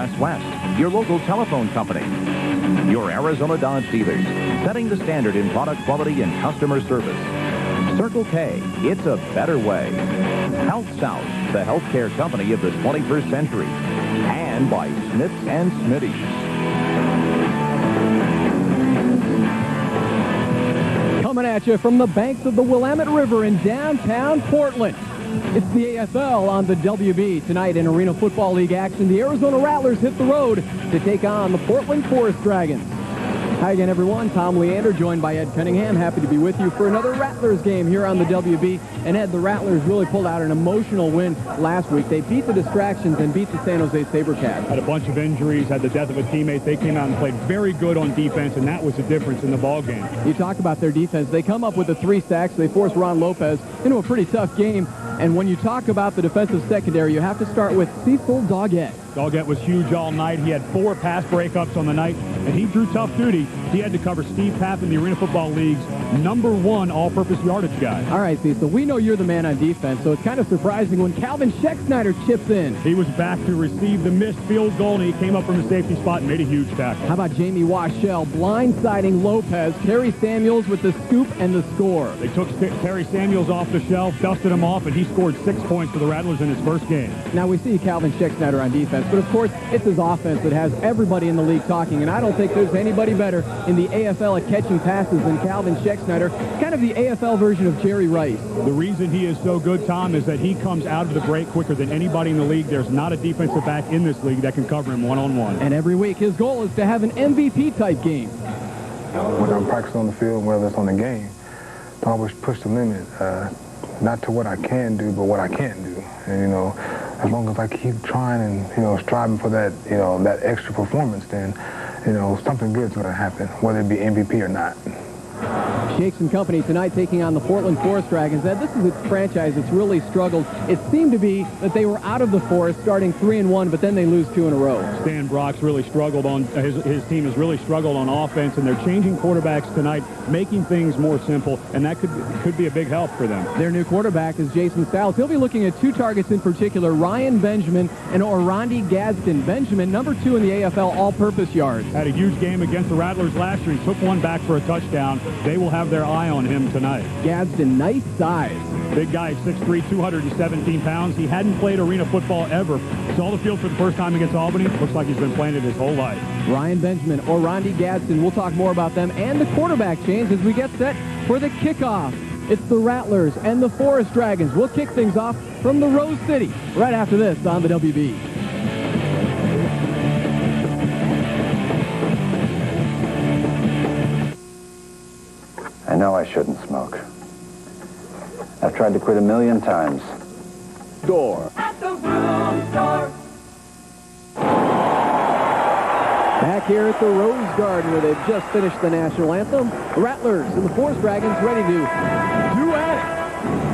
Midwest West, your local telephone company. Your Arizona Dodge dealers, setting the standard in product quality and customer service. Circle K, it's a better way. Health South, the healthcare company of the 21st century. And by Smiths and Smitty's. Coming at you from the banks of the Willamette River in downtown Portland. It's the AFL on the WB. Tonight in Arena Football League action, the Arizona Rattlers hit the road to take on the Portland Forest Dragons. Hi again, everyone. Tom Leander, joined by Ed Cunningham. Happy to be with you for another Rattlers game here on the WB. And Ed, the Rattlers really pulled out an emotional win last week. They beat the Distractions and beat the San Jose SaberCats. Had a bunch of injuries, had the death of a teammate. They came out and played very good on defense, and that was the difference in the ball game. You talk about their defense. They come up with the 3 sacks. They force Ron Lopez into a pretty tough game. And when you talk about the defensive secondary, you have to start with Cecil Doggett. Doggett was huge all night. He had 4 pass breakups on the night, and he drew tough duty. He had to cover Steve Pappin, the Arena Football League's #1 all-purpose yardage guy. All right, Cecil, we know you're the man on defense, so it's kind of surprising when Calvin Schexnayder chips in. He was back to receive the missed field goal, and he came up from the safety spot and made a huge tackle. How about Jamie Washell blindsiding Lopez, Terry Samuels with the scoop and the score. They took Terry Samuels off the shelf, dusted him off, and he scored 6 points for the Rattlers in his first game. Now, we see Calvin Schexnayder on defense, but of course, it's his offense that has everybody in the league talking, and I don't think there's anybody better in the AFL at catching passes than Calvin Schexnayder, kind of the AFL version of Jerry Rice. The reason he is so good, Tom, is that he comes out of the break quicker than anybody in the league. There's not a defensive back in this league that can cover him one-on-one. And every week, his goal is to have an MVP-type game. When I'm practicing on the field, whether it's on the game, I always push the limit, not to what I can do, but what I can't do. And, you know, as long as I keep trying and, you know, striving for that, you know, that extra performance, then, you know, something good's going to happen, whether it be MVP or not. Shakes and Company tonight taking on the Portland Forest Dragons. Ed, this is a franchise that's really struggled. It seemed to be that they were out of the Forest starting 3-1, but then they lose 2 in a row. Stan Brock's really struggled on, his team has really struggled on offense, and they're changing quarterbacks tonight, making things more simple, and that could be a big help for them. Their new quarterback is Jason Stiles. He'll be looking at 2 targets in particular, Ryan Benjamin and Orandi Gadsden. Benjamin, #2 in the AFL all-purpose yards. Had a huge game against the Rattlers last year. He took one back for a touchdown. They will have their eye on him tonight. Gadsden, nice size. Big guy, 6'3", 217 pounds. He hadn't played arena football ever. Saw the field for the first time against Albany. Looks like he's been playing it his whole life. Ryan Benjamin, Orandi Gadsden. We'll talk more about them and the quarterback change as we get set for the kickoff. It's the Rattlers and the Forest Dragons. We'll kick things off from the Rose City right after this on the WB. I know I shouldn't smoke. I've tried to quit 1,000,000 times. Door. At the Broom Store. Back here at the Rose Garden where they've just finished the national anthem. The Rattlers and the Forest Dragons ready to do at it.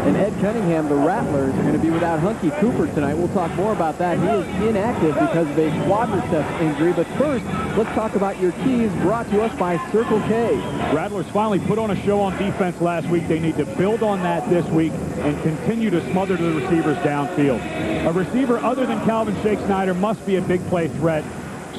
And Ed Cunningham, the Rattlers, are going to be without Hunky Cooper tonight. We'll talk more about that. He is inactive because of a quadriceps injury. But first, let's talk about your keys brought to us by Circle K. Rattlers finally put on a show on defense last week. They need to build on that this week and continue to smother the receivers downfield. A receiver other than Calvin Schexnayder must be a big play threat.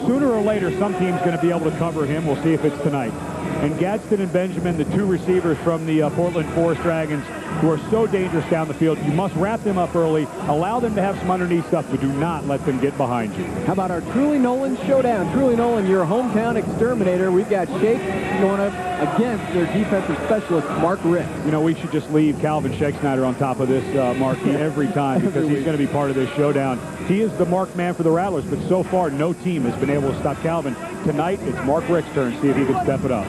Sooner or later, some team's going to be able to cover him. We'll see if it's tonight. And Gadsden and Benjamin, the 2 receivers from the Portland Forest Dragons, who are so dangerous down the field. You must wrap them up early, allow them to have some underneath stuff, but do not let them get behind you. How about our Truly Nolan showdown? Truly Nolan, your hometown exterminator. We've got Shake going up against their defensive specialist, Mark Ricks. You know, we should just leave Calvin Schexnayder on top of this marquee every time because he's going to be part of this showdown. He is the marked man for the Rattlers, but so far no team has been able to stop Calvin. Tonight, it's Mark Ricks' turn. See if he can step it up.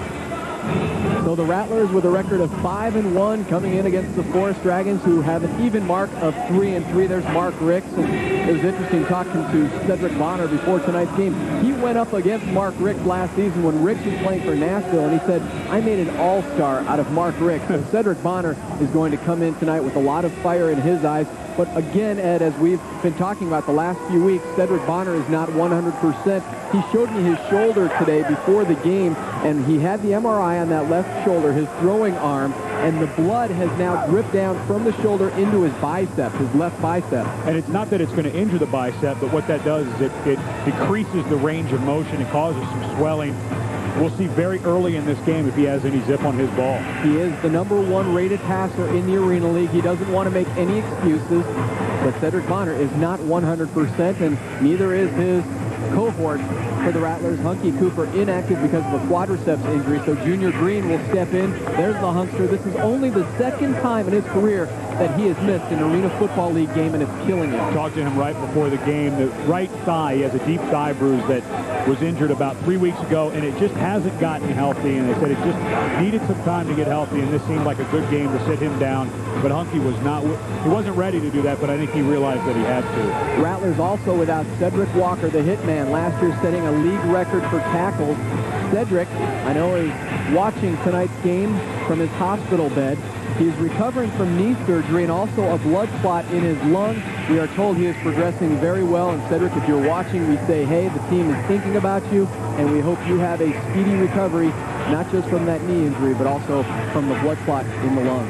So the Rattlers with a record of 5-1 coming in against the Forest Dragons, who have an even mark of 3-3. There's Mark Ricks, and it was interesting talking to Cedric Bonner before tonight's game. He went up against Mark Ricks last season when Ricks was playing for Nashville, and he said, I made an all-star out of Mark Ricks. So Cedric Bonner is going to come in tonight with a lot of fire in his eyes. But again, Ed, as we've been talking about the last few weeks, Cedric Bonner is not 100%. He showed me his shoulder today before the game, and he had the MRI on that left shoulder, his throwing arm, and the blood has now dripped down from the shoulder into his bicep, his left bicep. And it's not that it's going to injure the bicep, but what that does is it decreases the range of motion. It causes some swelling. We'll see very early in this game if he has any zip on his ball. He is the #1 rated passer in the Arena League. He doesn't want to make any excuses, but Cedric Bonner is not 100%, and neither is his cohort for the Rattlers. Hunky Cooper inactive because of a quadriceps injury, so Junior Green will step in. There's the Hunkster. This is only the second time in his career that he has missed an Arena Football League game, and it's killing him. Talked to him right before the game. The right thigh, he has a deep thigh bruise that was injured about 3 weeks ago, and it just hasn't gotten healthy, and they said it just needed some time to get healthy, and this seemed like a good game to sit him down, but Hunky he wasn't ready to do that, but I think he realized that he had to. Rattlers also without Cedric Walker, the hitman, last year setting a league record for tackles. Cedric, I know, is watching tonight's game from his hospital bed. He's recovering from knee surgery and also a blood clot in his lung. We are told he is progressing very well. And Cedric, if you're watching, we say, hey, the team is thinking about you, and we hope you have a speedy recovery, not just from that knee injury, but also from the blood clot in the lung.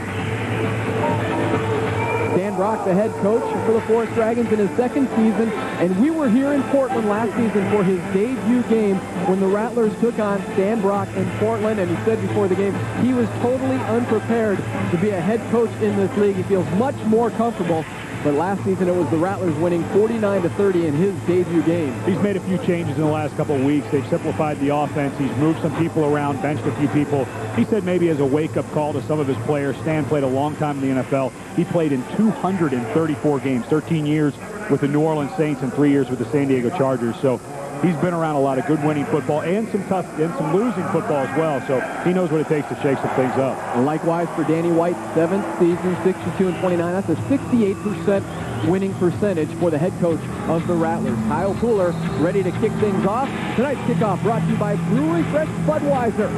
Dan Brock, the head coach for the Forest Dragons in his second season, and we were here in Portland last season for his debut game when the Rattlers took on Stan Brock in Portland, and he said before the game he was totally unprepared to be a head coach in this league. He feels much more comfortable, but last season it was the Rattlers winning 49-30 in his debut game. He's made a few changes in the last couple of weeks. They've simplified the offense. He's moved some people around, benched a few people. He said maybe as a wake-up call to some of his players. Stan played a long time in the NFL. He played in 234 games, 13 years with the New Orleans Saints and 3 years with the San Diego Chargers. So he's been around a lot of good winning football and some tough and some losing football as well. So he knows what it takes to shake some things up. And likewise for Danny White, 7th season, 62-29. That's a 68% winning percentage for the head coach of the Rattlers. Kyle Cooler ready to kick things off. Tonight's kickoff brought to you by Brewery Fresh Budweiser.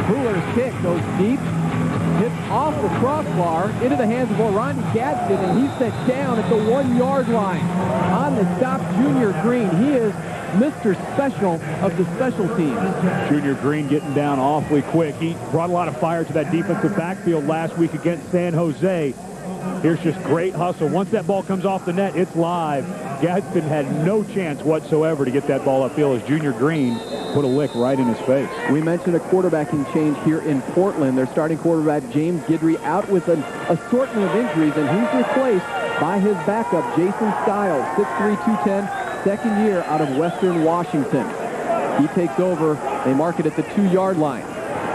Cooler's kick goes deep, hits off the crossbar into the hands of Orlandi Gadsden, and he's set down at the 1-yard line. On the stop, Junior Green. He is Mr. Special of the special teams. Junior Green getting down awfully quick. He brought a lot of fire to that defensive backfield last week against San Jose. Here's just great hustle. Once that ball comes off the net, it's live. Gadsden had no chance whatsoever to get that ball upfield as Junior Green put a lick right in his face. We mentioned a quarterbacking change here in Portland. Their starting quarterback, James Guidry, out with an assortment of injuries, and he's replaced by his backup, Jason Stiles, 6'3", 210, second year out of Western Washington. He takes over. They mark it at the 2-yard line.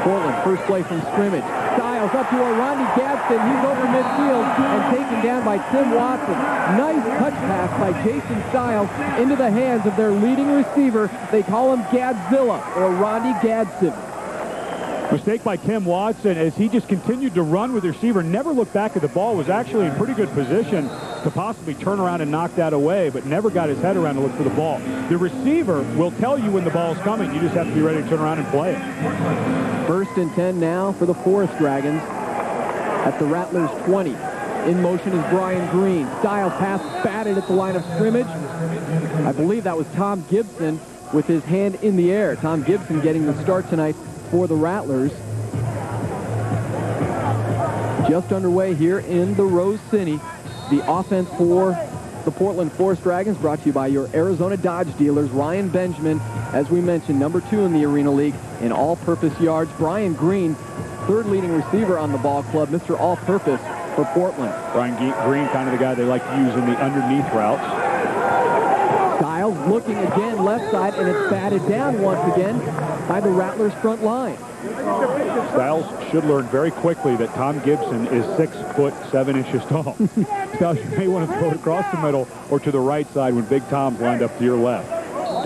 Portland, first play from scrimmage. Stiles up to Orlandi Gadsden. He's over midfield and taken down by Tim Watson. Nice touch pass by Jason Stiles into the hands of their leading receiver. They call him Gadzilla, Orlandi Gadsden. Mistake by Tim Watson as he just continued to run with the receiver, never looked back at the ball, was actually in pretty good position to possibly turn around and knock that away, but never got his head around to look for the ball. The receiver will tell you when the ball's coming. You just have to be ready to turn around and play it. 1st and 10 now for the Forest Dragons at the Rattlers 20. In motion is Brian Green. Style pass batted at the line of scrimmage. I believe that was Tom Gibson with his hand in the air. Tom Gibson getting the start tonight for the Rattlers. Just underway here in the Rose City. The offense for the Portland Forest Dragons brought to you by your Arizona Dodge dealers. Ryan Benjamin, as we mentioned, #2 in the Arena League in all-purpose yards. Brian Green, 3rd leading receiver on the ball club, Mr. All-Purpose for Portland. Brian Green, kind of the guy they like to use in the underneath routes. Stiles looking again left side, and it's batted down once again by the Rattlers front line. Stiles should learn very quickly that Tom Gibson is 6'7" tall. Stiles, you may want to throw it across the middle or to the right side when Big Tom's lined up to your left.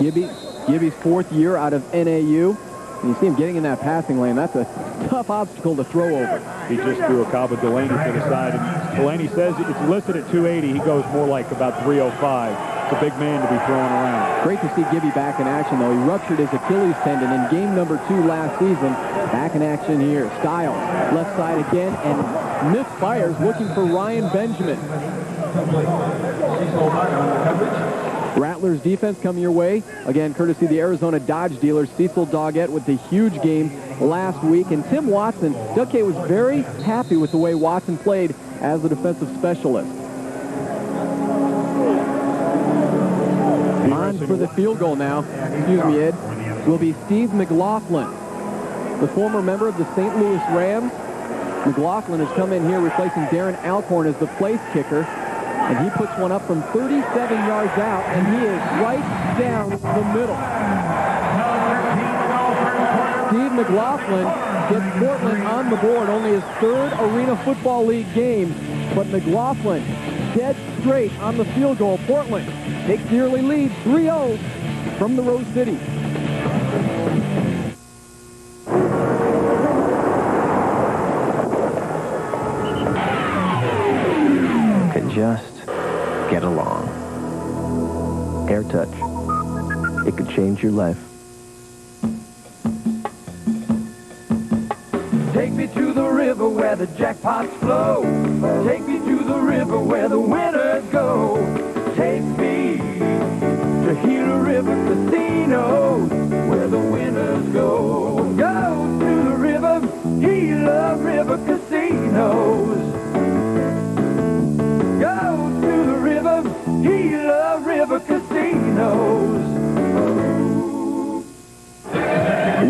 Gibby's 4th year out of NAU. And you see him getting in that passing lane. That's a tough obstacle to throw over. He just threw a Cabo Delaney to the side. And Delaney says it's listed at 280. He goes more like about 305. It's a big man to be throwing around. Great to see Gibby back in action, though. He ruptured his Achilles tendon in game #2 last season. Back in action here. Stiles, left side again, and misfires looking for Ryan Benjamin. Rattlers defense coming your way. Again, courtesy of the Arizona Dodge dealer, Cecil Doggett with the huge game last week. And Tim Watson, Doug K was very happy with the way Watson played as a defensive specialist. On for the field goal now, excuse me, Ed, will be Steve McLaughlin, the former member of the St. Louis Rams. McLaughlin has come in here replacing Darren Alcorn as the place kicker. And he puts one up from 37 yards out, and he is right down the middle. Steve McLaughlin gets Portland on the board, only his third Arena Football League game. But McLaughlin dead straight on the field goal. Portland takes the early lead, 3-0 from the Rose City. Just get along. Air Touch. It could change your life. Take me to the river where the jackpots flow. Take me to the river where the winners go. Take me to Gila River Casino where the winners go. Go to the river, Gila River Casinos. Go to the river, Gila River Casinos.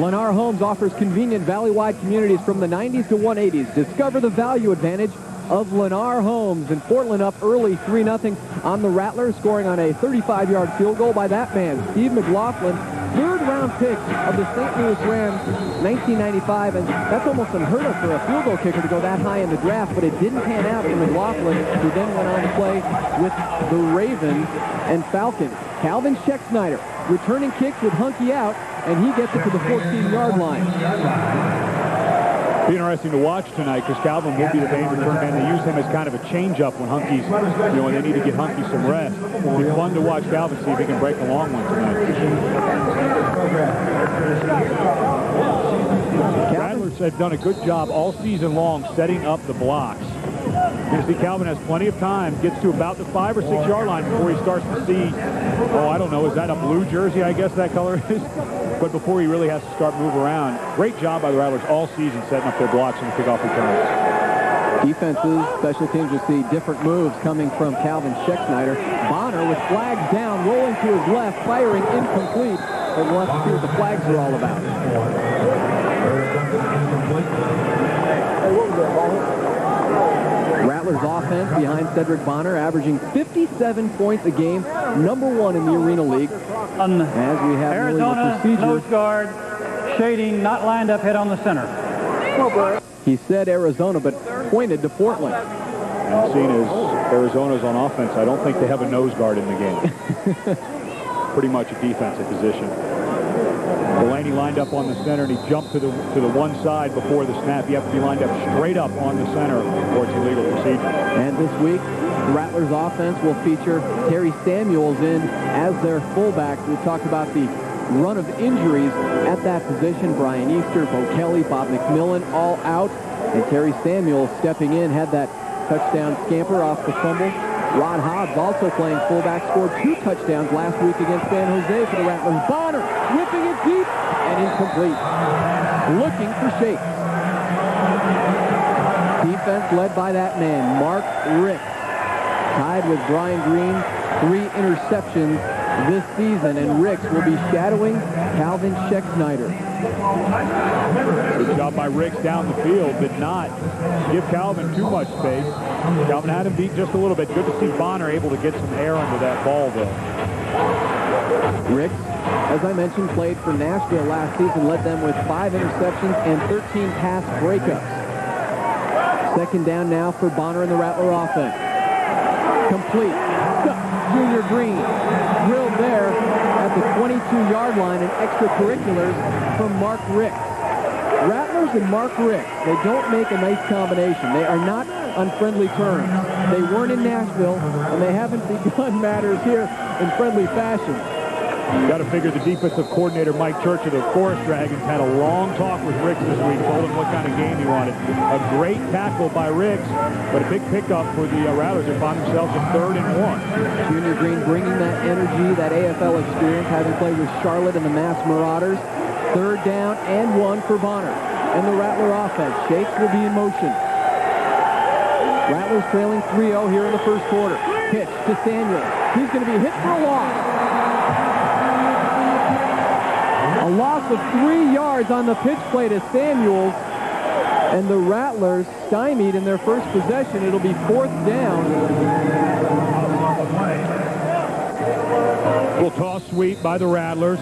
Lennar Homes offers convenient valley-wide communities from the 90s to 180s. Discover the value advantage of Lennar Homes. And Portland up early 3-0 on the Rattlers, scoring on a 35-yard field goal by that man, Steve McLaughlin. Third-round pick of the St. Louis Rams, 1995, and that's almost unheard of for a field goal kicker to go that high in the draft, but it didn't pan out for McLaughlin, who then went on to play with the Ravens and Falcons. Calvin Scheck-Snyder returning kicks with Hunky out, and he gets it to the 14-yard line. Be interesting to watch tonight because Calvin will be the main return man. They use him as kind of a change-up when Hunky's, when they need to get Hunky some rest. It'll be fun to watch Calvin, see if he can break a long one tonight. Rattlers have done a good job all season long setting up the blocks. You see Calvin has plenty of time, gets to about the 5 or 6 yard line before he starts to see, I don't know, is that a blue jersey, I guess that color is? But before he really has to start moving around. Great job by the Rattlers all season setting up their blocks and the kickoff returns. Defenses, special teams will see different moves coming from Calvin Scheck-Snyder. Bonner with flags down, rolling to his left, firing incomplete. But we'll have to see what the flags are all about. Rattlers offense behind Cedric Bonner, averaging 57 points a game, #1 in the Arena League. As we have Arizona nose guard, shading, not lined up, head on the center. He said Arizona, but pointed to Portland. And seen as Arizona's on offense, I don't think they have a nose guard in the game. Pretty much a defensive position. Delaney lined up on the center, and he jumped to the one side before the snap. You have to be lined up straight up on the center, or it's illegal procedure. And this week, the Rattlers offense will feature Terry Samuels in as their fullback. We talked about the run of injuries at that position. Brian Easter, Bo Kelly, Bob McMillan, all out. And Terry Samuels stepping in, had that touchdown scamper off the fumble. Rod Hobbs also playing fullback, scored 2 touchdowns last week against San Jose for the Rattlers. Bonner whipping it deep and incomplete. Looking for Shakes. Defense led by that man, Mark Ricks. Tied with Brian Green, 3 interceptions this season, and Ricks will be shadowing Calvin Scheck-Snyder. Good job by Ricks down the field, did not give Calvin too much space. Calvin had him beat just a little bit. Good to see Bonner able to get some air under that ball, though. Ricks, as I mentioned, played for Nashville last season, led them with 5 interceptions and 13 pass breakups. Second down now for Bonner and the Rattler offense. Complete. Junior Green drilled there at the 22-yard line, and extracurriculars from Mark Ricks. Rattlers and Mark Ricks, they don't make a nice combination. They are not on friendly terms. They weren't in Nashville, and they haven't begun matters here in friendly fashion. Got to figure the defensive coordinator, Mike Church of the Forest Dragons, had a long talk with Ricks this week, told him what kind of game he wanted. A great tackle by Ricks, but a big pickup for the Rattlers that find themselves in 3rd and 1. Junior Green bringing that energy, that AFL experience, having played with Charlotte and the Mass Marauders. 3rd down and 1 for Bonner. And the Rattler offense. Shakes will be in motion. Rattlers trailing 3-0 here in the first quarter. Pitch to Samuel. He's going to be hit for a loss. A loss of 3 yards on the pitch play to Samuels. And the Rattlers stymied in their first possession. It'll be 4th down. Little toss sweep by the Rattlers.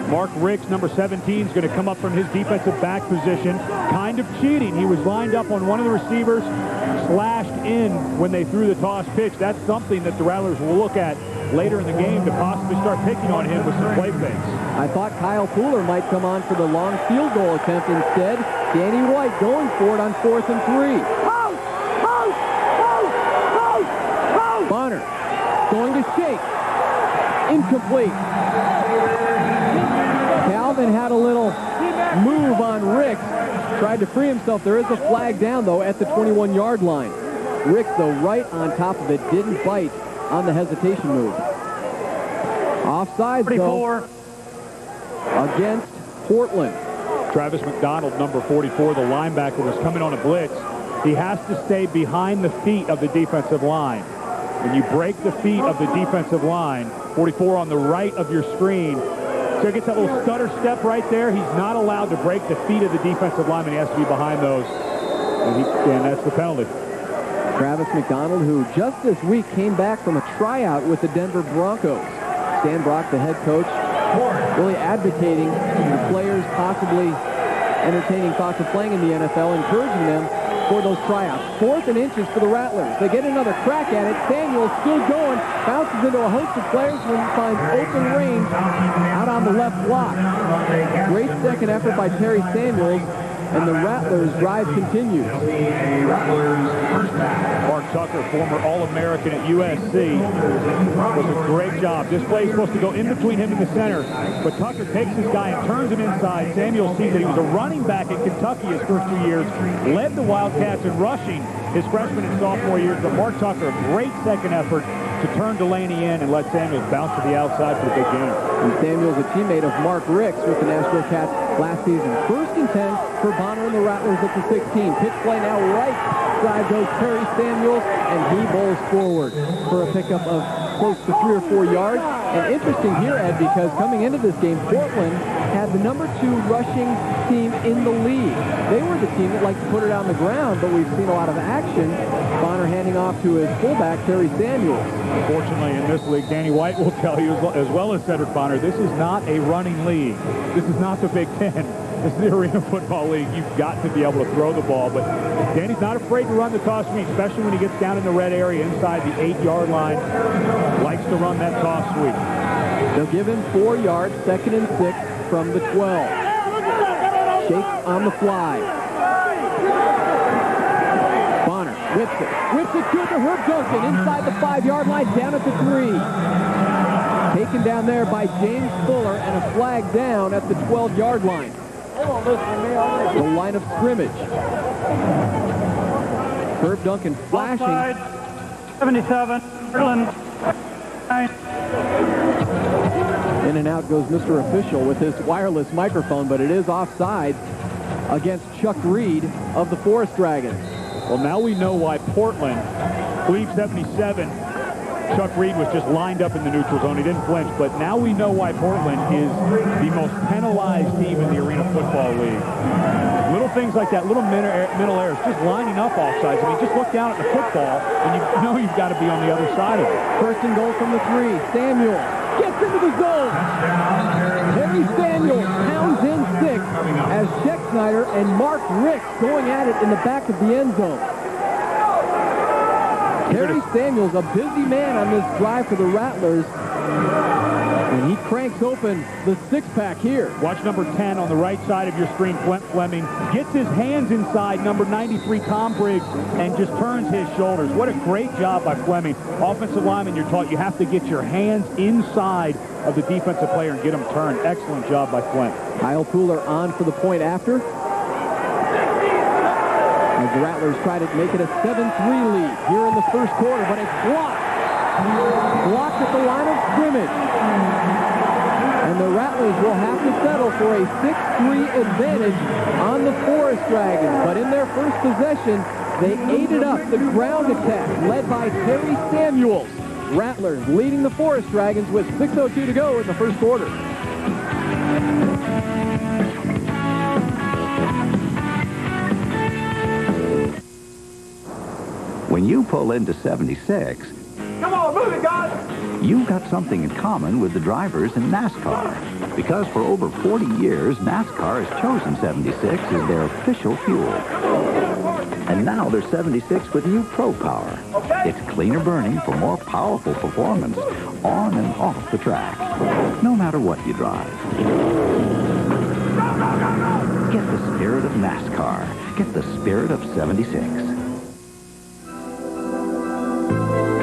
Mark Ricks, number 17, is going to come up from his defensive back position. Kind of cheating. He was lined up on one of the receivers, slashed in when they threw the toss pitch. That's something that the Rattlers will look at later in the game to possibly start picking on him with some play fakes. I thought Kyle Pooler might come on for the long field goal attempt instead. Danny White going for it on 4th and 3. Bonner going to Shake. Incomplete. Calvin had a little move on Ricks. Tried to free himself. There is a flag down, though, at the 21-yard line. Ricks, though, right on top of it, didn't bite on the hesitation move. Offside, though, against Portland. Travis McDonald, number 44, the linebacker, was coming on a blitz. He has to stay behind the feet of the defensive line. When you break the feet of the defensive line, 44 on the right of your screen, so he gets that little stutter step right there. He's not allowed to break the feet of the defensive lineman. He has to be behind those, and that's the penalty. Travis McDonald, who just this week came back from a tryout with the Denver Broncos. Stan Brock, the head coach, really advocating the players possibly entertaining thoughts of playing in the NFL, encouraging them for those tryouts. 4th and inches for the Rattlers. They get another crack at it. Samuel's still going. Bounces into a host of players when he finds open range out on the left block. Great second effort by Terry Samuels, and the Rattlers' drive continues. Mark Tucker, former All-American at USC, does a great job. This play is supposed to go in between him and the center, but Tucker takes this guy and turns him inside. Samuel sees that he was a running back at Kentucky his first 2 years, led the Wildcats in rushing his freshman and sophomore years, but Mark Tucker, a great second effort to turn Delaney in and let Samuels bounce to the outside for the big gainer. And Samuel's a teammate of Mark Ricks with the Nashville Cats last season. 1st and 10 for Bonner and the Rattlers at the 16. Pitch play now right side goes Terry Samuels, and he bowls forward for a pickup of close to 3 or 4 yards. And interesting here, Ed, because coming into this game, Portland had the number 2 rushing team in the league. They were the team that liked to put it on the ground, but we've seen a lot of action. Bonner handing off to his fullback, Terry Samuels. Unfortunately, in this league, Danny White will tell you, as well as Cedric Bonner, this is not a running league. This is not the Big Ten. This is the Arena Football League. You've got to be able to throw the ball. But Danny's not afraid to run the toss sweep, especially when he gets down in the red area inside the 8-yard line. Likes to run that toss sweep. They'll give him 4 yards, 2nd and 6 from the 12. Shakes on the fly. Bonner whips it good to Herb Duncan inside the 5-yard line, down at the 3. Taken down there by James Fuller, and a flag down at the 12-yard line. The line of scrimmage. Herb Duncan flashing. Offside, 77, Portland. In and out goes Mr. Official with his wireless microphone, but it is offside against Chuck Reed of the Forest Dragons. Well, now we know why Portland, Cleve 77, Chuck Reed was just lined up in the neutral zone. He didn't flinch, but now we know why Portland is the most penalized team in the Arena Football League. Little things like that, little mental errors, just lining up offsides. I mean, just look down at the football, and you know you've got to be on the other side of it. 1st and goal from the 3. Samuel gets into the zone. Terry Samuel pounds in 6 as Scheck-Snyder and Mark Ricks going at it in the back of the end zone. Terry Samuel's a busy man on this drive for the Rattlers. And he cranks open the six-pack here. Watch number 10 on the right side of your screen. Fleming gets his hands inside number 93, Tom Briggs, and just turns his shoulders. What a great job by Fleming. Offensive lineman, you're taught you have to get your hands inside of the defensive player and get them turned. Excellent job by Flint. Kyle Pooler on for the point after. As the Rattlers try to make it a 7-3 lead here in the first quarter, but it's blocked. Blocked at the line of scrimmage. And the Rattlers will have to settle for a 6-3 advantage on the Forest Dragons. But in their first possession, they ate it up. The ground attack led by Terry Samuels. Rattlers leading the Forest Dragons with 6:02 to go in the first quarter. When you pull into 76, Come on, move it, guys! you've got something in common with the drivers in NASCAR. Because for over 40 years, NASCAR has chosen 76 as their official fuel. And now they're 76 with new Pro Power. It's cleaner burning for more powerful performance on and off the track, no matter what you drive. Get the spirit of NASCAR. Get the spirit of 76.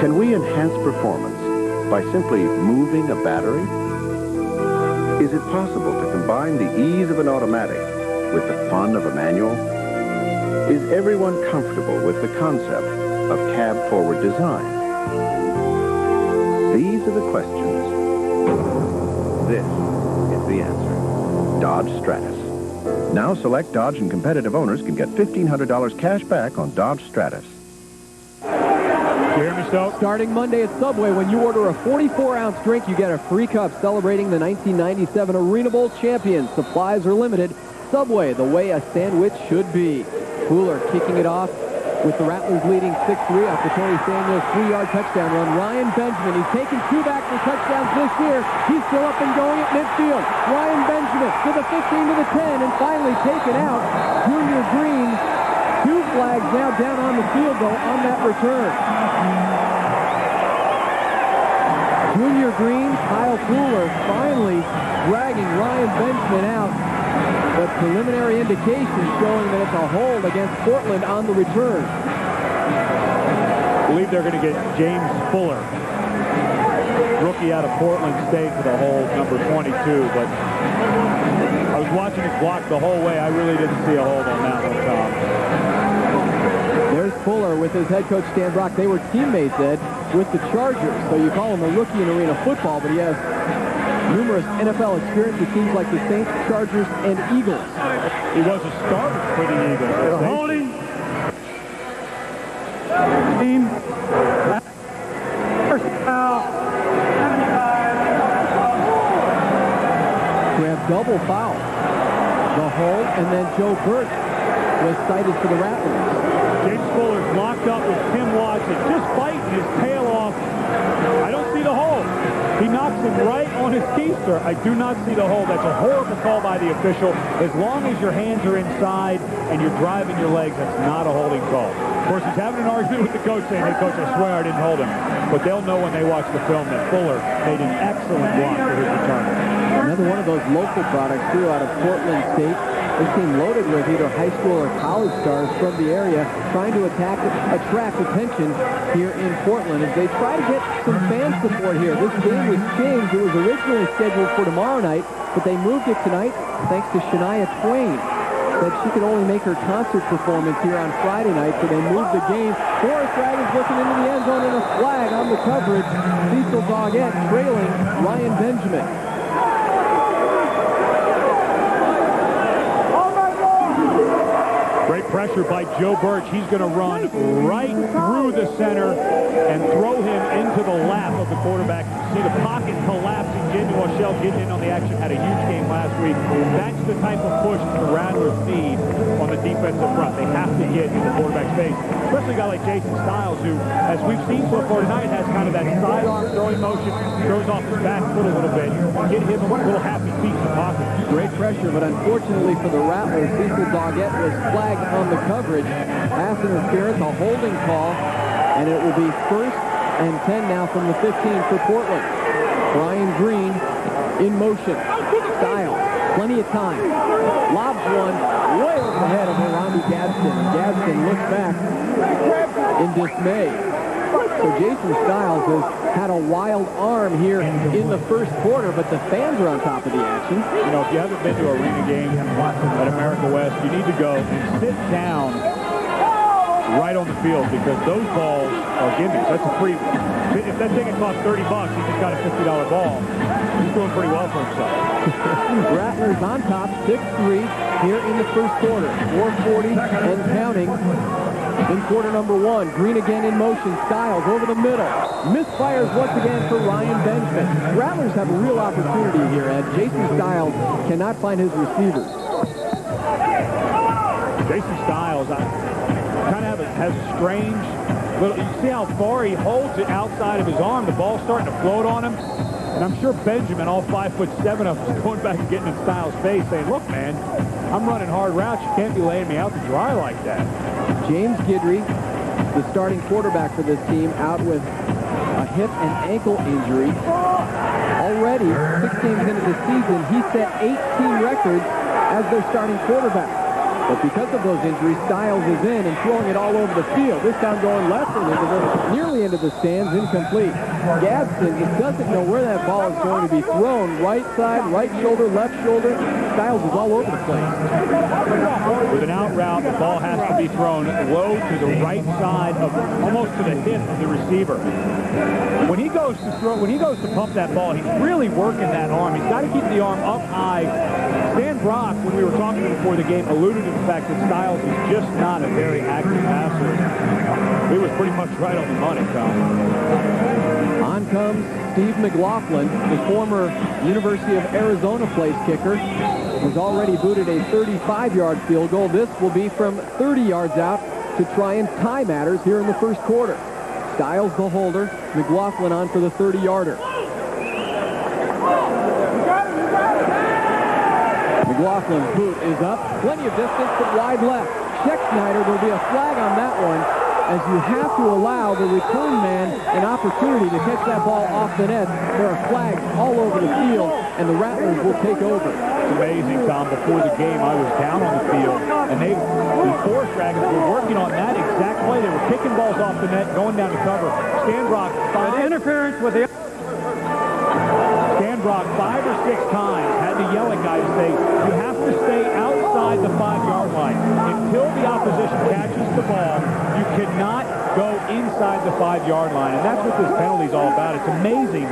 Can we enhance performance by simply moving a battery? Is it possible to combine the ease of an automatic with the fun of a manual? Is everyone comfortable with the concept of cab-forward design? These are the questions. This is the answer. Dodge Stratus. Now select Dodge and competitive owners can get $1,500 cash back on Dodge Stratus. You hear me, Stoke? Starting Monday at Subway, when you order a 44-ounce drink, you get a free cup celebrating the 1997 Arena Bowl champions. Supplies are limited. Subway, the way a sandwich should be. Pooler kicking it off with the Rattlers leading 6-3 off the Terry Samuels 3-yard touchdown run. Ryan Benjamin, he's taken 2 back for touchdowns this year. He's still up and going at midfield. Ryan Benjamin to the 15 to the 10 and finally taken out. Junior Green, 2 flags now down on the field, though, on that return. Junior Green, Kyle Pooler finally dragging Ryan Benjamin out. But preliminary indications showing that it's a hold against Portland on the return. I believe they're going to get James Fuller, rookie out of Portland State, for the hold, number 22. But I was watching his block the whole way. I really didn't see a hold on that one, Tom. There's Fuller with his head coach, Stan Brock. They were teammates, Ed, with the Chargers. So you call him a rookie in arena football, but he has numerous NFL experience with teams like the Saints, Chargers, and Eagles. He was a starter for the Eagles. Holding. First foul. We have double foul. The hold, and then Joe Burt was cited for the Rattlers. James Fuller's locked up with Tim Watson, just biting his tail off. I don't see the hold. He knocks him right on his keister. I do not see the hold. That's a horrible call by the official. As long as your hands are inside and you're driving your legs, that's not a holding call. Of course, he's having an argument with the coach saying, hey, coach, I swear I didn't hold him. But they'll know when they watch the film that Fuller made an excellent block for his return. Another one of those local products, too, out of Portland State. This team loaded with either high school or college stars from the area, trying to attract attention here in Portland as they try to get some fan support here. This game was changed. It was originally scheduled for tomorrow night, but they moved it tonight thanks to Shania Twain. Said she could only make her concert performance here on Friday night, so they moved the game. Forest Dragons looking into the end zone and a flag on the coverage. Cecil Doggett trailing Ryan Benjamin. Great pressure by Joe Birch. He's going to run right through the center and throw him into the lap of the quarterback. See the pocket collapsing. Jamie Washell getting in on the action. Had a huge game last week. That's the type of push the Rattlers need on the defensive front. They have to get in the quarterback's face. Especially a guy like Jason Stiles, who, as we've seen so far tonight, has kind of that sidearm throwing motion, throws off his back foot a little bit. Get him a little happy feet in the pocket. Great pressure, but unfortunately for the Rattlers, Cecil Doggett was flagged on the coverage. Pass interference, a holding call, and it will be 1st and 10 now from the 15 for Portland. Brian Green In motion. Styles. Plenty of time. Lobs one way over the head of Orlando Gadsden. And Gadsden looks back in dismay. So Jason Styles has had a wild arm here in the first quarter, but the fans are on top of the action. You know, if you haven't been to an arena game at America West, you need to go and sit down right on the field because those balls are gimmies. That's a free one. If that ticket costs $30, he just got a $50 ball. He's doing pretty well for himself. Rattlers on top, 6-3 here in the first quarter. 4:40 and counting in quarter number one. Green again in motion. Styles over the middle. Misfires once again for Ryan Benjamin. Rattlers have a real opportunity here, Ed. Jason Styles cannot find his receivers. Jason Styles kind of has a strange little, you see how far he holds it outside of his arm. The ball's starting to float on him. And I'm sure Benjamin, all 5'7" of us, is going back and getting in Styles' face saying, look, man, I'm running hard routes. You can't be laying me out to dry like that. James Guidry, the starting quarterback for this team, out with a hip and ankle injury. Already, 6 games into the season, he set 8 team records as their starting quarterback. But because of those injuries, Styles is in and throwing it all over the field. This time going left and nearly into the stands, incomplete. Gadsden just doesn't know where that ball is going to be thrown. Right side, right shoulder, left shoulder. Styles is all over the place. With an out route, the ball has to be thrown low to the right side, of almost to the hip of the receiver. When he goes to pump that ball, he's really working that arm. He's got to keep the arm up high. Stan Brock, when we were talking before the game, alluded to the fact that Styles is just not a very active passer. He was pretty much right on the money, Tom. On comes Steve McLaughlin, the former University of Arizona place kicker, has already booted a 35-yard field goal. This will be from 30 yards out to try and tie matters here in the first quarter. Styles the holder, McLaughlin on for the 30-yarder. McLaughlin's boot is up. Plenty of distance, but wide left. Scheck-Snyder, there'll be a flag on that one, as you have to allow the return man an opportunity to catch that ball off the net. There are flags all over the field, and the Rattlers will take over. It's amazing, Tom. Before the game, I was down on the field, and the Forest Dragons were working on that exact play. They were kicking balls off the net, going down to cover. Stanbrock, interference with the... Stanbrock 5 or 6 times had to yell at guys, say, you have to stay outside the 5-yard line. Until the opposition catches the ball, you cannot go inside the 5-yard line. And that's what this penalty is all about. It's amazing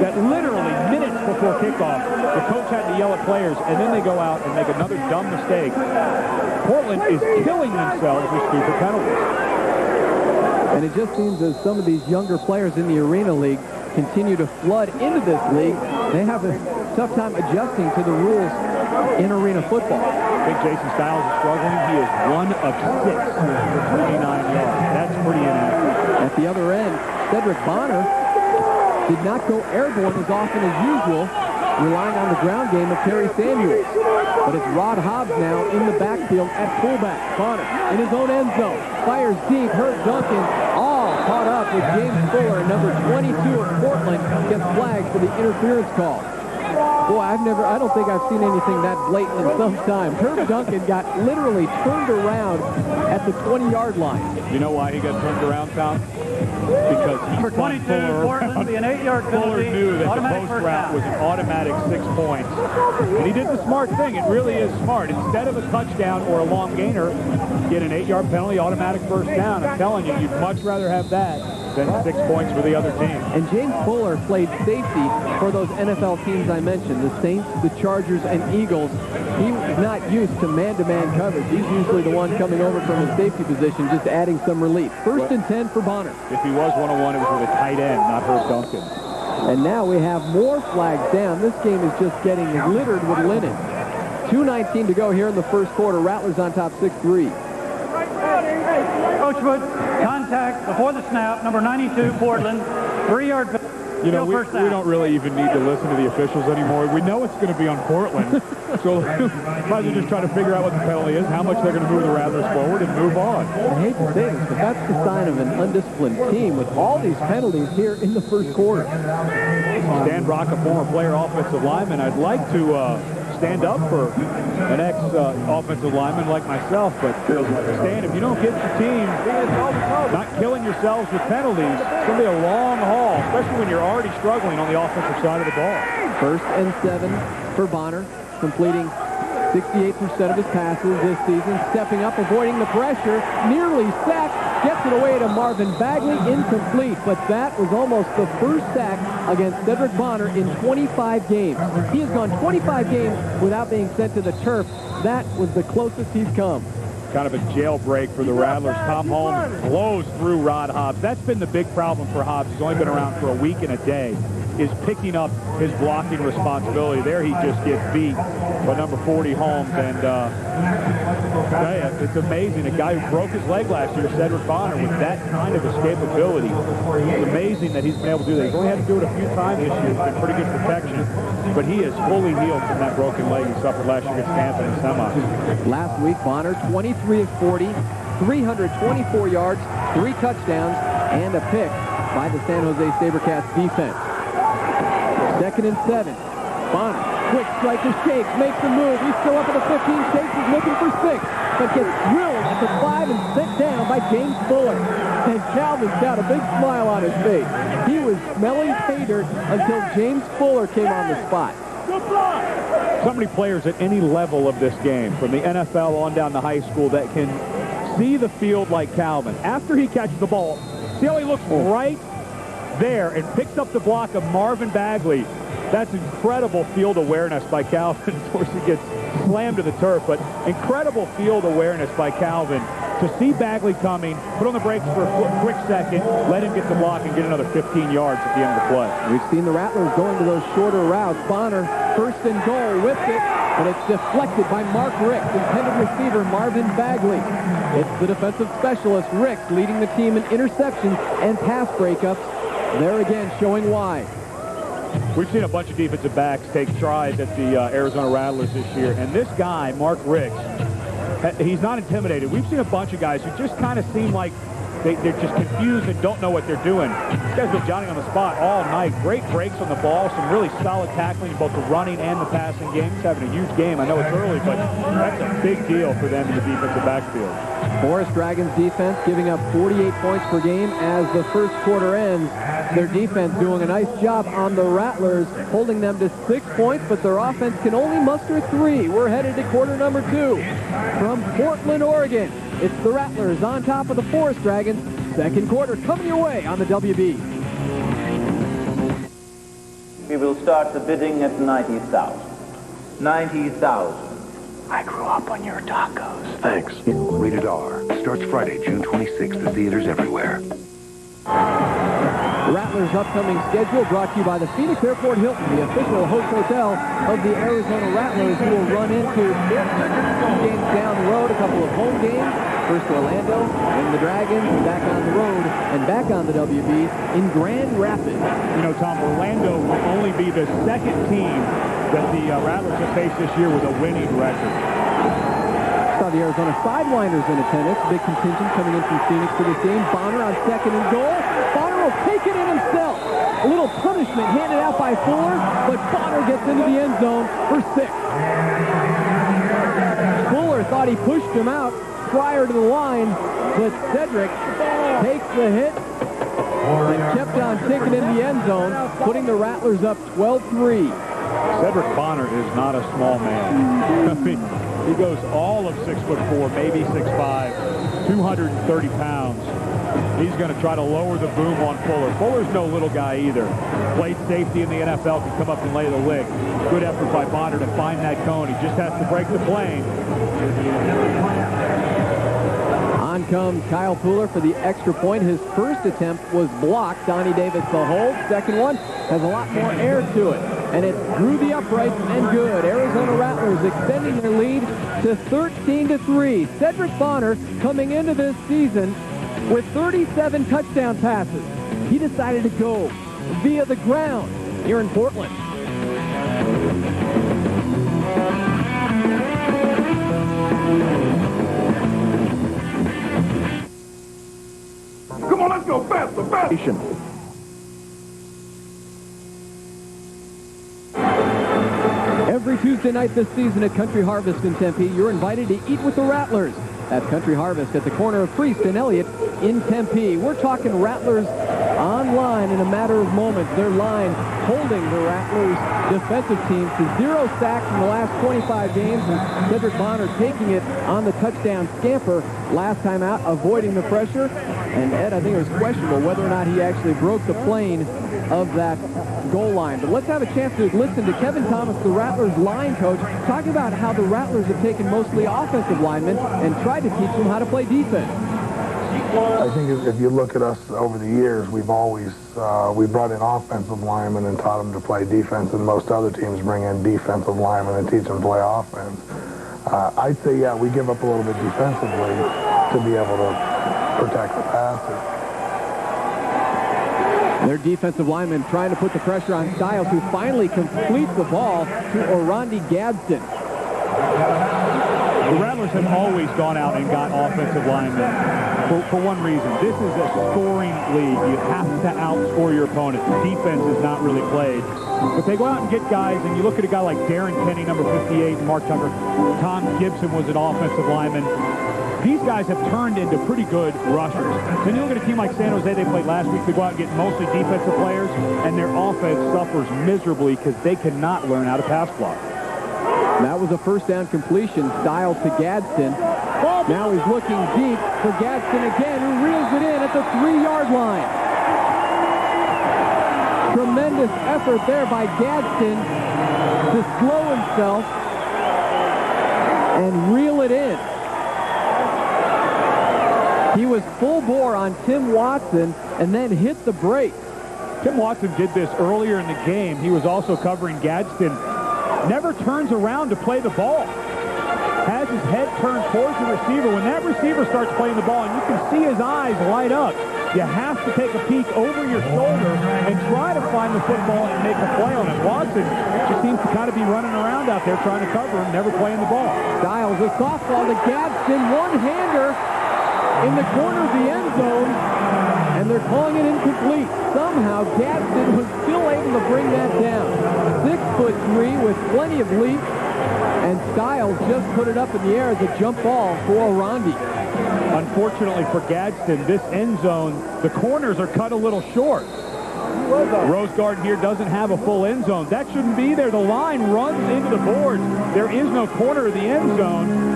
that literally minutes before kickoff, the coach had to yell at players, and then they go out and make another dumb mistake. Portland is killing themselves with stupid penalties. And it just seems as some of these younger players in the Arena League continue to flood into this league, they have a tough time adjusting to the rules in arena football. I think Jason Styles is struggling. He is 1 of 6 for 29 yards. That's pretty inaccurate. At the other end, Cedric Bonner did not go airborne as often as usual, relying on the ground game of Terry Samuels. But it's Rod Hobbs now in the backfield at fullback. Bonner in his own end zone. Fires deep. Herb Duncan all caught up with James Fuller. Number 22 of Portland gets flagged for the interference call. Boy, I don't think I've seen anything that blatant in some time. Herb Duncan got literally turned around at the 20-yard line. You know why he got turned around, Tom? Because he For 22, Portland, be an 8-yard penalty. Fuller knew that the post route was an automatic 6 points. And he did the smart thing. It really is smart. Instead of a touchdown or a long gainer, get an 8-yard penalty, automatic first down. I'm telling you, you'd much rather have that than 6 points for the other team. And James Fuller played safety for those NFL teams I mentioned, the Saints, the Chargers, and Eagles. He's not used to man-to-man coverage. He's usually the one coming over from his safety position, just adding some relief. First and 10 for Bonner. If he was one-on-one, it was with a tight end, not Herb Duncan. And now we have more flags down. This game is just getting littered with linen. 2:19 to go here in the first quarter. Rattlers on top 6-3. Coach Wood, contact before the snap, number 92, Portland, 3-yard penalty. You know, we don't really even need to listen to the officials anymore. We know it's going to be on Portland. So might as well just try to figure out what the penalty is, how much they're going to move the Rattlers forward, and move on. I hate to say this, but that's the sign of an undisciplined team with all these penalties here in the first quarter. Stan Brock, a former player offensive lineman. I'd like to stand up for an ex-offensive lineman like myself, but Stan, if you don't get your team not killing yourselves with penalties, it's going to be a long haul, especially when you're already struggling on the offensive side of the ball. 1st and 7 for Bonner, completing 68% of his passes this season, stepping up, avoiding the pressure, nearly sacked, gets it away to Marvin Bagley, incomplete, but that was almost the first sack against Cedric Bonner in 25 games. He has gone 25 games without being sent to the turf. That was the closest he's come. Kind of a jailbreak for the Rattlers. Tom Holmes blows through Rod Hobbs. That's been the big problem for Hobbs. He's only been around for a week and a day, is picking up his blocking responsibility. There he just gets beat by number 40 Holmes, and tell you, it's amazing. A guy who broke his leg last year, Cedric Bonner, with that kind of escapability. It's amazing that he's been able to do that. He's only had to do it a few times this year. It's been pretty good protection, but he is fully healed from that broken leg he suffered last year against Tampa in the semi. Last week, Bonner 23 of 40, 324 yards, 3 touchdowns, and a pick by the San Jose SaberCats defense. 2nd and 7. Bonner, quick strike to Shakes, makes the move. He's still up at the 15. Shakes is looking for 6, but gets drilled at the 5 and sent down by James Fuller. And Calvin's got a big smile on his face. He was smelling pay dirt until James Fuller came on the spot. So many players at any level of this game, from the NFL on down to high school, that can see the field like Calvin. After he catches the ball, see how he looks right there and picks up the block of Marvin Bagley. That's incredible field awareness by Calvin. Of course, he gets slammed to the turf, but incredible field awareness by Calvin to see Bagley coming, put on the brakes for a quick second, let him get the block and get another 15 yards at the end of the play. We've seen the Rattlers going to those shorter routes. Bonner, 1st and goal, whipped it, but it's deflected by Mark Ricks, intended receiver Marvin Bagley. It's the defensive specialist, Ricks, leading the team in interceptions and pass breakups. There again, showing why. We've seen a bunch of defensive backs take strides at the Arizona Rattlers this year, and this guy, Mark Ricks, he's not intimidated. We've seen a bunch of guys who just kind of seem like they're just confused and don't know what they're doing. This guy's been Johnny on the spot all night. Great breaks on the ball, some really solid tackling in both the running and the passing game. He's having a huge game. I know it's early, but that's a big deal for them in the defensive backfield. Forest Dragons defense giving up 48 points per game as the first quarter ends. Their defense doing a nice job on the Rattlers, holding them to 6 points, but their offense can only muster 3. We're headed to quarter number 2. From Portland, Oregon, it's the Rattlers on top of the Forest Dragons. Second quarter coming your way on the WB. We will start the bidding at 90,000. 90,000. I grew up on your tacos. Thanks. Rated R. Starts Friday, June 26th at theaters everywhere. The Rattlers' upcoming schedule brought to you by the Phoenix Airport Hilton, the official host hotel of the Arizona Rattlers, who will run into 2 games down the road, a couple of home games. First to Orlando, then the Dragons, and back on the road, and back on the WB in Grand Rapids. You know, Tom, Orlando will only be the 2nd team that the Rattlers have faced this year with a winning record. Saw the Arizona Sidewinders in attendance. Big contingent coming in from Phoenix for this game. Bonner on 2nd and goal. Bonner will take it in himself. A little punishment handed out by Fuller, but Bonner gets into the end zone for 6. Fuller thought he pushed him out prior to the line, but Cedric takes the hit and kept on taking in the end zone, putting the Rattlers up 12-3. Cedric Bonner is not a small man. I mean, he goes all of 6'4", maybe 6'5", 230 pounds. He's going to try to lower the boom on Fuller. Fuller's no little guy either. Played safety in the NFL, can come up and lay the lick. Good effort by Bonner to find that cone. He just has to break the plane. On comes Kyle Fuller for the extra point. His first attempt was blocked. Donnie Davis the hold. Second one has a lot more air to it. And it's through the uprights and good. Arizona Rattlers extending their lead to 13-3. Cedric Bonner coming into this season with 37 touchdown passes. He decided to go via the ground here in Portland. Come on, let's go faster, faster. Every Tuesday night this season at Country Harvest in Tempe, you're invited to eat with the Rattlers at Country Harvest at the corner of Priest and Elliott in Tempe. We're talking Rattlers online in a matter of moments. Their line holding the Rattlers defensive team to 0 sacks in the last 25 games, and Cedric Bonner taking it on the touchdown scamper last time out, avoiding the pressure. And Ed, I think it was questionable whether or not he actually broke the plane of that goal line. But let's have a chance to listen to Kevin Thomas, the Rattlers line coach, talking about how the Rattlers have taken mostly offensive linemen and tried to teach them how to play defense. I think if you look at us over the years, we've always we brought in offensive linemen and taught them to play defense, and most other teams bring in defensive linemen and teach them to play offense. I'd say, yeah, we give up a little bit defensively to be able to protect the passer. Their defensive lineman trying to put the pressure on Stiles, who finally completes the ball to Orandi Gadsden. The Rattlers have always gone out and got offensive linemen for one reason. This is a scoring league. You have to outscore your opponent. Defense is not really played. But they go out and get guys, and you look at a guy like Darren Kenny, number 58, and Mark Tucker. Tom Gibson was an offensive lineman. These guys have turned into pretty good rushers. Then you look at a team like San Jose they played last week. They go out and get mostly defensive players, and their offense suffers miserably because they cannot learn how to pass block. That was a first down completion, Stiles to Gadsden. Now he's looking deep for Gadsden again, who reels it in at the 3-yard line. Tremendous effort there by Gadsden to slow himself and reel it in. He was full bore on Tim Watson and then hit the brakes. Tim Watson did this earlier in the game. He was also covering Gadsden. Never turns around to play the ball. Has his head turned towards the receiver. When that receiver starts playing the ball, and you can see his eyes light up, you have to take a peek over your shoulder and try to find the football and make a play on it. Watson just seems to kind of be running around out there trying to cover him, never playing the ball. Stiles, a softball to Gadsden, one-hander in the corner of the end zone, and they're calling it incomplete. Somehow Gadsden was still able to bring that down. 6'3" with plenty of leap, and Stiles just put it up in the air as a jump ball for Orandi. Unfortunately for Gadsden, this end zone, the corners are cut a little short. Rose Garden here doesn't have a full end zone. That shouldn't be there. The line runs into the boards. There is no corner of the end zone.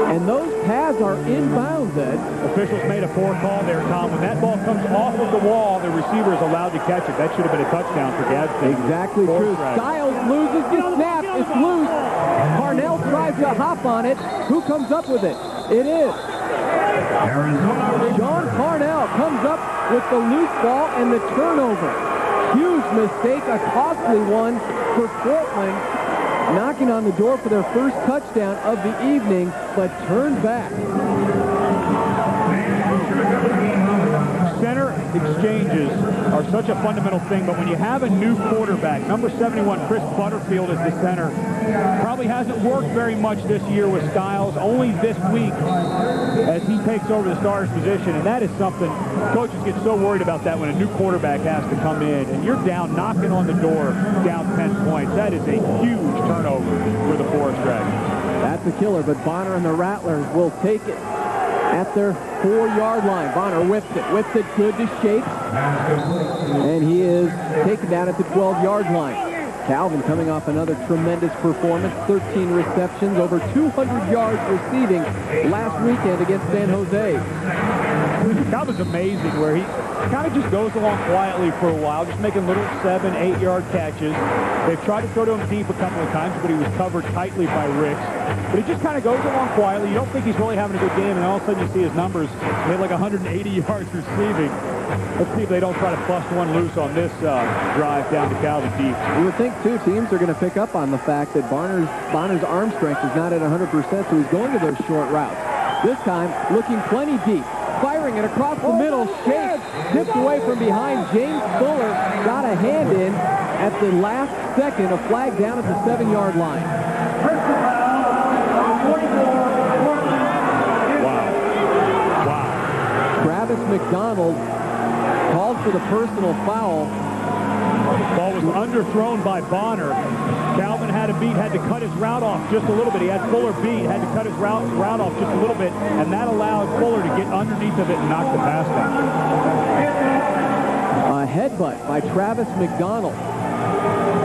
And those pads are inbounds, Ed. Officials made a poor call there, Tom. When that ball comes off of the wall, the receiver is allowed to catch it. That should have been a touchdown for Gadsden. Exactly true. Stiles loses the snap. It's loose. Parnell tries to hop on it. Who comes up with it? It is Sean Parnell comes up with the loose ball and the turnover. Huge mistake, a costly one for Portland. Knocking on the door for their first touchdown of the evening, but turned back. Center exchanges are such a fundamental thing, but when you have a new quarterback, number 71, Chris Butterfield is the center, probably hasn't worked very much this year with Stiles, only this week as he takes over the starter's position, and that is something coaches get so worried about that when a new quarterback has to come in, and you're down, knocking on the door, down 10 points. That is a huge turnover for the Forest Dragons. That's a killer, but Bonner and the Rattlers will take it at their 4-yard line. Bonner whips it good to Shakes, and he is taken down at the 12-yard line. Calvin coming off another tremendous performance, 13 receptions, over 200 yards receiving last weekend against San Jose. Calvin's amazing where he kind of just goes along quietly for a while, just making little 7, 8-yard catches. They've tried to throw to him deep a couple of times, but he was covered tightly by Ricks. But he just kind of goes along quietly. You don't think he's really having a good game, and all of a sudden you see his numbers. He had like 180 yards receiving. Let's see if they don't try to bust one loose on this drive down to Calvin deep. You would think, too, teams are going to pick up on the fact that Bonner's arm strength is not at 100%, so he's going to those short routes. This time, looking plenty deep. firing it across the middle. Shake tipped away from behind. James Fuller got a hand in at the last second. A flag down at the 7-yard line. Wow. Travis McDonald called for the personal foul. Ball was underthrown by Bonner. Calvin had a beat, had to cut his route off just a little bit. He had Fuller beat, had to cut his route off just a little bit, and that allowed Fuller to get underneath of it and knock the pass down. A headbutt by Travis McDonald.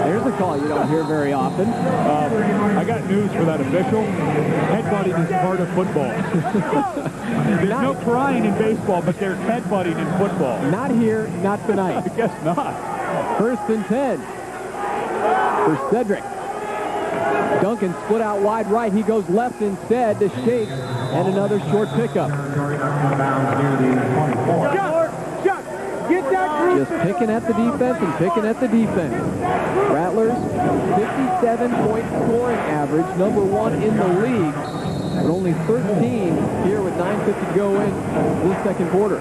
There's a call you don't hear very often. I got news for that official. Headbutting is part of football. There's no crying in baseball, but there's headbutting in football. Not here, not tonight. I guess not. 1st and 10 for Cedric. Duncan split out wide right. He goes left instead to Shake, and another short pickup. Just picking at the defense and picking at the defense. Rattlers, 57-point scoring average, number 1 in the league, but only 13 here with 9:50 to go in this second quarter.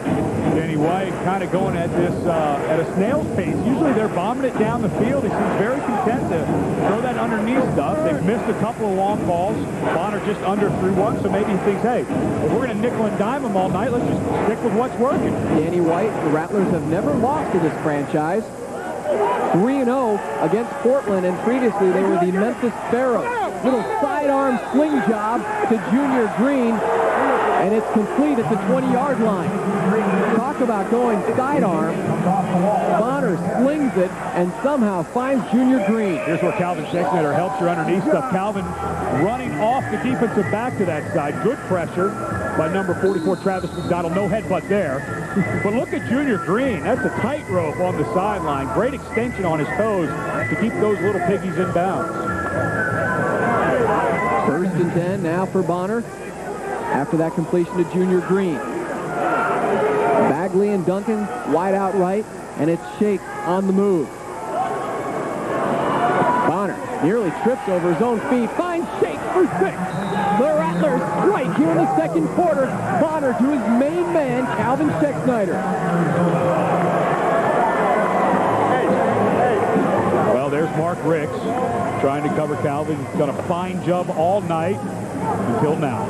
Danny White kind of going at this at a snail's pace. Usually they're bombing it down the field. He seems very content to throw that underneath stuff. They've missed a couple of long balls. Bonner just underthrew one, so maybe he thinks, hey, if we're going to nickel and dime them all night, let's just stick with what's working. Danny White, the Rattlers have never lost to this franchise. 3-0 against Portland, and previously they were the Memphis Pharaohs. Little sidearm sling job to Junior Green, and it's complete at the 20-yard line. Talk about going sidearm. Bonner slings it and somehow finds Junior Green. Here's where Calvin Shakespeare helps your underneath stuff. Calvin running off the defensive back to that side. Good pressure by number 44, Travis McDonald. No headbutt there. But look at Junior Green. That's a tightrope on the sideline. Great extension on his toes to keep those little piggies in bounds. 1st and 10 now for Bonner after that completion to Junior Green. Bagley and Duncan wide out right, and it's Shake on the move. Bonner nearly trips over his own feet, finds Shake for 6. The Rattlers strike here in the second quarter. Bonner to his main man, Calvin Schexnayder. Well, there's Mark Ricks trying to cover Calvin. He's done a fine job all night until now.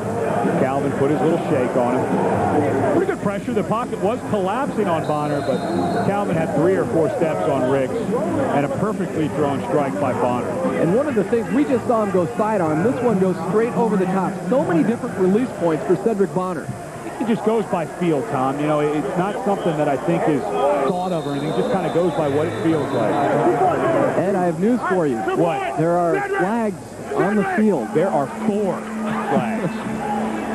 Calvin put his little shake on him. Pretty good pressure. The pocket was collapsing on Bonner, but Calvin had 3 or 4 steps on Ricks, and a perfectly thrown strike by Bonner. And one of the things, we just saw him go sidearm. This one goes straight over the top. So many different release points for Cedric Bonner. It just goes by feel, Tom. You know, it's not something that I think is thought of or anything. It just kind of goes by what it feels like. Ed, I have news for you. What? There are flags on the field. There are 4 flags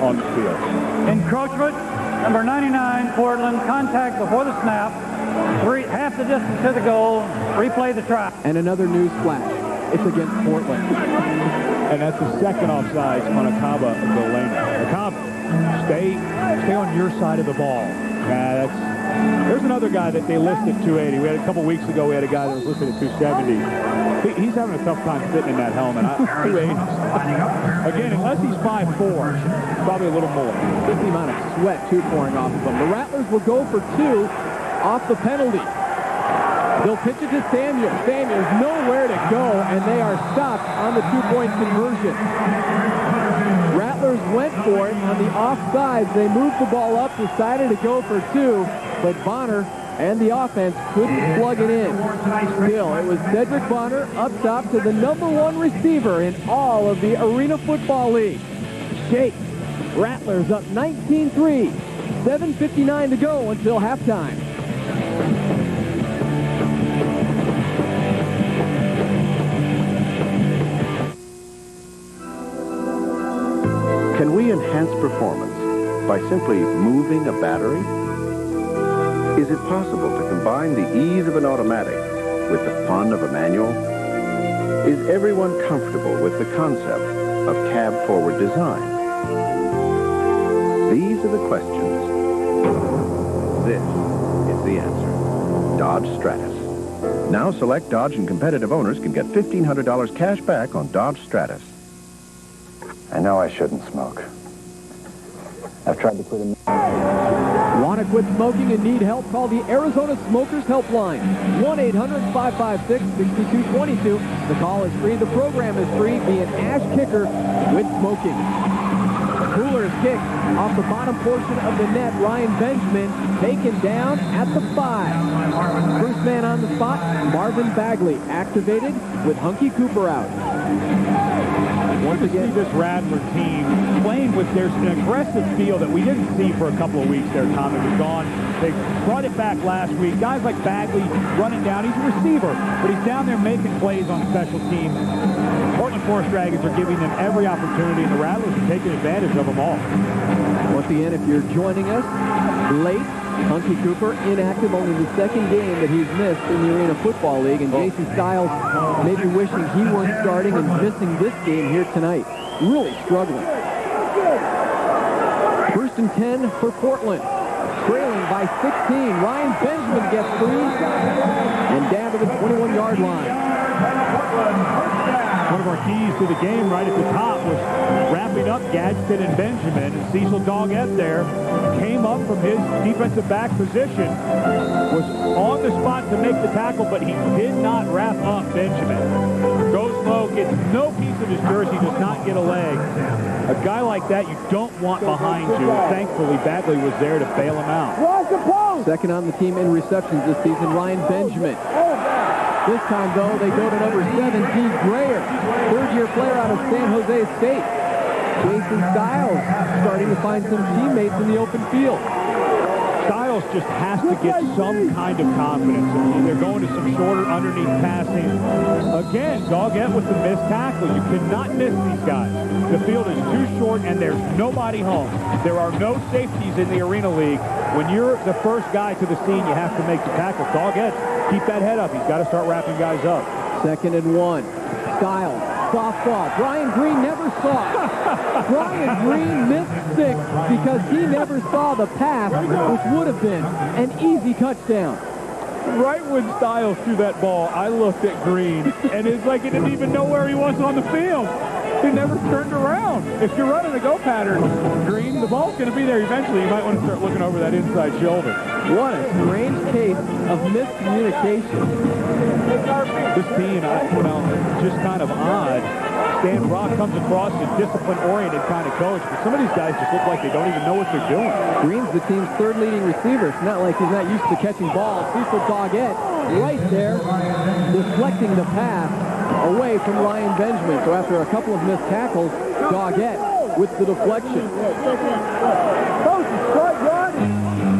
on the field. Encroachment, number 99, Portland. Contact before the snap. Half the distance to the goal. Replay the try. And another news flash. It's against Portland. And that's the second offsides on Akaba Golena. Akaba, stay on your side of the ball. There's another guy that they listed 280. We had a couple weeks ago, we had a guy that was listed at 270. He's having a tough time fitting in that helmet. 280. Again, unless he's 5'4", probably a little more. Just the amount of sweat, too, pouring off of him. The Rattlers will go for 2 off the penalty. They'll pitch it to Samuel. Samuel's nowhere to go, and they are stopped on the 2-point conversion. Rattlers went for it on the offsides. They moved the ball up, decided to go for 2, but Bonner and the offense couldn't plug it in. Still, it was Cedric Bonner up top to the number 1 receiver in all of the Arena Football League. Shake. Rattlers up 19-3. 7:59 to go until halftime. Can we enhance performance by simply moving a battery? Is it possible to combine the ease of an automatic with the fun of a manual? Is everyone comfortable with the concept of cab-forward design? These are the questions. This is the answer. Dodge Stratus. Now select Dodge and competitive owners can get $1,500 cash back on Dodge Stratus. I know I shouldn't smoke. I've tried to quit a Want to quit smoking and need help? Call the Arizona Smokers Helpline, 1-800-556-6222. The call is free. The program is free. Be an ash kicker with smoking. Cooler's kick off the bottom portion of the net. Ryan Benjamin taken down at the 5. First man on the spot, Marvin Bagley, activated with Hunky Cooper out. Once again, this Rattler team playing with their an aggressive feel that we didn't see for a couple of weeks there, Tom. It was gone. They brought it back last week. Guys like Bagley running down. He's a receiver, but he's down there making plays on special teams. Portland Forest Dragons are giving them every opportunity, and the Rattlers are taking advantage of them all. Once again, if you're joining us late, Hunky Cooper inactive, only the second game that he's missed in the Arena Football League, and Jason Stiles maybe wishing he weren't starting and missing this game here tonight. Really struggling. First and 10 for Portland. Trailing by 16. Ryan Benjamin gets free and down to the 21-yard line. One of our keys to the game right at the top was wrapping up Gadsden and Benjamin, and Cecil Doggett there came up from his defensive back position, was on the spot to make the tackle, but he did not wrap up Benjamin. Goes low, gets no piece of his jersey, does not get a leg. A guy like that you don't want behind you. Thankfully, Bagley was there to bail him out. Second on the team in receptions this season, Ryan Benjamin. This time, though, they go to number 7, Pete Grayer, third-year player out of San Jose State. Jason Stiles starting to find some teammates in the open field. Stiles just has to get some kind of confidence. They're going to some shorter underneath passing. Again, Doggett with the missed tackle. You cannot miss these guys. The field is too short, and there's nobody home. There are no safeties in the Arena League. When you're the first guy to the scene, you have to make the tackle. Doggett, keep that head up. He's got to start wrapping guys up. 2nd and 1. Stiles, soft ball. Brian Green never saw it. Brian Green missed 6 because he never saw the pass, which would have been an easy touchdown. Right when Stiles threw that ball, I looked at Green, and it's like he didn't even know where he was on the field. He never turned around. If you're running a go pattern, Green, the ball's going to be there eventually. You might want to start looking over that inside shoulder. What a strange case of miscommunication. This team, just kind of odd. Stan Brock comes across a discipline-oriented kind of coach, but some of these guys just look like they don't even know what they're doing. Green's the team's third leading receiver. It's not like he's not used to catching balls. Cecil Doggett right there, deflecting the pass away from Ryan Benjamin. So after a couple of missed tackles, Doggett with the deflection.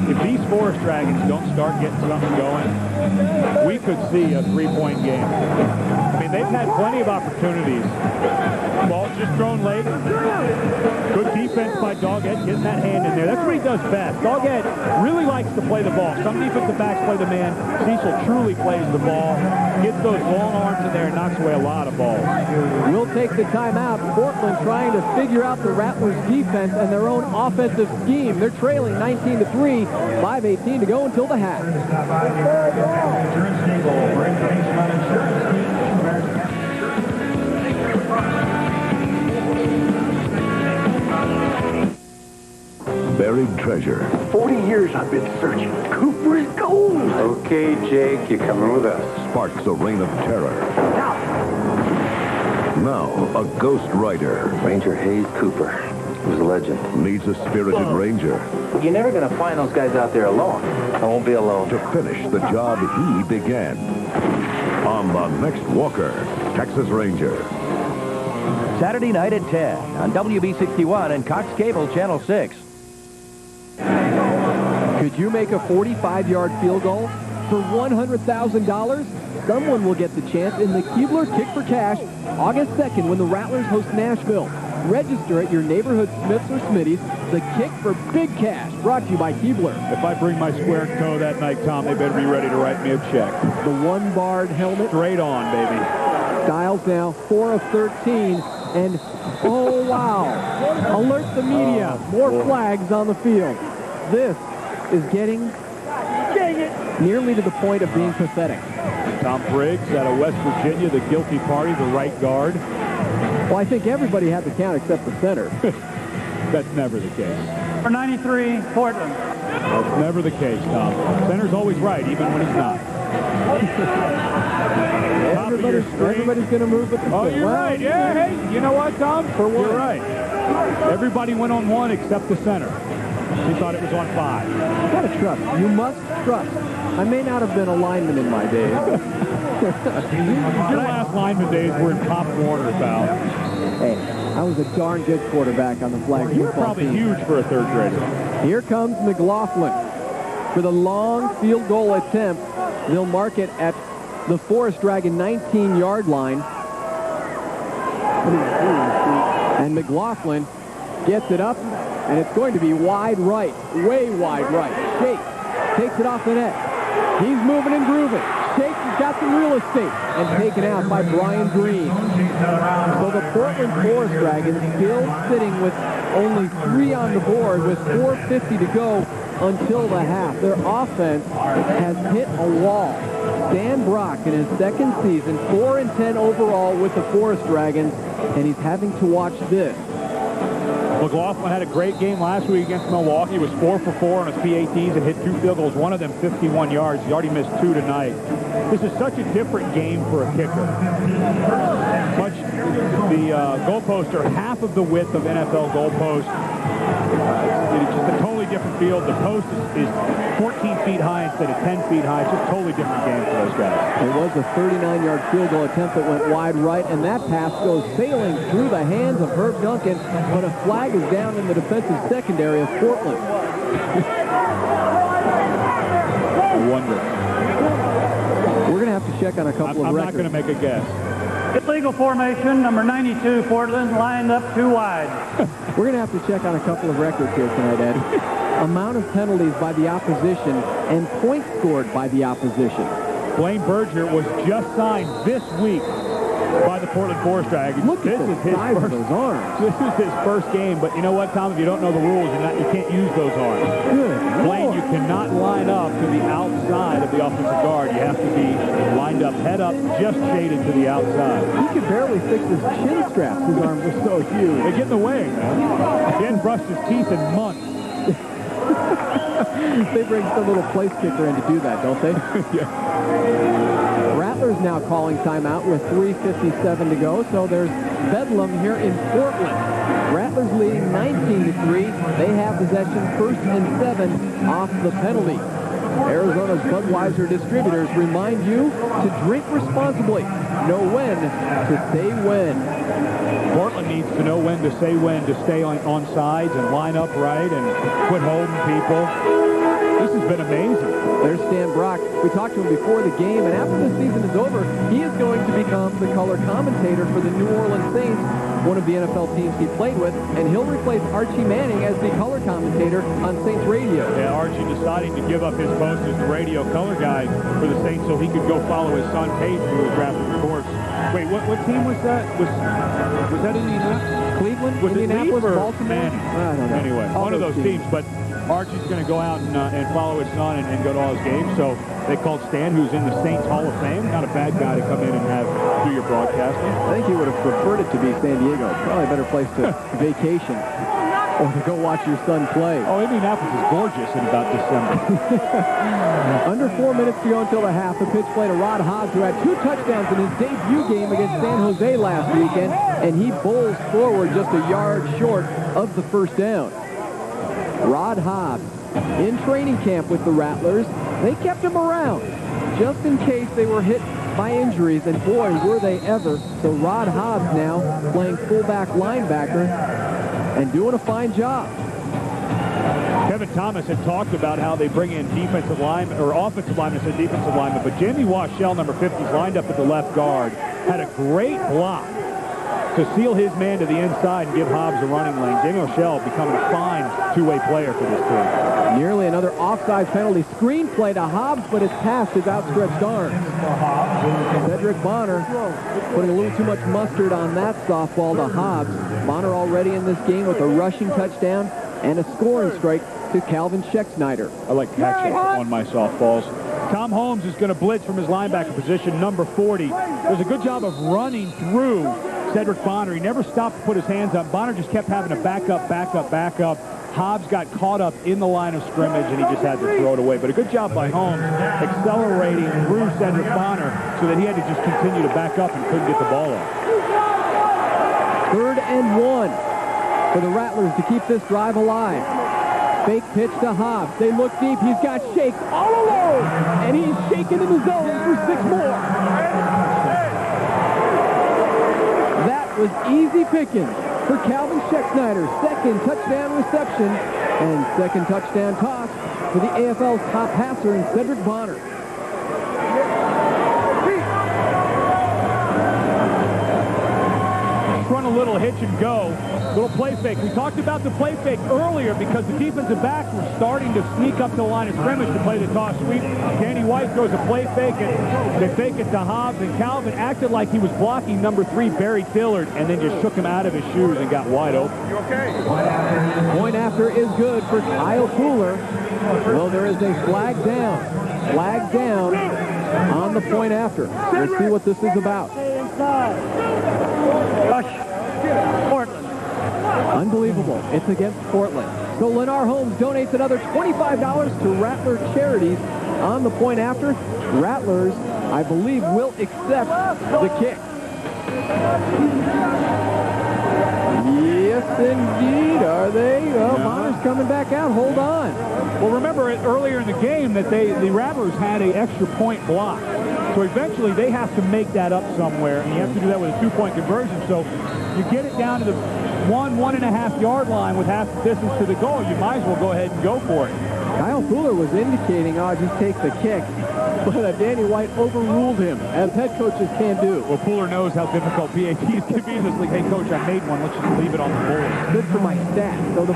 If these Forest Dragons don't start getting something going, we could see a 3-point game. I mean, they've had plenty of opportunities. Ball just thrown late. Good defense by Doggett, getting that hand in there. That's what he does best. Doggett really likes to play the ball. Some defensive backs play the man. Cecil truly plays the ball. Gets those long arms in there and knocks away a lot of balls. We'll take the timeout. Portland trying to figure out the Rattlers' defense and their own offensive scheme. They're trailing 19-3, 5:18 to go until the half. Buried treasure. 40 years I've been searching. Cooper's gold. Okay, Jake, you're coming with us. Sparks a reign of terror. Now, a ghost rider. Ranger Hayes Cooper. He was a legend. Needs a spirited ranger. You're never going to find those guys out there alone. I won't be alone. To finish the job he began. On the next Walker, Texas Ranger. Saturday night at 10 on WB61 and Cox Cable Channel 6. Could you make a 45-yard field goal for $100,000? Someone will get the chance in the Keebler Kick for Cash August 2nd when the Rattlers host Nashville. Register at your neighborhood Smiths or Smitty's. The Kick for Big Cash, brought to you by Keebler. If I bring my square toe that night, Tom, they better be ready to write me a check. The one-barred helmet. Straight on, baby. Stiles now 4 of 13. And, oh, wow. Alert the media. More flags on the field. This is getting nearly to the point of being pathetic. Tom Briggs out of West Virginia, the guilty party, the right guard. Well, I think everybody had the count except the center. That's never the case. For 93, Portland. That's never the case, Tom. Center's always right, even when he's not. Everybody's going to move with the Oh, you're right. Yeah, hey, you know what, Tom? You're right. Everybody went on 1 except the center. He thought it was on 5. You got to trust. You must trust. I may not have been a lineman in my days. Your last lineman days were in Pop Warner, pal. Hey, I was a darn good quarterback on the flag You were football probably team. huge for a third grader. Here comes McLaughlin for the long field goal attempt. They'll mark it at the Forest Dragon 19-yard line. And McLaughlin gets it up, and it's going to be wide right, way wide right. Shake takes it off the net. He's moving and grooving. Shake has got some real estate and taken out by Brian Green. So the Portland Forest Dragons still sitting with only 3 on the board with 4:50 to go until the half. Their offense has hit a wall. Stan Brock in his second season, 4-10 overall with the Forest Dragons, and he's having to watch this. McLaughlin had a great game last week against Milwaukee. He was 4 for 4 on his PATs and hit 2 field goals, one of them 51 yards. He already missed 2 tonight. This is such a different game for a kicker. The goalposts are half of the width of NFL goalposts. It's just a totally different field. The post is 14 feet high instead of 10 feet high. It's just a totally different game for those guys. It was a 39-yard field goal attempt that went wide right, and that pass goes sailing through the hands of Herb Duncan, but a flag is down in the defensive secondary of Portland. I wonder. We're going to have to check on a couple of records. I'm not going to make a guess. Illegal formation, number 92, Portland, lined up 2 wide. We're going to have to check on a couple of records here tonight, Ed. Amount of penalties by the opposition and points scored by the opposition. Blaine Berger was just signed this week by the Portland Forest Dragons. Look at the size of those arms. This is his first game, but you know what, Tom? If you don't know the rules, you can't use those arms. Good Blaine, Lord. you cannot line up to the outside of the offensive guard. You have to be lined up, head up, just shaded to the outside. He could barely fix his chin straps. His arms are so huge. They get in the way, man. He hadn't brushed his teeth in months. They bring some little place kicker in to do that, don't they? Yeah. Rattlers now calling timeout with 3:57 to go, so there's bedlam here in Portland. Rattlers leading 19-3. They have possession 1st and 7 off the penalty. Arizona's Budweiser distributors remind you to drink responsibly. Know when to say when. Portland needs to know when to say when to stay on sides and line up right and quit holding people. This has been amazing. There's Stan Brock. We talked to him before the game, and after the season is over, he is going to become the color commentator for the New Orleans Saints, one of the NFL teams he played with, and he'll replace Archie Manning as the color commentator on Saints radio. Yeah, Archie deciding to give up his post as the radio color guy for the Saints so he could go follow his son Peyton, who was drafted, of course. Wait, what team was that? Was that Indianapolis? Cleveland? Was Indianapolis? it Baltimore? Manning? I don't know. Anyway, one of those teams, but Archie's going to go out and follow his son and go to all his games. So they called Stan, who's in the Saints Hall of Fame. Not a bad guy to come in and do your broadcasting. I think he would have preferred it to be San Diego. Probably a better place to vacation or to go watch your son play. Oh, Indianapolis is gorgeous in about December. Under 4 minutes to go until the half. The pitch play to Rod Hobbs, who had 2 touchdowns in his debut game against San Jose last weekend, and he bowls forward just a yard short of the first down. Rod Hobbs in training camp with the Rattlers. They kept him around just in case they were hit by injuries, and boy, were they ever. So Rod Hobbs now playing fullback linebacker and doing a fine job. Kevin Thomas had talked about how they bring in defensive linemen, or offensive linemen instead of defensive linemen, but Jamie Washell, number 50, is lined up at the left guard, had a great block to seal his man to the inside and give Hobbs a running lane. Jamie Washell becoming a fine two-way player for this team. Nearly another offside penalty. Screen play to Hobbs, but it's past his outstretched arms. Cedric Bonner putting a little too much mustard on that softball to Hobbs. Bonner already in this game with a rushing touchdown and a scoring strike to Calvin Schexnayder. I like catching on my softballs. Tom Holmes is going to blitz from his linebacker position, number 40. Does a good job of running through Cedric Bonner. He never stopped to put his hands up. Bonner just kept having to back up. Hobbs got caught up in the line of scrimmage, and he just had to throw it away. But a good job by Holmes accelerating through Cedric Bonner so that he had to just continue to back up and couldn't get the ball off. 3rd and 1 for the Rattlers to keep this drive alive. Fake pitch to Hobbs. They look deep. He's got Shakes all alone, and he's shaking in the zone for 6 more. That was easy pickings for Calvin Schexnayder. 2nd touchdown reception and 2nd touchdown toss for the AFL's top passer in Cedric Bonner. Run a little hitch and go. Little play fake. We talked about the play fake earlier because the defensive backs were starting to sneak up to the line of scrimmage to play the toss sweep. Danny White throws a play fake, and they fake it to Hobbs, and Calvin acted like he was blocking number 3, Barry Dillard, and then just shook him out of his shoes and got wide open. You okay? Point after is good for Kyle Fuller. Well, there is a flag down. Flag down on the point after. Let's see what this is about. Portland. Unbelievable. It's against Portland. So Lennar Holmes donates another $25 to Rattler Charities on the point after. Rattlers, I believe, will accept the kick. Yes, indeed. Are they? Well, Bonner's coming back out. Hold on. Well, remember earlier in the game that the Rattlers had an extra point block. So eventually they have to make that up somewhere, and you have to do that with a 2-point conversion. So you get it down to the 1.5 yard line with half the distance to the goal. You might as well go ahead and go for it. Kyle Fuller was indicating, just take the kick. But Danny White overruled him, as head coaches can do. Well, Fuller knows how difficult PATs can be in this league. Hey, coach, I made one. Let's just leave it on the board. Good for my stats. So the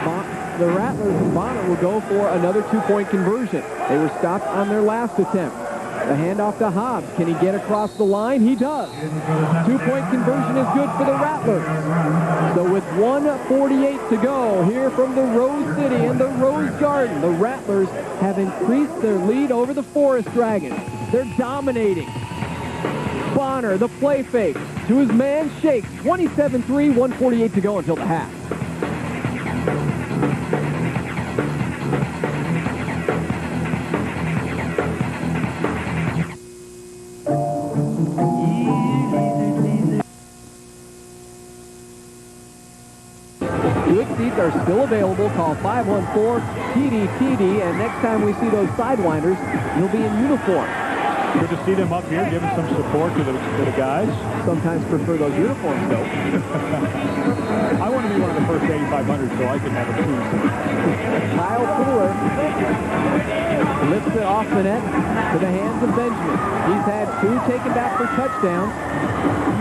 Rattlers and Bonner will go for another 2-point conversion. They were stopped on their last attempt. The handoff to Hobbs. Can he get across the line? He does. 2-point conversion is good for the Rattlers. So with 1:48 to go here from the Rose City and the Rose Garden, the Rattlers have increased their lead over the Forest Dragons. They're dominating. Bonner, the play fake to his man Shakes. 27-3, 1:48 to go until the half. Seats are still available. Call 514-TD-TD, and next time we see those Sidewinders, you'll be in uniform. Good to see them up here giving some support to the guys. Sometimes prefer those uniforms, though. I want to be one of the first 8,500 so I can have a team. Kyle Fuller lifts it off the net to the hands of Benjamin. He's had 2 taken back for touchdowns.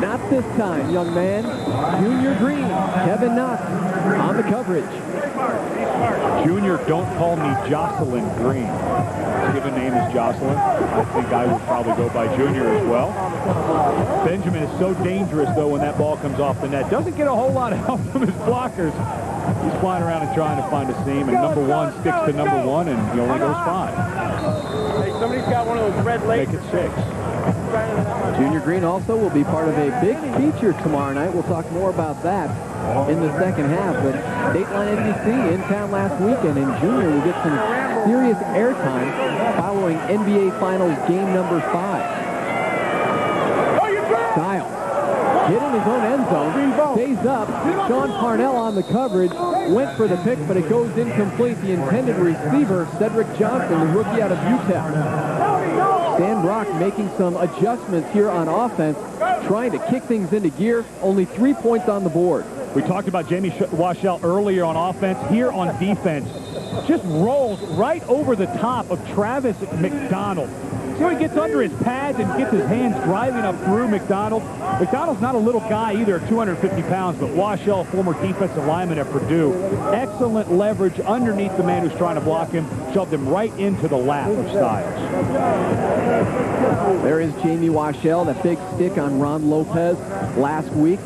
Not this time, young man. Junior Green, Kevin Knox on the coverage. Junior, don't call me Jocelyn Green. His given name is Jocelyn. I think I would probably go by Junior as well. Benjamin is so dangerous, though, when that ball comes off the net. Doesn't get a whole lot of help from his blockers. He's flying around and trying to find a seam, and number 1 sticks to number 1, and he only goes 5. Hey, somebody's got one of those red legs. Make it 6. Junior Green also will be part of a big feature tomorrow night. We'll talk more about that in the second half. But Dateline NBC in town last weekend, and Junior will get some serious airtime following NBA Finals game number 5. Styles hit in his own end zone, stays up. Sean Parnell on the coverage, went for the pick, but it goes incomplete. The intended receiver, Cedric Johnson, the rookie out of Utah. Dan Brock making some adjustments here on offense, trying to kick things into gear. Only 3 points on the board. We talked about Jamie Washell earlier on offense. Here on defense, just rolls right over the top of Travis McDonald. See how he gets under his pads and gets his hands driving up through McDonald. McDonald's not a little guy either, 250 pounds, but Washell, former defensive lineman at Purdue, excellent leverage underneath the man who's trying to block him, shoved him right into the lap of Styles. There is Jamie Washell, that big stick on Ron Lopez last week,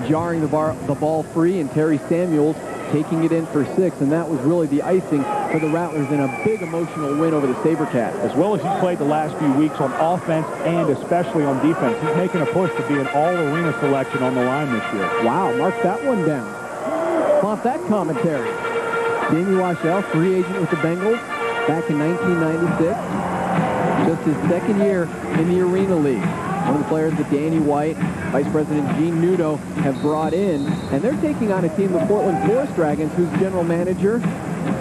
jarring the ball free, and Terry Samuels taking it in for 6, and that was really the icing for the Rattlers in a big emotional win over the SaberCats. As well as he's played the last few weeks on offense and especially on defense, he's making a push to be an all-arena selection on the line this year. Wow, mark that one down. Off that commentary. Jamie Washell, free agent with the Bengals back in 1996. Just his second year in the Arena League. One of the players that Danny White, Vice President Gene Nudo have brought in, and they're taking on a team, the Portland Forest Dragons, whose general manager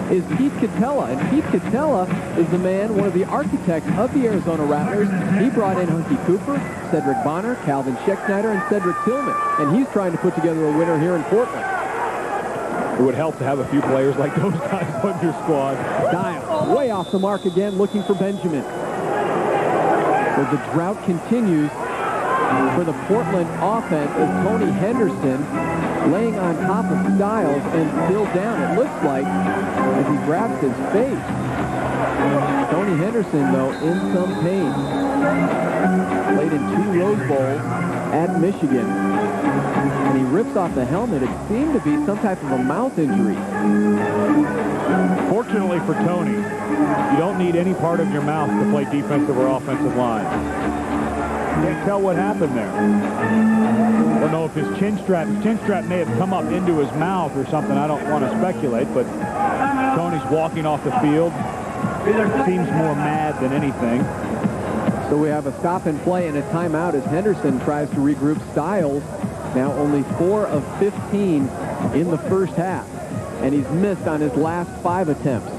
is Pete Catella. And Pete Catella is the man, one of the architects of the Arizona Rattlers. He brought in Hunky Cooper, Cedric Bonner, Calvin Scheckschneider, and Cedric Tillman. And he's trying to put together a winner here in Portland. It would help to have a few players like those guys on your squad. Dial way off the mark again, looking for Benjamin. As the drought continues for the Portland offense, as Tony Henderson laying on top of Styles and still down, it looks like, as he grabs his face. Tony Henderson, though, in some pain. Played in 2 Rose Bowls at Michigan. And he rips off the helmet. It seemed to be some type of a mouth injury. Fortunately for Tony, you don't need any part of your mouth to play defensive or offensive line. Can't tell what happened there. I don't know if his chin strap may have come up into his mouth or something. I don't want to speculate, but Tony's walking off the field. Seems more mad than anything. So we have a stop and play and a timeout as Henderson tries to regroup. Styles now only 4 of 15 in the first half, and he's missed on his last 5 attempts.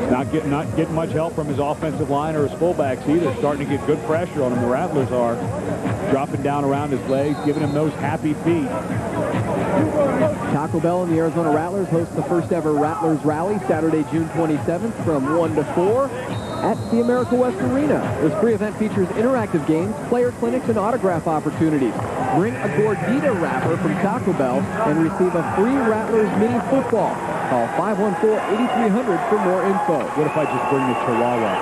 Not getting much help from his offensive line or his fullbacks either. Starting to get good pressure on him. The Rattlers are dropping down around his legs, giving him those happy feet. Taco Bell and the Arizona Rattlers host the first ever Rattlers Rally Saturday, June 27th from 1 to 4 at the America West Arena. This free event features interactive games, player clinics, and autograph opportunities. Bring a Gordita wrapper from Taco Bell and receive a free Rattlers mini football. Call 514-8300 for more info. What if I just bring the Chihuahua?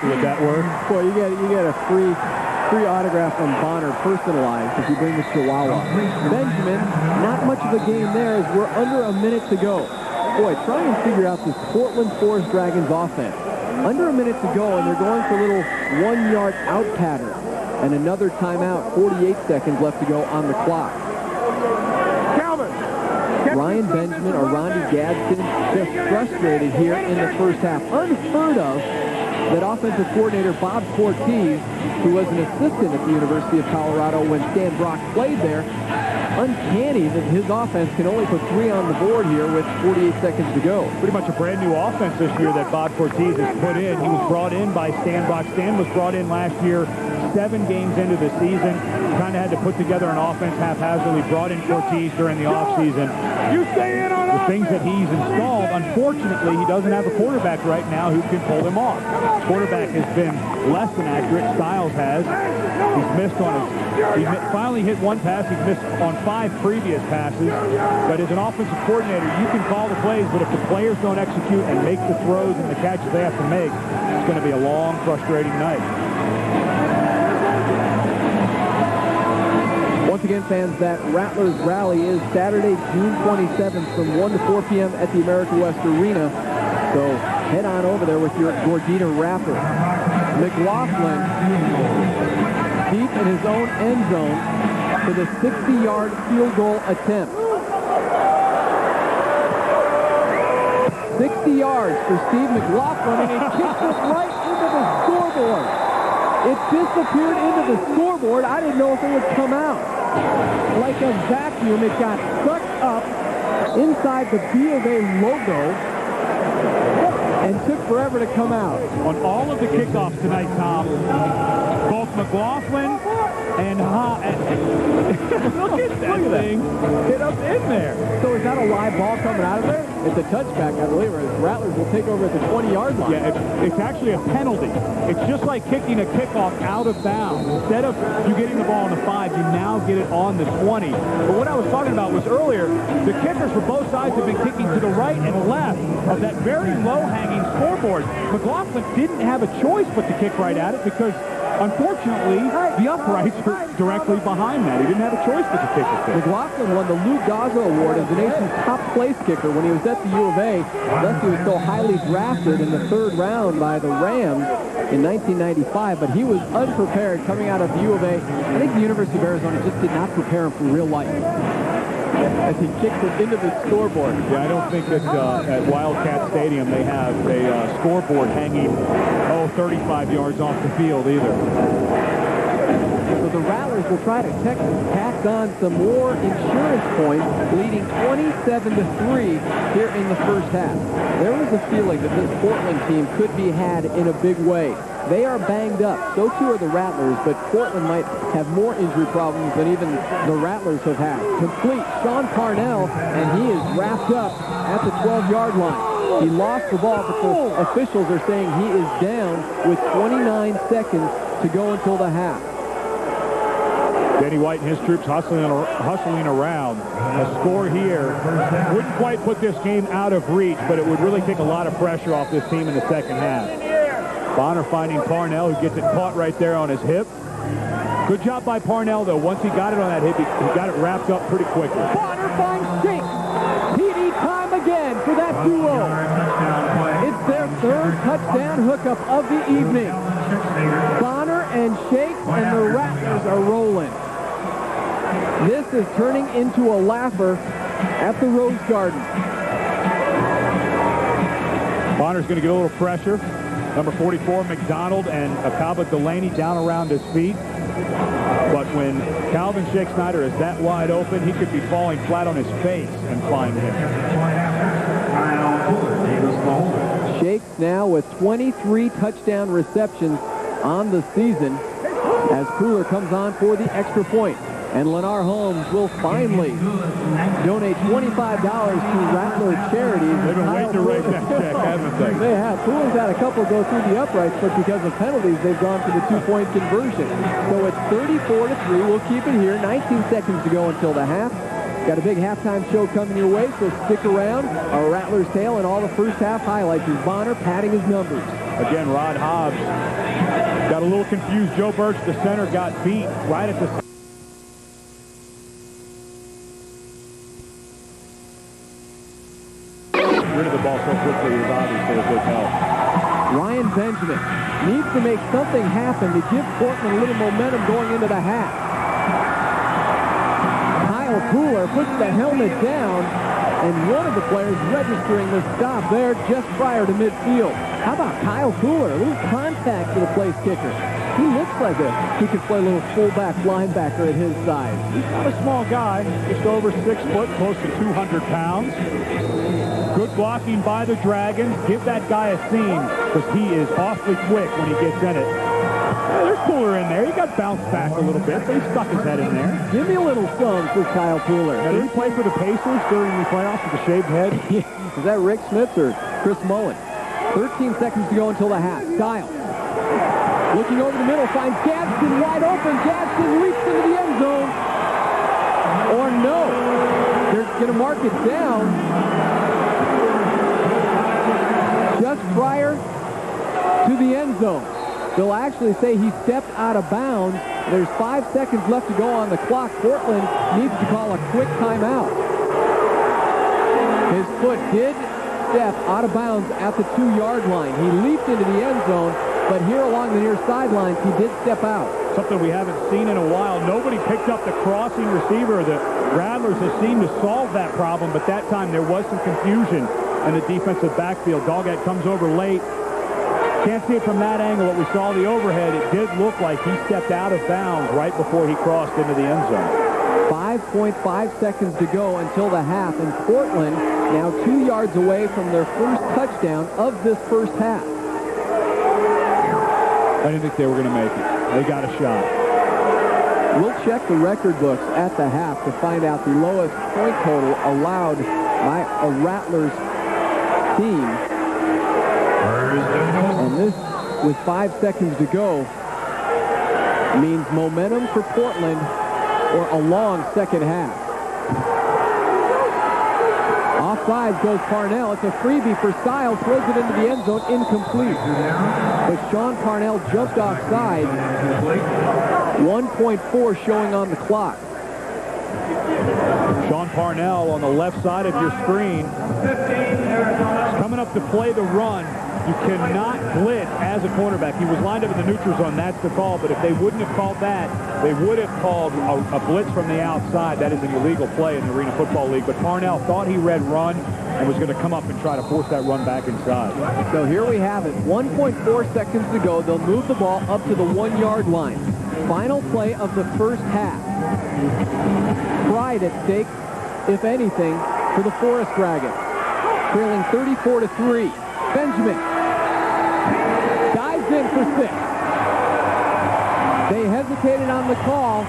Would that work? Boy, you get a free autograph from Bonner, personalized, if you bring the Chihuahua. Benjamin, not much of a game there as we're under a minute to go. Boy, try and figure out this Portland Forest Dragons offense. Under a minute to go, and they're going for a little 1-yard out pattern. And another timeout, 48 seconds left to go on the clock. Ryan Benjamin or Ronnie Gadsden just frustrated here in the first half. Unheard of that offensive coordinator Bob Cortez, who was an assistant at the University of Colorado when Stan Brock played there, uncanny that his offense can only put 3 on the board here with 48 seconds to go. Pretty much a brand new offense this year that Bob Cortez has put in. He was brought in by Stan Brock. Stan was brought in last year, 7 games into the season. Kind of had to put together an offense haphazardly. Brought in Cortez during the offseason. You stay in on the things that he's installed. Unfortunately, he doesn't have a quarterback right now who can pull him off. Quarterback has been less than accurate. Styles has. He's missed on his. He finally hit 1 pass. He's missed on 5 previous passes. But as an offensive coordinator, you can call the plays, but if the players don't execute and make the throws and the catches they have to make, it's going to be a long, frustrating night. Once again, fans, that Rattlers Rally is Saturday, June 27th from 1 to 4 p.m. at the America West Arena. So head on over there with your Gordita wrapper. McLaughlin deep in his own end zone for the 60-yard field goal attempt. 60 yards for Steve McLaughlin, and he kicks it right into the scoreboard. It disappeared into the scoreboard. I didn't know if it would come out. Like a vacuum, it got sucked up inside the B of A logo and took forever to come out. On all of the kickoffs tonight, Tom, both McLaughlin and look at that thing get up in there. So is that a live ball coming out of there? It's a touchback, I believe. Rattlers will take over at the 20-yard line. Yeah, it's actually a penalty. It's just like kicking a kickoff out of bounds. Instead of you getting the ball on the 5, you now get it on the 20. But what I was talking about was earlier, the kickers for both sides have been kicking to the right and left of that very low-hanging scoreboard. McLaughlin didn't have a choice but to kick right at it because Unfortunately, the uprights are directly behind that. He didn't have a choice but to kick the kick. McLaughlin won the Lou Gazzo Award as the nation's top place kicker when he was at the U of A. Thus, he was so highly drafted in the 3rd round by the Rams in 1995, but he was unprepared coming out of the U of A. I think the University of Arizona just did not prepare him for real life as he kicked it into the scoreboard. Yeah, I don't think that at Wildcat Stadium they have a scoreboard hanging, 35 yards off the field either. So the Rattlers will try to tack on some more insurance points, leading 27-3 here in the first half. There was a feeling that this Portland team could be had in a big way. They are banged up. So too are the Rattlers, but Portland might have more injury problems than even the Rattlers have had. Complete Sean Parnell, and he is wrapped up at the 12-yard line. He lost the ball, but the officials are saying he is down with 29 seconds to go until the half. Danny White and his troops hustling around. A score here wouldn't quite put this game out of reach, but it would really take a lot of pressure off this team in the second half. Bonner finding Parnell, who gets it caught right there on his hip. Good job by Parnell, though. Once he got it on that hip, he got it wrapped up pretty quickly. Bonner finds Shake. TD time again for that duo. It's their 3rd touchdown hookup of the evening. Bonner and Shake, and the Rattlers are rolling. This is turning into a laugher at the Rose Garden. Bonner's going to get a little pressure. Number 44, McDonald, and Akaba Delaney down around his feet. But when Calvin Shake Snyder is that wide open, he could be falling flat on his face and find him. Shakes now with 23 touchdown receptions on the season as Cooler comes on for the extra point. And Lennar Holmes will finally donate $25 to Rattler Charities. They've been waiting to write that check, haven't they? They have. Cooler's had a couple go through the uprights, but because of penalties, they've gone for the 2-point conversion. So it's 34-3. We'll keep it here. 19 seconds to go until the half. Got a big halftime show coming your way, so stick around. Our Rattler's tale and all the first half highlights is Bonner padding his numbers. Again, Rod Hobbs got a little confused. Joe Birch, the center, got beat right at the rid of the ball so quickly is obviously a big help. Ryan Benjamin needs to make something happen to give Portland a little momentum going into the half. Kyle Cooler puts the helmet down, and one of the players registering the stop there just prior to midfield. How about Kyle Cooler? A little contact for the place kicker. He looks like he could play a little fullback linebacker at his size. He's not a small guy, just over 6 foot, close to 200 pounds. Good blocking by the Dragons. Give that guy a seam, because he is awfully quick when he gets in it. Yeah, there's Cooler in there. He got bounced back a little bit, but he stuck his head in there. Give me a little thumb for Kyle Cooler. Now, did he play for the Pacers during the playoffs with a shaved head? Is that Rick Smith or Chris Mullen? 13 seconds to go until the half. Styles looking over the middle, finds Gadsden wide open. Gadsden leaps into the end zone. Or no. They're going to mark it down just prior to the end zone. They'll actually say he stepped out of bounds. There's 5 seconds left to go on the clock. Portland needs to call a quick timeout. His foot did step out of bounds at the 2-yard line. He leaped into the end zone, but here along the near sidelines, he did step out. Something we haven't seen in a while. Nobody picked up the crossing receiver. The Rattlers have seemed to solve that problem, but that time there was some confusion in the defensive backfield. Doggett comes over late. Can't see it from that angle, but we saw the overhead. It did look like he stepped out of bounds right before he crossed into the end zone. 5.5 seconds to go until the half, and Portland now 2 yards away from their first touchdown of this first half. I didn't think they were going to make it. They got a shot. We'll check the record books at the half to find out the lowest point total allowed by a Rattlers team. And this, with 5 seconds to go, means momentum for Portland or a long second half. Off sides goes Parnell. It's a freebie for Stiles. Throws it into the end zone. Incomplete. But Sean Parnell jumped offside. 1.4 showing on the clock. Sean Parnell on the left side of your screen. He's coming up to play the run. You cannot blitz as a quarterback. He was lined up in the neutral zone. That's the call. But if they wouldn't have called that, they would have called a blitz from the outside. That is an illegal play in the Arena Football League. But Parnell thought he read run and was going to come up and try to force that run back inside. So here we have it. 1.4 seconds to go. They'll move the ball up to the 1-yard line. Final play of the first half. Pride at stake, if anything, for the Forest Dragons. Trailing 34-3. Benjamin dives in for 6. They hesitated on the call.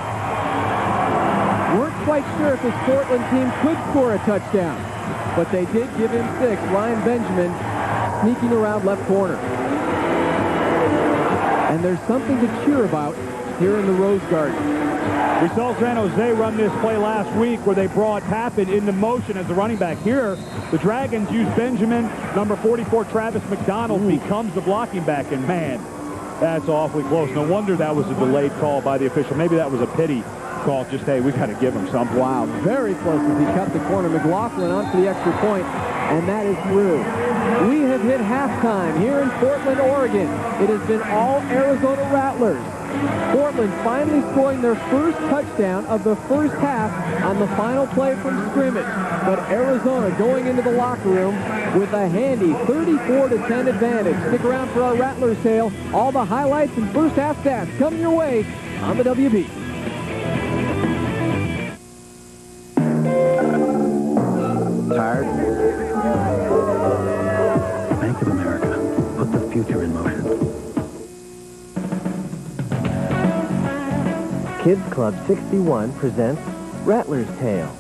Weren't quite sure if this Portland team could score a touchdown, but they did give him 6. Ryan Benjamin sneaking around left corner. And there's something to cheer about here in the Rose Garden. We saw San Jose run this play last week where they brought Pappen into motion as the running back. Here, the Dragons use Benjamin. Number 44, Travis McDonald, becomes the blocking back. And, man, that's awfully close. No wonder that was a delayed call by the official. Maybe that was a pity call. Just, hey, we got to give him something. Wow, very close as he cut the corner. McLaughlin on for the extra point, and that is through. We have hit halftime here in Portland, Oregon. It has been all Arizona Rattlers. Portland finally scoring their first touchdown of the first half on the final play from scrimmage. But Arizona going into the locker room with a handy 34-10 advantage. Stick around for our Rattlers tale. All the highlights and first half stats coming your way on the WB. Tired? Bank of America. Put the future in motion. Kids Club 61 presents Rattler's Tale.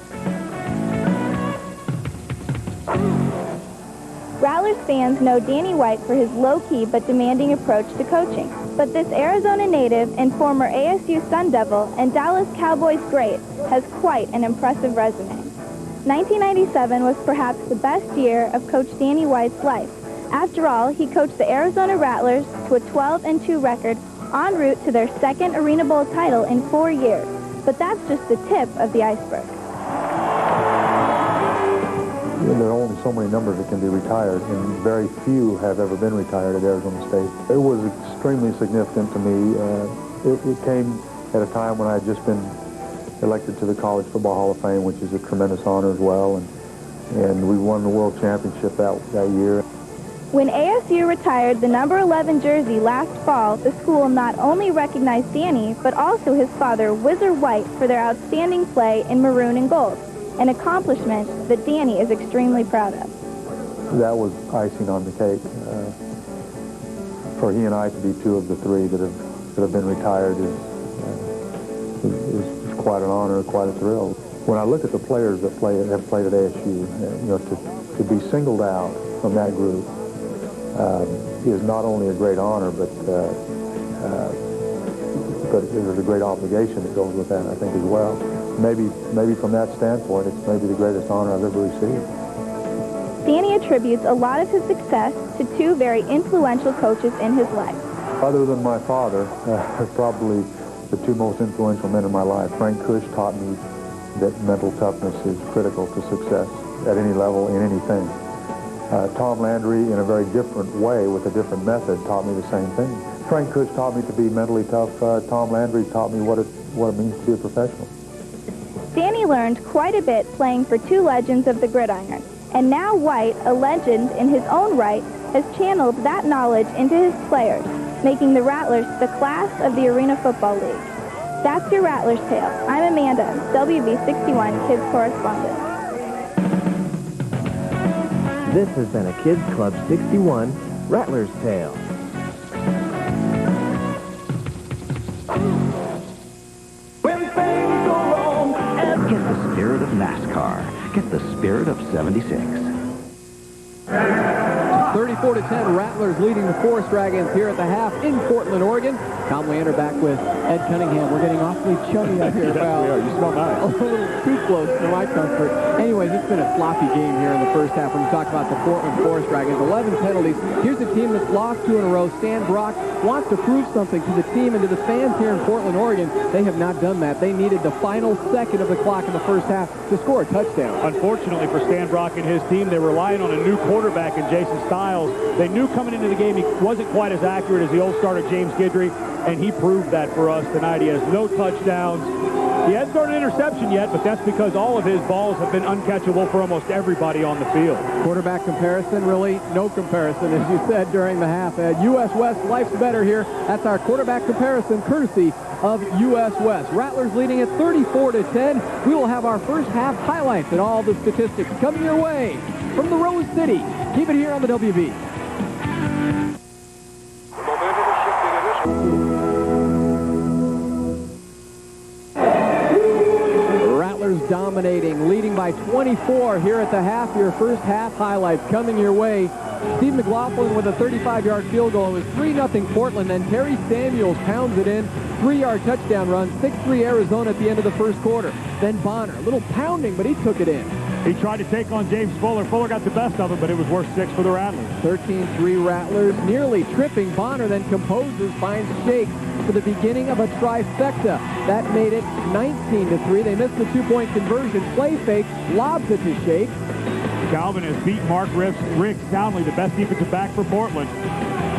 Rattlers fans know Danny White for his low-key but demanding approach to coaching. But this Arizona native and former ASU Sun Devil and Dallas Cowboys great has quite an impressive resume. 1997 was perhaps the best year of Coach Danny White's life. After all, he coached the Arizona Rattlers to a 12-2 record en route to their second Arena Bowl title in 4 years. But that's just the tip of the iceberg. There are only so many numbers that can be retired, and very few have ever been retired at Arizona State. It was extremely significant to me. It came at a time when I had just been elected to the College Football Hall of Fame, which is a tremendous honor as well, and we won the World Championship that year. When ASU retired the number 11 jersey last fall, the school not only recognized Danny, but also his father, Whizzer White, for their outstanding play in maroon and gold, an accomplishment that Danny is extremely proud of. That was icing on the cake. For he and I to be two of the three that have been retired is quite an honor, quite a thrill. When I look at the players that have played at ASU, to be singled out from that group is not only a great honor, but there's a great obligation that goes with that, I think, as well. Maybe from that standpoint, it's maybe the greatest honor I've ever received. Danny attributes a lot of his success to two very influential coaches in his life. Other than my father, probably the two most influential men in my life. Frank Cush taught me that mental toughness is critical to success at any level, in anything. Tom Landry, in a very different way, with a different method, taught me the same thing. Frank Cush taught me to be mentally tough. Tom Landry taught me what it means to be a professional. Danny learned quite a bit playing for two legends of the gridiron. And now White, a legend in his own right, has channeled that knowledge into his players, making the Rattlers the class of the Arena Football League. That's your Rattlers Tale. I'm Amanda, WB61 Kids Correspondent. This has been a Kids Club 61 Rattler's Tale. Get the spirit of NASCAR. Get the spirit of 76. 30 34-10, Rattlers leading the Forest Dragons here at the half in Portland, Oregon. Tom Leander back with Ed Cunningham. We're getting awfully chummy up here. Yes, we are. You smell nice. A little too close for my comfort. Anyways, it's been a sloppy game here in the first half when you talk about the Portland Forest Dragons. 11 penalties. Here's a team that's lost 2 in a row. Stan Brock wants to prove something to the team and to the fans here in Portland, Oregon. They have not done that. They needed the final second of the clock in the first half to score a touchdown. Unfortunately for Stan Brock and his team, they were relying on a new quarterback in Jason Stiles. They knew coming into the game he wasn't quite as accurate as the old starter James Guidry, and he proved that for us tonight. He has no touchdowns. He hasn't thrown an interception yet, but that's because all of his balls have been uncatchable for almost everybody on the field. Quarterback comparison, really no comparison, as you said during the half. U.S. West, life's better here. That's our quarterback comparison, courtesy of U.S. West. Rattlers leading at 34-10. We will have our first half highlights and all the statistics coming your way from the Rose City. Keep it here on the WB. Dominating, leading by 24 here at the half. Your first half highlights coming your way. Steve McLaughlin with a 35-yard field goal. It was 3-0 Portland. Then Terry Samuels pounds it in. 3-yard touchdown run. 6-3 Arizona at the end of the first quarter. Then Bonner, a little pounding, but he took it in. He tried to take on James Fuller. Fuller got the best of him, but it was worth 6 for the Rattlers. 13-3 Rattlers, nearly tripping. Bonner then composes, finds Shake for the beginning of a trifecta. That made it 19-3. They missed the 2-point conversion. Play fake, lobs it to Shake. Calvin has beat Mark Riggs soundly, the best defensive back for Portland.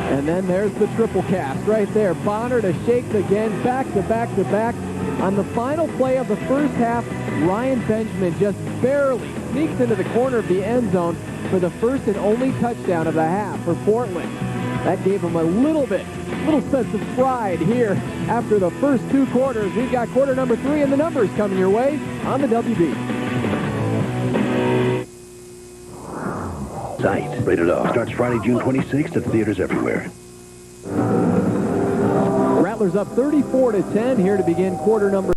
And then there's the triple cast right there. Bonner to Shakes again, back to back to back. On the final play of the first half, Ryan Benjamin just barely sneaks into the corner of the end zone for the first and only touchdown of the half for Portland. That gave him a little sense of pride here after the first 2 quarters. We've got quarter number 3 and the numbers coming your way on the WB. Sight. Rated R. Starts Friday, June 26th at theaters everywhere. Rattlers up 34-10 here to begin quarter number.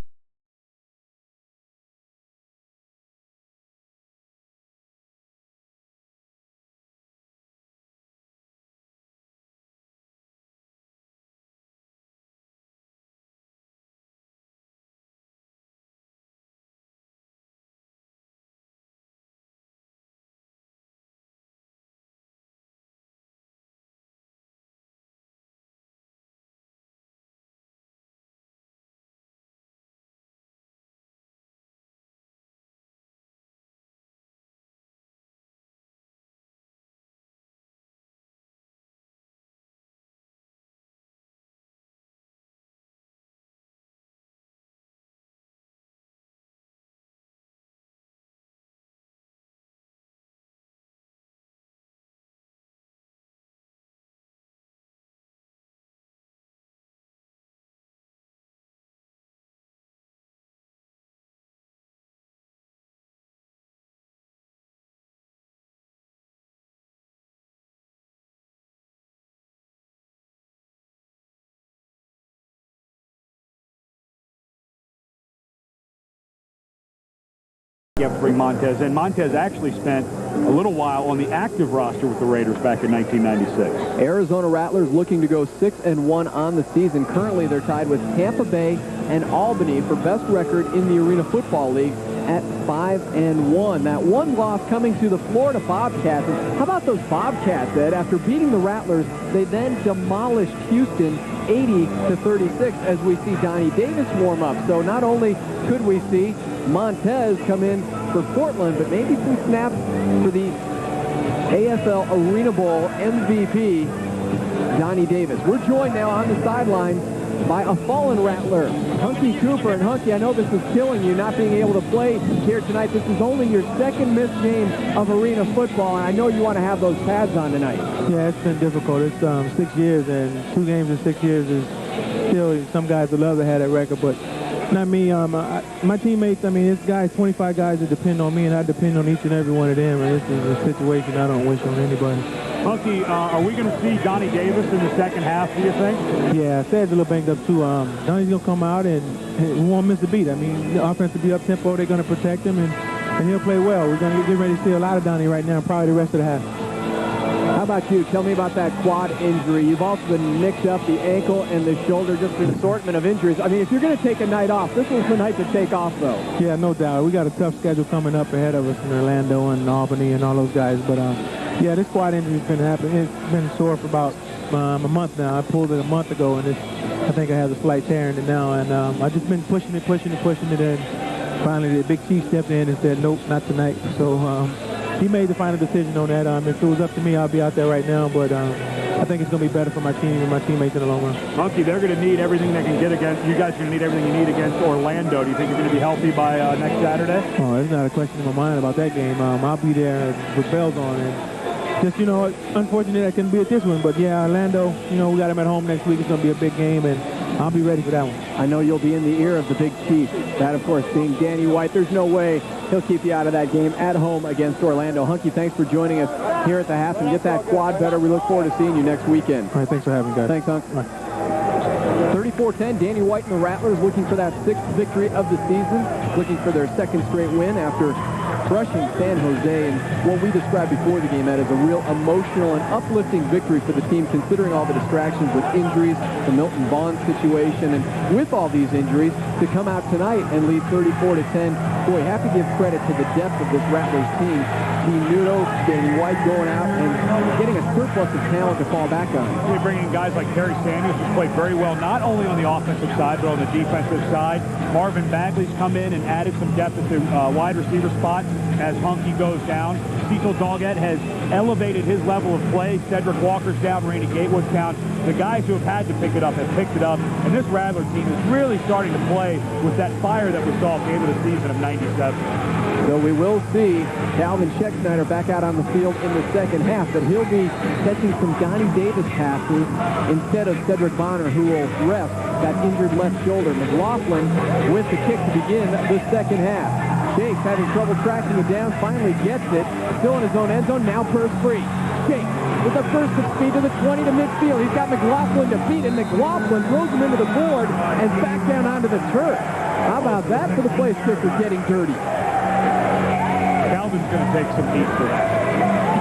You have to bring Montez in. Montez actually spent a little while on the active roster with the Raiders back in 1996. Arizona Rattlers looking to go 6-1 on the season. Currently, they're tied with Tampa Bay and Albany for best record in the Arena Football League at 5-1. That one loss coming to the Florida Bobcats. How about those Bobcats, Ed? After beating the Rattlers, they then demolished Houston 80-36 as we see Donnie Davis warm up. So not only could we see Montez come in for Portland, but maybe some snaps for the AFL Arena Bowl MVP, Donnie Davis. We're joined now on the sidelines by a fallen Rattler, Hunky Cooper. And Hunky, I know this is killing you not being able to play here tonight. This is only your second missed game of arena football, and I know you want to have those pads on tonight. Yeah, it's been difficult. It's 6 years, and 2 games in 6 years is still, some guys would love to have that record, but not me. My teammates, I mean, it's guys, 25 guys that depend on me, and I depend on each and every one of them, and this is a situation I don't wish on anybody. Hunky, are we going to see Donnie Davis in the second half, do you think? Yeah, Sad's a little banged up, too. Donnie's going to come out, and we won't miss a beat. I mean, the offense will be up-tempo. They're going to protect him, and he'll play well. We're going to get ready to see a lot of Donnie right now, probably the rest of the half. How about you? Tell me about that quad injury. You've also been nicked up the ankle and the shoulder, just an assortment of injuries. I mean, if you're going to take a night off, this was the night to take off, though. Yeah, no doubt. We got a tough schedule coming up ahead of us in Orlando and Albany and all those guys. But, yeah, this quad injury's been happening. It's been sore for about a month now. I pulled it a month ago, and I think I have a slight tear in it now. And I've just been pushing it, and finally the Big Chief stepped in and said, nope, not tonight. So he made the final decision on that. If it was up to me, I'll be out there right now. But I think it's going to be better for my team and my teammates in the long run. Hunky, they're going to need everything they can get against. You guys are going to need everything you need against Orlando. Do you think you're going to be healthy by next Saturday? Oh, there's not a question in my mind about that game. I'll be there with bells on. And just, unfortunate I couldn't be at this one. But, yeah, Orlando, we got them at home next week. It's going to be a big game, and I'll be ready for that one. I know you'll be in the ear of the Big Chief. That, of course, being Danny White. There's no way he'll keep you out of that game at home against Orlando. Hunky, thanks for joining us here at the half, and get that quad better. We look forward to seeing you next weekend. All right, thanks for having me, guys. Thanks, Hunk. 34-10, Danny White and the Rattlers looking for that 6th victory of the season, looking for their 2nd straight win after crushing San Jose, and what we described before the game, that is a real emotional and uplifting victory for the team, considering all the distractions with injuries, the Milton Vaughn situation, and with all these injuries, to come out tonight and lead 34-10. Boy, have to give credit to the depth of this Rattlers team. Team Nuno, Danny White going out and getting a surplus of talent to fall back on. They bring in guys like Terry Sanders, who's played very well, not only on the offensive side, but on the defensive side. Marvin Bagley's come in and added some depth at the wide receiver spot as Hunky goes down. Cecil Doggett has elevated his level of play. Cedric Walker's down, Randy Gatewood's down. The guys who have had to pick it up have picked it up, and this Rattler team is really starting to play with that fire that we saw at the end of the season of '97. So we will see Calvin Schecksnyder back out on the field in the second half, but he'll be catching some Donnie Davis passes instead of Cedric Bonner, who will rest that injured left shoulder. McLaughlin with the kick to begin the second half. Shakes having trouble tracking it down, finally gets it, still in his own end zone, now purse free. Shakes with a burst of speed to the 20 to midfield. He's got McLaughlin to beat, and McLaughlin throws him into the board and back down onto the turf. How about that for the place kicker getting dirty? Calvin's going to take some heat for that.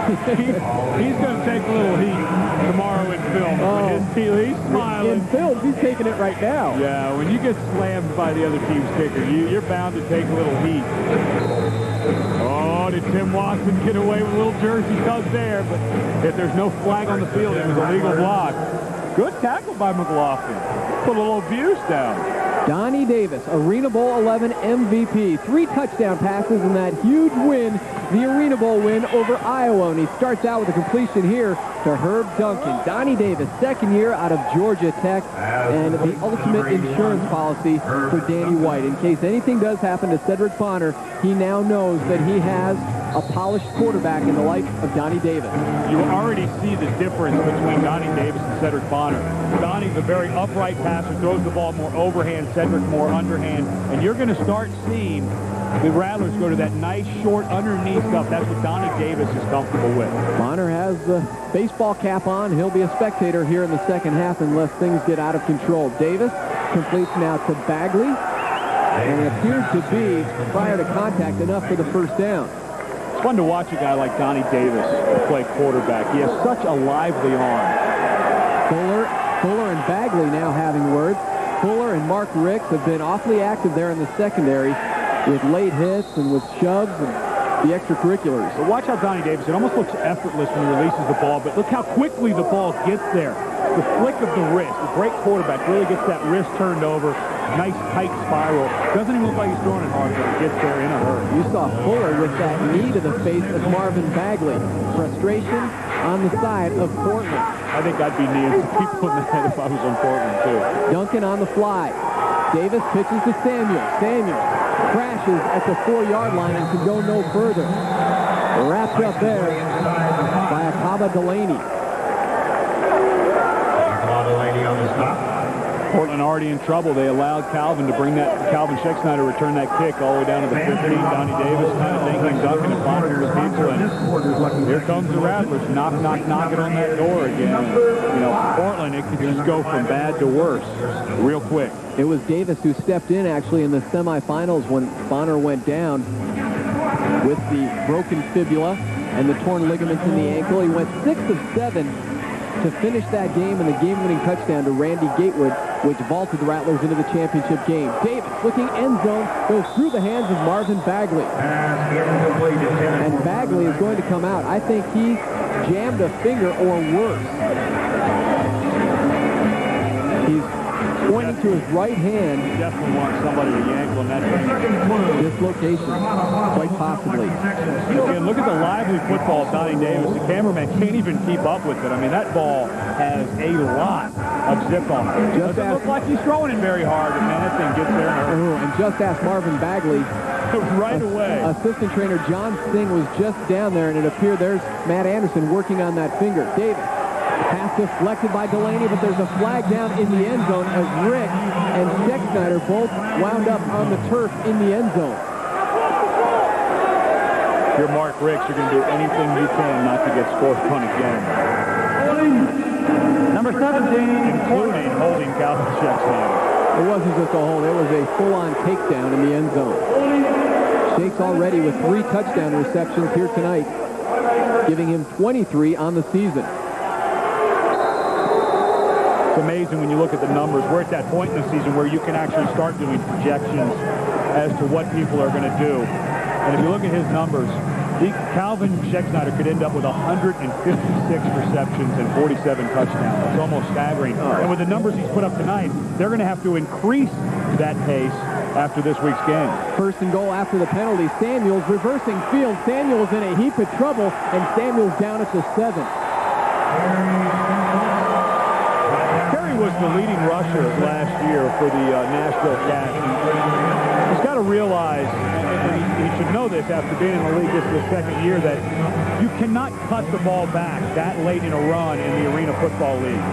He's going to take a little heat tomorrow in film. Oh, he's smiling. In film, he's taking it right now. Yeah, when you get slammed by the other team's kicker, you're bound to take a little heat. Oh, did Tim Watson get away with a little jersey tug there? But if there's no flag on the field, it was a legal block. Good tackle by McLaughlin. Put a little abuse down. Donnie Davis, Arena Bowl 11 MVP. 3 touchdown passes in that huge win, the Arena Bowl win over Iowa. And he starts out with a completion here to Herb Duncan. Donnie Davis, 2nd year out of Georgia Tech, and the ultimate insurance policy for Danny White. In case anything does happen to Cedric Bonner, he now knows that he has a polished quarterback in the life of Donnie Davis. You already see the difference between Donnie Davis and Cedric Bonner. Donnie's a very upright passer, throws the ball more overhand, Cedric more underhand, and you're going to start seeing the Rattlers go to that nice, short, underneath stuff. That's what Donnie Davis is comfortable with. Bonner has the baseball cap on. He'll be a spectator here in the second half unless things get out of control. Davis completes now to Bagley, and it appears to be, prior to contact, enough for the first down. It's fun to watch a guy like Donnie Davis play quarterback. He has such a lively arm. Fuller and Bagley now having words. Fuller and Mark Ricks have been awfully active there in the secondary with late hits and with shoves and the extracurriculars. But watch how Donnie Davis, it almost looks effortless when he releases the ball, but look how quickly the ball gets there. The flick of the wrist. A great quarterback really gets that wrist turned over. Nice tight spiral. Doesn't even look like he's throwing it hard, but it gets there in a hurry. You saw Fuller with that knee to the face of Marvin Bagley. Frustration on the side of Portland. I think I'd be kneeing some people in the head if I was on Portland, too. Duncan on the fly. Davis pitches to Samuel. Samuel crashes at the 4-yard line and can go no further. Wrapped up there by Akaba Delaney. Delaney on the stop. Portland already in trouble. They allowed Calvin Schecksnyder return that kick all the way down to the 15. Donnie Davis kind of thinking Duncan and Bonner to people. And here comes the Rattlers. Knocking on that door again. Portland, it could just go from bad to worse real quick. It was Davis who stepped in actually in the semifinals when Bonner went down with the broken fibula. and the torn ligaments in the ankle. He went 6 of 7 to finish that game, and the game-winning touchdown to Randy Gatewood, which vaulted the Rattlers into the championship game. Davis looking end zone, goes through the hands of Marvin Bagley. And Bagley is going to come out. I think he jammed a finger or worse. He's pointing to his right hand. You definitely want somebody to yank on that finger. Dislocation, quite possibly. Again, look at the lively football of Donnie Davis. The cameraman can't even keep up with it. I mean, that ball has a lot of zip on it. Doesn't look like he's throwing it very hard, but man, that thing gets there and just ask Marvin Bagley. Right away. Assistant trainer John Singh was just down there, and it appeared there's Matt Anderson working on that finger. Davis. Pass deflected by Delaney, but there's a flag down in the end zone as Rick and Scheck-Snyder both wound up on the turf in the end zone. If you're Mark Ricks, you're going to do anything you can not to get scored on again. Number 17, including holding Calvin Scheck-Snyder. It wasn't just a hold, it was a full-on takedown in the end zone. Shake's already with 3 touchdown receptions here tonight, giving him 23 on the season. It's amazing when you look at the numbers. We're at that point in the season where you can actually start doing projections as to what people are going to do. And if you look at his numbers, Calvin Scheck-Snyder could end up with 156 receptions and 47 touchdowns. It's almost staggering. And with the numbers he's put up tonight, they're going to have to increase that pace after this week's game. First and goal after the penalty. Samuels reversing field. Samuels in a heap of trouble, and Samuels down at the 7. Was the leading rusher last year for the Nashville Cats. He's got to realize, and he should know this after being in the league, this is the second year, that you cannot cut the ball back that late in a run in the Arena Football League.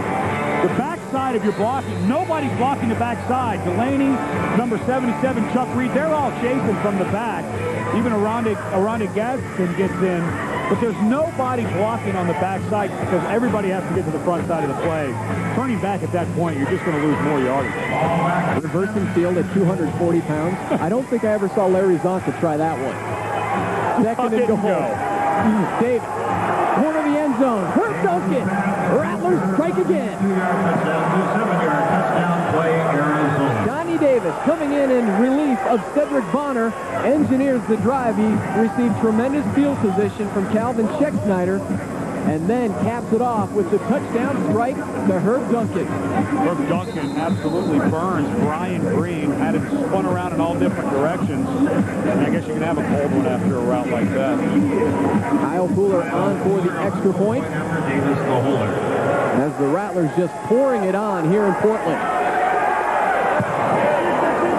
The backside of your blocking, nobody's blocking the backside. Delaney, number 77, Chuck Reed, they're all chasing from the back. Even Aronde Gadsden gets in. But there's nobody blocking on the backside because everybody has to get to the front side of the play. Turning back at that point, you're just going to lose more yardage. Reversing field at 240 pounds. I don't think I ever saw Larry Zonka try that one. Second and goal. Davis. Corner of the end zone. Herb Duncan. Rattlers strike again. Donnie Davis coming in relief of Cedric Bonner. Engineers the drive. He received tremendous field position from Calvin Scheck-Snyder, and then caps it off with the touchdown strike to Herb Duncan. Herb Duncan absolutely burns Brian Green. Had him spun around in all different directions. And I guess you can have a cold one after a route like that. Kyle Pooler on for the extra point. As the Rattlers just pouring it on here in Portland.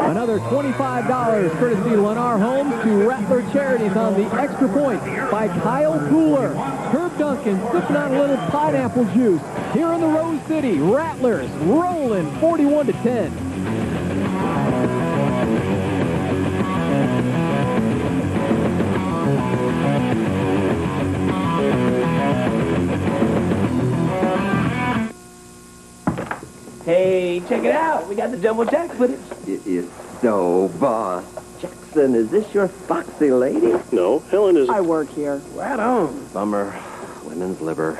Another $25 courtesy Lennar Homes to Rattler Charities on the extra point by Kyle Pooler. Herb Duncan sipping on a little pineapple juice here in the Rose City. Rattlers rolling 41-10. Hey, check it out. We got the double jack footage. It is so, boss. Jackson, is this your foxy lady? No, Helen is... I work here. Right on. Bummer. Women's liver.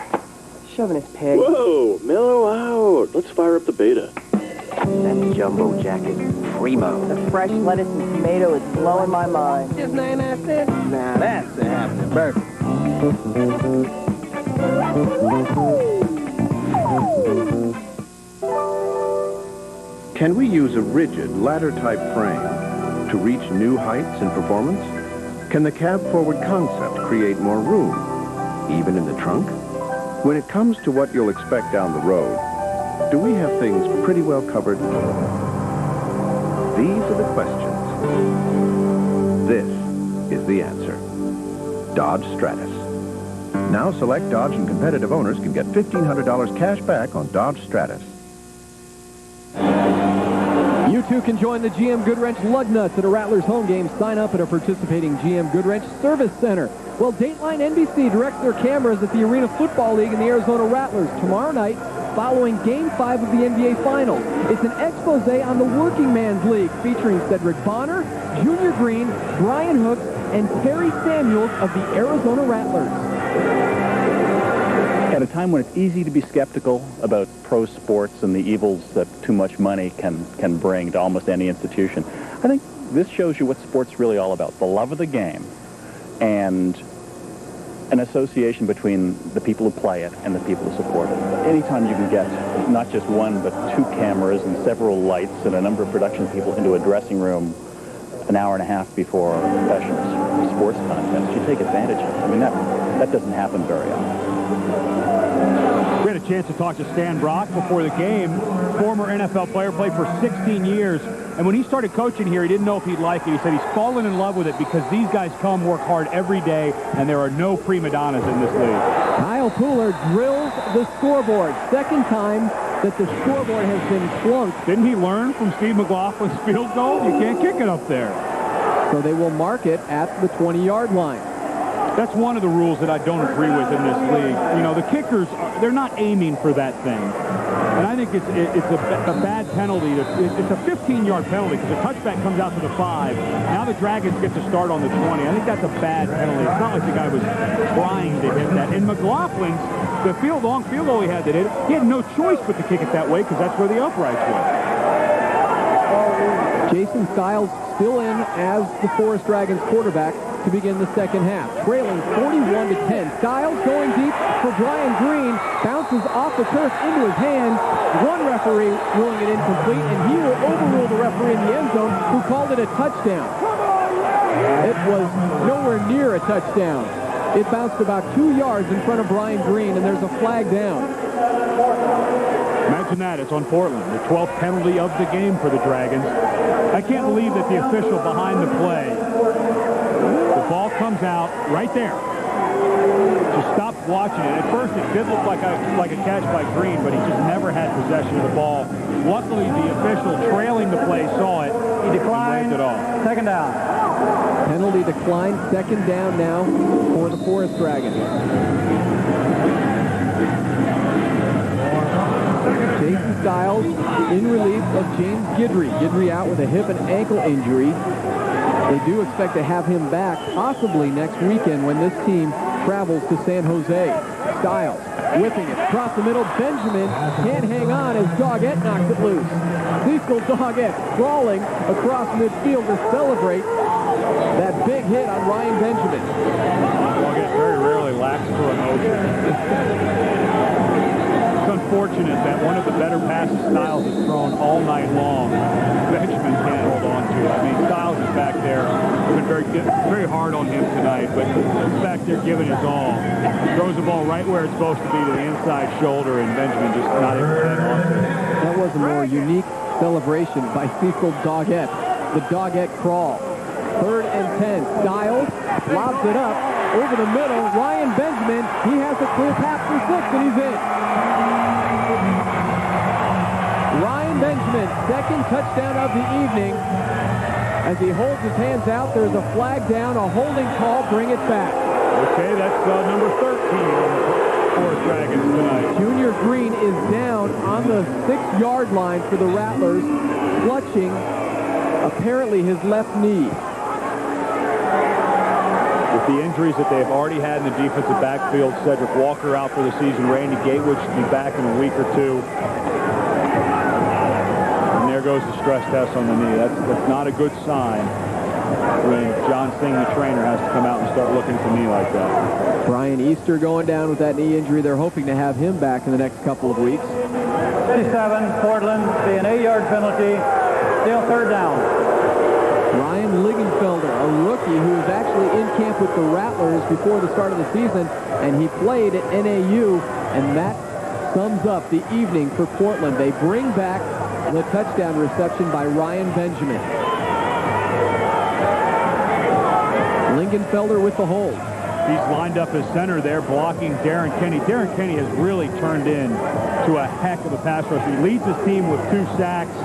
Chauvinist pig. Whoa, mellow out. Let's fire up the beta. That jumbo jacket, primo. The fresh lettuce and tomato is blowing my mind. Just 99 cents? Now that's a happening burger. Can we use a rigid ladder-type frame to reach new heights in performance? Can the cab-forward concept create more room, even in the trunk? When it comes to what you'll expect down the road, do we have things pretty well covered? These are the questions. This is the answer. Dodge Stratus. Now select Dodge and competitive owners can get $1,500 cash back on Dodge Stratus. You too can join the GM Goodwrench Lug Nuts at a Rattlers home game. Sign up at a participating GM Goodwrench Service Center. Well, Dateline NBC directs their cameras at the Arena Football League and the Arizona Rattlers tomorrow night following Game 5 of the NBA Finals. It's an expose on the Working Man's League featuring Cedric Bonner, Junior Green, Brian Hooks, and Terry Samuels of the Arizona Rattlers. At a time when it's easy to be skeptical about pro sports and the evils that too much money can bring to almost any institution, I think this shows you what sport's really all about. The love of the game and an association between the people who play it and the people who support it. Anytime you can get not just one but 2 cameras and several lights and a number of production people into a dressing room an hour and a half before a professional sports contest, you take advantage of it. I mean, that doesn't happen very often. We had a chance to talk to Stan Brock before the game. Former NFL player, played for 16 years. And when he started coaching here, he didn't know if he'd like it. He said he's fallen in love with it because these guys come, work hard every day, and there are no prima donnas in this league. Kyle Pooler drills the scoreboard. Second time that the scoreboard has been flunked. Didn't he learn from Steve McLaughlin's field goal? You can't kick it up there. So they will mark it at the 20-yard line. That's one of the rules that I don't agree with in this league. You know, the kickers, they're not aiming for that thing. And I think it's a bad penalty. It's a 15-yard penalty because the touchback comes out to the 5. Now the Dragons get to start on the 20. I think that's a bad penalty. It's not like the guy was trying to hit that. In McLaughlin's, the long field goal he had that hit, he had no choice but to kick it that way because that's where the uprights were. Jason Styles still in as the Forest Dragons quarterback to begin the second half. Trailing 41-10. Styles going deep for Brian Green. Bounces off the turf into his hand. One referee ruling it incomplete, and he will overrule the referee in the end zone who called it a touchdown. It was nowhere near a touchdown. It bounced about 2 yards in front of Brian Green, and there's a flag down. Imagine that. It's on Portland. The 12th penalty of the game for the Dragons. I can't believe that the official behind the play, the ball comes out right there. Just stopped watching it. At first, it did look like a catch by Green, but he just never had possession of the ball. Luckily, the official trailing the play saw it. He declined it off. Second down. Penalty declined. Second down now for the Forest Dragons. Jason Styles in relief of James Guidry. Guidry out with a hip and ankle injury. They do expect to have him back possibly next weekend when this team travels to San Jose. Styles whipping it across the middle. Benjamin can't hang on as Doggett knocks it loose. Cecil Doggett crawling across midfield to celebrate that big hit on Ryan Benjamin. Doggett very rarely lacks for emotion. It's unfortunate that one of the better passes Styles has thrown all night long, Benjamin can't hold on to it. I mean, Styles is back there. It's been very hard on him tonight, but he's back there giving his all. Throws the ball right where it's supposed to be to the inside shoulder, and Benjamin just not able to hang on to it. That was a more unique celebration by Cecil Doggett. The Doggett crawl. 3rd and 10. Styles lobs it up over the middle. Ryan Benjamin, he has a clear path for 6, and he's in. Ryan Benjamin, second touchdown of the evening. As he holds his hands out, there's a flag down, a holding call, bring it back. Okay, that's number 13 on the Forest Dragons tonight. Junior Green is down on the 6-yard line for the Rattlers, clutching apparently his left knee. With the injuries that they've already had in the defensive backfield, Cedric Walker out for the season, Randy Gatewich should be back in a week or two. And there goes the stress test on the knee. That's not a good sign when John Singh, the trainer, has to come out and start looking at the knee like that. Brian Easter going down with that knee injury. They're hoping to have him back in the next couple of weeks. 57, Portland, be an 8-yard penalty. Still 3rd down. Ryan Ligenfelder, a rookie who was actually in camp with the Rattlers before the start of the season, and he played at NAU, and that sums up the evening for Portland. They bring back the touchdown reception by Ryan Benjamin. Lingenfelder with the hold. He's lined up as center there, blocking Darren Kenny. Darren Kenny has really turned in to a heck of a pass rush. He leads his team with 2 sacks.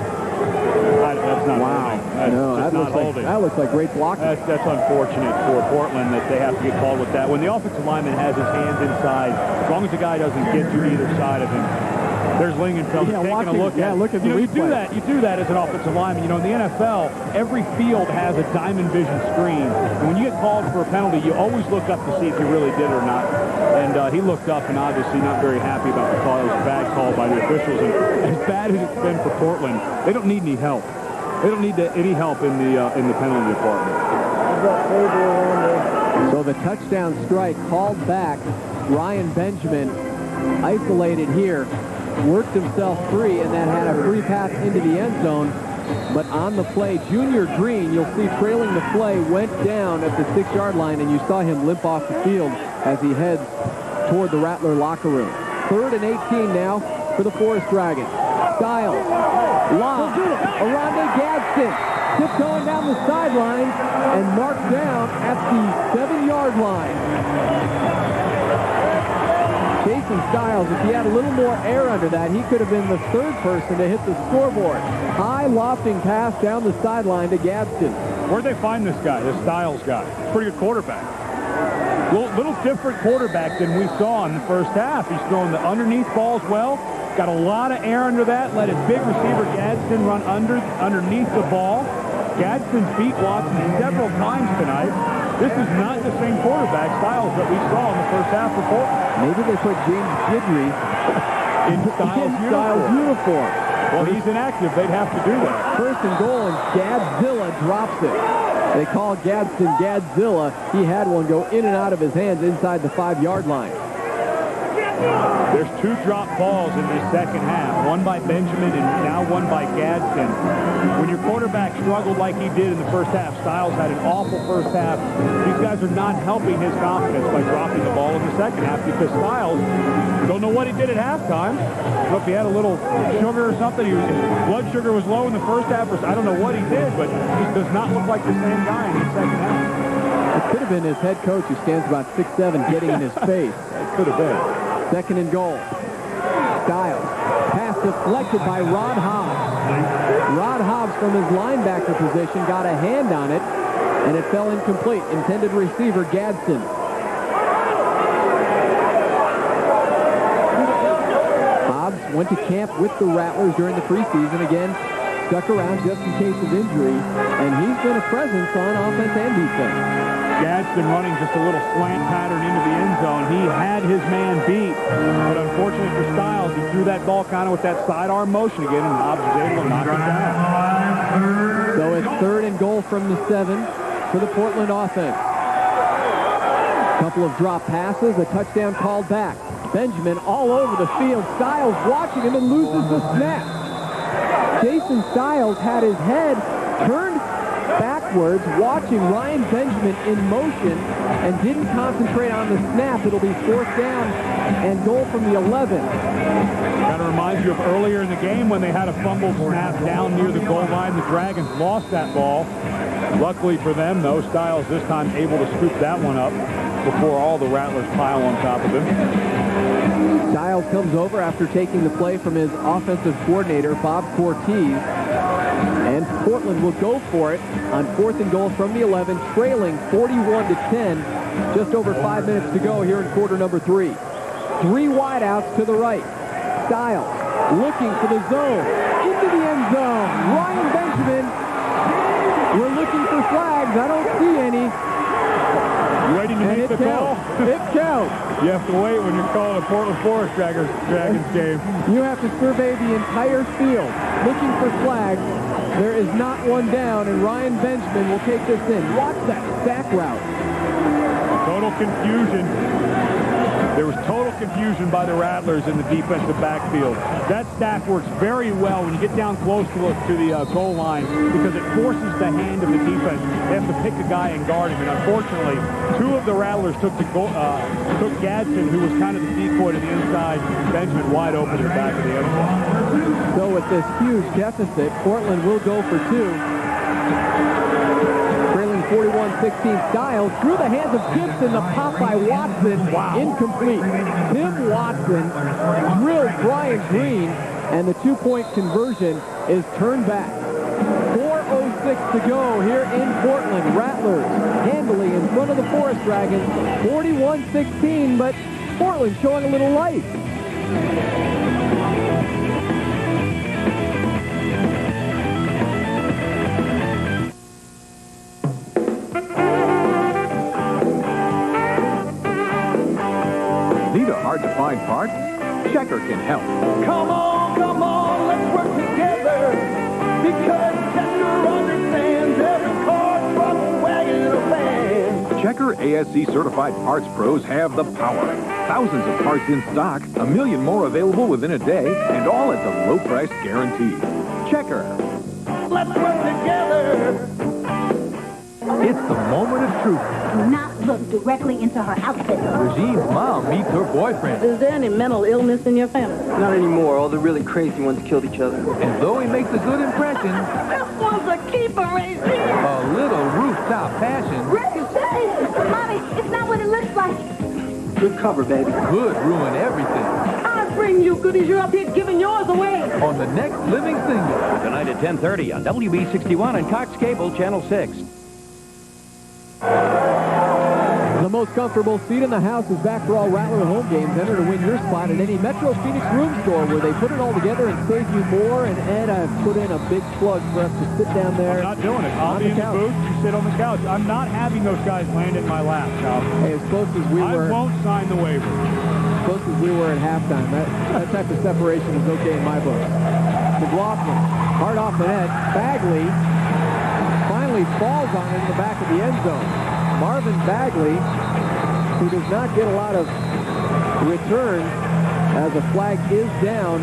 That's not holding. That looks like great blocking. That's unfortunate for Portland that they have to get called with that. When the offensive lineman has his hands inside, as long as the guy doesn't get to either side of him, There's Lingenfeld taking a look at it. Look at the replay. You do that as an offensive lineman. You know, in the NFL, every field has a diamond vision screen. And when you get called for a penalty, you always look up to see if you really did it or not. And he looked up and obviously not very happy about the call. It was a bad call by the officials. And as bad as it's been for Portland, they don't need any help. They don't need any help in the penalty department. So the touchdown strike called back. Ryan Benjamin isolated here, worked himself free, and then had a free pass into the end zone. But on the play, Junior Green, you'll see trailing the play, went down at the 6-yard line, and you saw him limp off the field as he heads toward the Rattler locker room. 3rd and 18 now for the Forest Dragons. Styles, lob, Aronde Gadsden, tiptoeing down the sideline and marked down at the 7-yard line. Jason Styles, if he had a little more air under that, he could have been the 3rd person to hit the scoreboard. High lofting pass down the sideline to Gadsden. Where'd they find this guy, this Styles guy? Pretty good quarterback. Little different quarterback than we saw in the first half. He's throwing the underneath balls well. Got a lot of air under that. Let his big receiver Gadsden run underneath the ball. Gadsden beat Watson several times tonight. This is not the same quarterback Styles that we saw in the first half of Portland. Maybe they put James Gidry in Styles' uniform. Well, he's inactive. They'd have to do that. 1st and goal, and Gadzilla drops it. They call Gadsden Gadzilla. He had one go in and out of his hands inside the 5-yard line. There's 2 drop balls in this second half, one by Benjamin and now one by Gadsden. When your quarterback struggled like he did in the first half, Styles had an awful first half. These guys are not helping his confidence by dropping the ball in the second half because Styles, don't know what he did at halftime. But if he had a little sugar or something, his blood sugar was low in the first half, or I don't know what he did, but he does not look like the same guy in the second half. It could have been his head coach, who stands about 6'7", getting in his face. It could have been. 2nd and goal. Styles. Pass deflected by Rod Hobbs. Rod Hobbs from his linebacker position got a hand on it, and it fell incomplete. Intended receiver Gadsden. Hobbs went to camp with the Rattlers during the preseason. Again, stuck around just in case of injury, and he's been a presence on offense and defense. Gadsden running just a little slant pattern into the end zone. He had his man beat, but unfortunately for Styles, he threw that ball kind of with that sidearm motion again, and Hobbs was able to knock it down. So it's 3rd and goal from the 7 for the Portland offense. Couple of drop passes, a touchdown called back. Benjamin all over the field. Styles watching him and loses the snap. Jason Styles had his head turned backwards, watching Ryan Benjamin in motion, and didn't concentrate on the snap. It'll be 4th down and goal from the 11. Kind of reminds you of earlier in the game when they had a fumble snap down near the goal line. The Dragons lost that ball. Luckily for them, though, Styles this time able to scoop that one up before all the Rattlers pile on top of him. Styles comes over after taking the play from his offensive coordinator, Bob Cortez. And Portland will go for it on 4th and goal from the 11, trailing 41-10. Just over 5 minutes to go here in quarter number 3. 3 wideouts to the right. Styles looking for the zone. Into the end zone. Ryan Benjamin. We're looking for flags. I don't see any. You ready to make the call? It counts. You have to wait when you're calling a Portland Forest Dragons game. You have to survey the entire field looking for flags. There is not one down, and Ryan Benjamin will take this in. Watch that sack route. Total confusion. There was total confusion by the Rattlers in the defensive backfield. That stack works very well when you get down close to the goal line because it forces the hand of the defense. They have to pick a guy and guard him, and unfortunately, 2 of the Rattlers took Gadsden, who was kind of the decoy to the inside, Benjamin wide open in the back of the end zone. So with this huge deficit, Portland will go for 2. Trailing 41-16. Styles through the hands of Gibson, the pop by Watson. Wow. Incomplete. Tim Watson drilled Brian Green, and the 2-point conversion is turned back. 4:06 to go here in Portland. Rattlers handily in front of the Forest Dragons, 41-16, but Portland showing a little life. Need a hard-to-find part? Checker can help. Come on, let's work together. Because Checker understands every car, truck, wagon, or van. Checker ASC certified parts pros have the power. Thousands of parts in stock, 1 million more available within a day, and all at the low price guarantee. Checker. Let's work together. It's the moment of truth. Do not look directly into her outfit. Regine's mom meets her boyfriend. Is there any mental illness in your family? Not anymore. All the really crazy ones killed each other. And though he makes a good impression, This one's a keeper, Regine. a little rooftop passion Mommy, it's not what it looks like. Good cover, baby. could ruin everything. I bring you goodies. You're up here giving yours away. On the next living single. Tonight at 10:30 on WB61 and Cox Cable Channel 6. The most comfortable seat in the house is back for all Rattler home games. Enter to win your spot at any Metro Phoenix room store where they put it all together and save you more. And Ed, I've put in a big plug for us to sit down there. I'm not doing it. I'll be in the booth. You sit on the couch. I'm not having those guys land in my lap, Cal. Hey, as close as we were. I won't sign the waiver. As close as we were at halftime. That type of separation is okay in my book. McLaughlin, hard off the net. Bagley finally falls on it in the back of the end zone. Marvin Bagley, who does not get a lot of return as a flag is down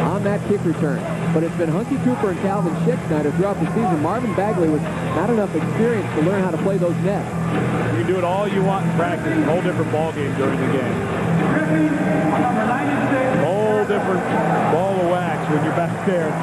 on that kick return. But it's been Hunky Cooper and Calvin Schicksnyder throughout the season. Marvin Bagley with not enough experience to learn how to play those nets. You can do it all you want in practice. It's a whole different ball game during the game. Whole different ball of wax when you're back there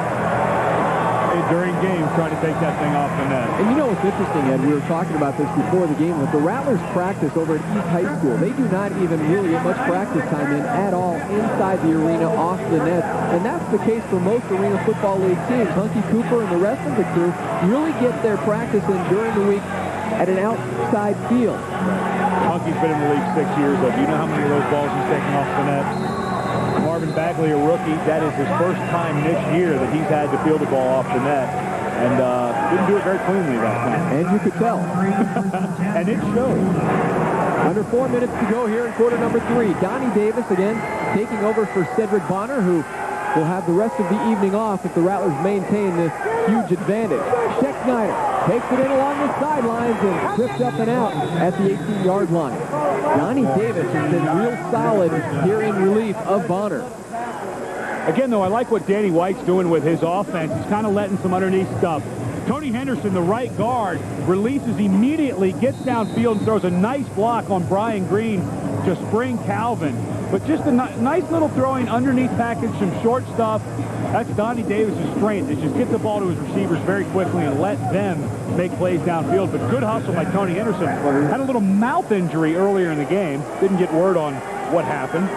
during games trying to take that thing off the net. And you know what's interesting, Ed? We were talking about this before the game. That the Rattlers practice over at East High School. They do not even really get much practice time in at all inside the arena, off the net. And that's the case for most Arena Football League teams. Hunky Cooper and the rest of the crew really get their practice in during the week at an outside field. Hunky's been in the league 6 years, though. Do you know how many of those balls he's taken off the net? Marvin Bagley, a rookie, that is his first time this year that he's had to field the ball off the net. And didn't do it very cleanly that time. And you could tell. And it shows. Under 4 minutes to go here in quarter number 3. Donnie Davis again taking over for Cedric Bonner, who will have the rest of the evening off if the Rattlers maintain this huge advantage. Schicksnyder takes it in along the sidelines and trips up and out at the 18-yard line. Donnie Davis has been real solid here in relief of Bonner. Again, though, I like what Danny White's doing with his offense. He's kind of letting some underneath stuff. Tony Henderson, the right guard, releases immediately, gets downfield, and throws a nice block on Brian Green to spring Calvin. But just a nice little throwing underneath package, some short stuff. That's Donnie Davis' strength, is just get the ball to his receivers very quickly and let them make plays downfield. But good hustle by Tony Henderson. Had a little mouth injury earlier in the game. Didn't get word on what happened.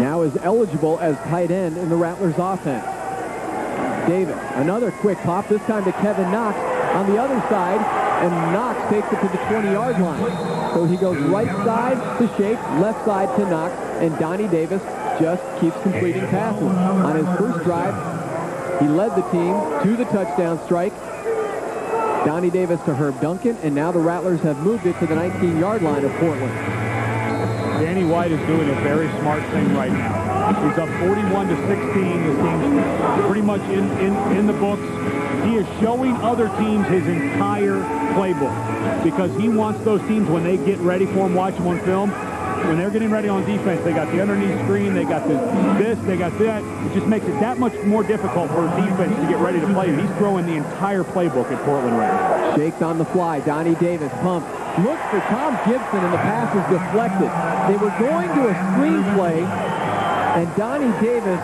Now is eligible as tight end in the Rattlers offense. Davis, another quick pop, this time to Kevin Knox on the other side, and Knox takes it to the 20-yard line. So he goes right side to Shake, left side to Knox, and Donnie Davis just keeps completing passes. On his first drive, he led the team to the touchdown strike. Donnie Davis to Herb Duncan, and now the Rattlers have moved it to the 19-yard line of Portland. Danny White is doing a very smart thing right now. He's up 41-16. This team's pretty much in the books. He is showing other teams his entire playbook because he wants those teams, when they get ready for him, watch him on film, when they're getting ready on defense, they got the underneath screen, they got this, they got that. It just makes it that much more difficult for defense to get ready to play. He's throwing the entire playbook at Portland right now. Shakes on the fly. Donnie Davis pumps. Looks for Tom Gibson, and the pass is deflected. They were going to a screen play, and Donnie Davis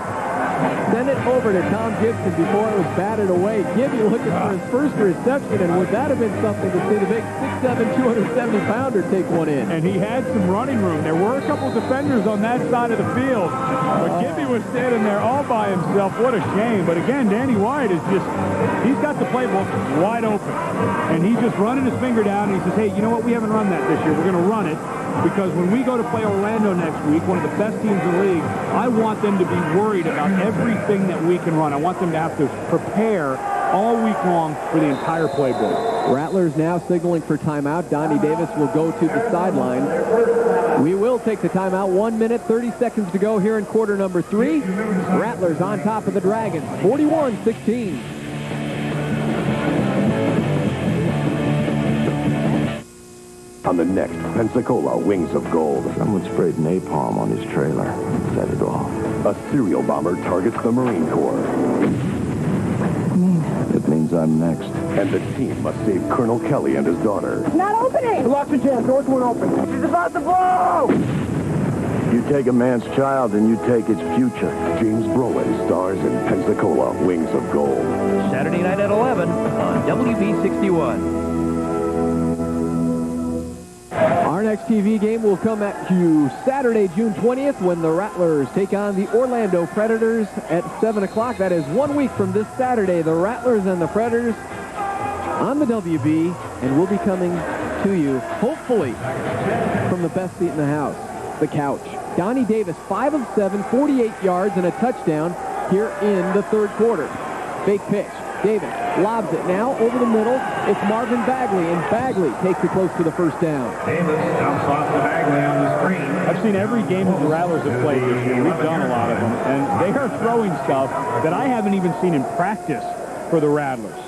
sent it over to Tom Gibson before it was batted away. Gibby looking for his first reception, and would that have been something to see the big 6'7", 270-pounder take one in? And he had some running room. There were a couple defenders on that side of the field, but Gibby was standing there all by himself. What a shame. But again, Danny White is just, he's got the playbook wide open, and he's just running his finger down, and he says, hey, you know what? We haven't run that this year. We're going to run it. Because when we go to play Orlando next week, one of the best teams in the league, I want them to be worried about everything that we can run. I want them to have to prepare all week long for the entire playbook. Rattlers now signaling for timeout. Donnie Davis will go to the sideline. We will take the timeout. 1 minute, 30 seconds to go here in quarter number 3. Rattlers on top of the Dragons, 41-16. On the next Pensacola Wings of Gold. Someone sprayed napalm on his trailer. Set it off. A serial bomber targets the Marine Corps. It means I'm next. And the team must save Colonel Kelly and his daughter. Not opening! Lock the jam. Doors won't open. She's about to blow! You take a man's child and you take its future. James Brolin stars in Pensacola Wings of Gold. Saturday night at 11 on WB61. Our next TV game will come at you Saturday, June 20th, when the Rattlers take on the Orlando Predators at 7 o'clock. That is 1 week from this Saturday. The Rattlers and the Predators on the WB, and we'll be coming to you, hopefully, from the best seat in the house, the couch. Donnie Davis, 5 of 7, 48 yards, and a touchdown here in the third quarter. Fake pitch. Davis lobs it now over the middle. It's Marvin Bagley, and Bagley takes it close to the first down. Davis dumps off to Bagley on the screen. I've seen every game that the Rattlers have played this year. We've done a lot of them, and they are throwing stuff that I haven't even seen in practice for the Rattlers.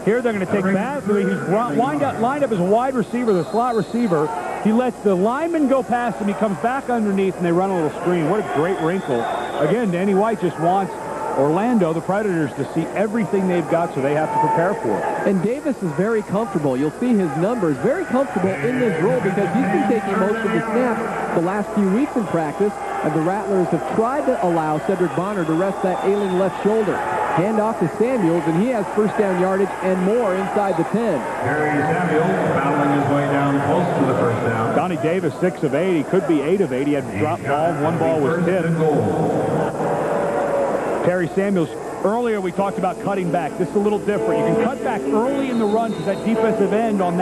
Here they're going to take Bagley, who's lined up as a wide receiver, the slot receiver. He lets the lineman go past him. He comes back underneath, and they run a little screen. What a great wrinkle. Again, Danny White just wants Orlando, the Predators, to see everything they've got, so they have to prepare for it. And Davis is very comfortable. You'll see his numbers very comfortable in this role because he's been taking most of the snaps the last few weeks in practice, and the Rattlers have tried to allow Cedric Bonner to rest that ailing left shoulder. Hand off to Samuels, and he has first down yardage and more inside the 10. Harry Samuels battling his way down close to the first down. Donnie Davis, 6 of 8. He could be 8 of 8. He had a drop ball. One ball was tipped. Terry Samuels, earlier we talked about cutting back. This is a little different. You can cut back early in the run because that defensive end on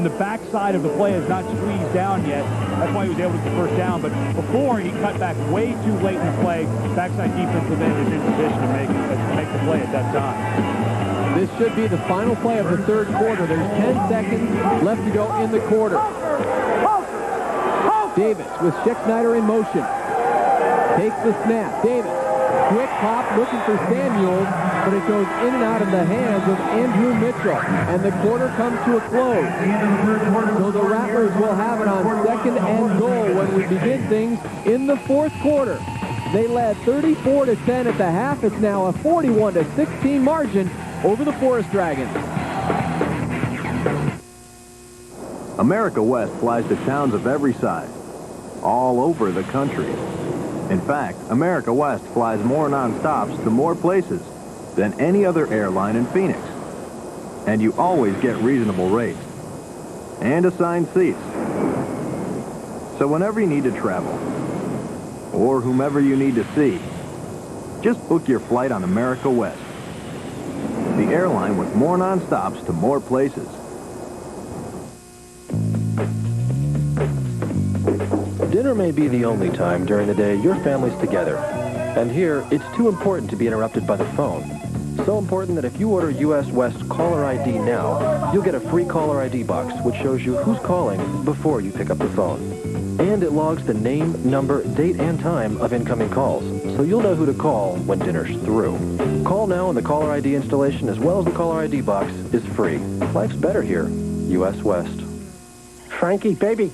the backside of the play is not squeezed down yet. That's why he was able to get the first down. But before, he cut back way too late in the play. Backside defensive end is in position to make the play at that time. This should be the final play of the third quarter. There's 10 seconds left to go in the quarter. Davis with Scheckschneider in motion. Takes the snap. Davis. Quick pop looking for Samuels, but it goes in and out of the hands of Andrew Mitchell, and the quarter comes to a close. So the Rattlers will have it on second and goal when we begin things in the fourth quarter. They led 34-10 at the half. It's now a 41-16 margin over the Forest Dragons. America West flies to towns of every size, all over the country. In fact, America West flies more non-stops to more places than any other airline in Phoenix. And you always get reasonable rates and assigned seats. So whenever you need to travel, or whomever you need to see, just book your flight on America West, the airline with more non-stops to more places. Dinner may be the only time during the day your family's together. And here, it's too important to be interrupted by the phone. So important that if you order US West Caller ID now, you'll get a free Caller ID box, which shows you who's calling before you pick up the phone. And it logs the name, number, date, and time of incoming calls, so you'll know who to call when dinner's through. Call now, and the Caller ID installation, as well as the Caller ID box, is free. Life's better here. US West. Frankie, baby,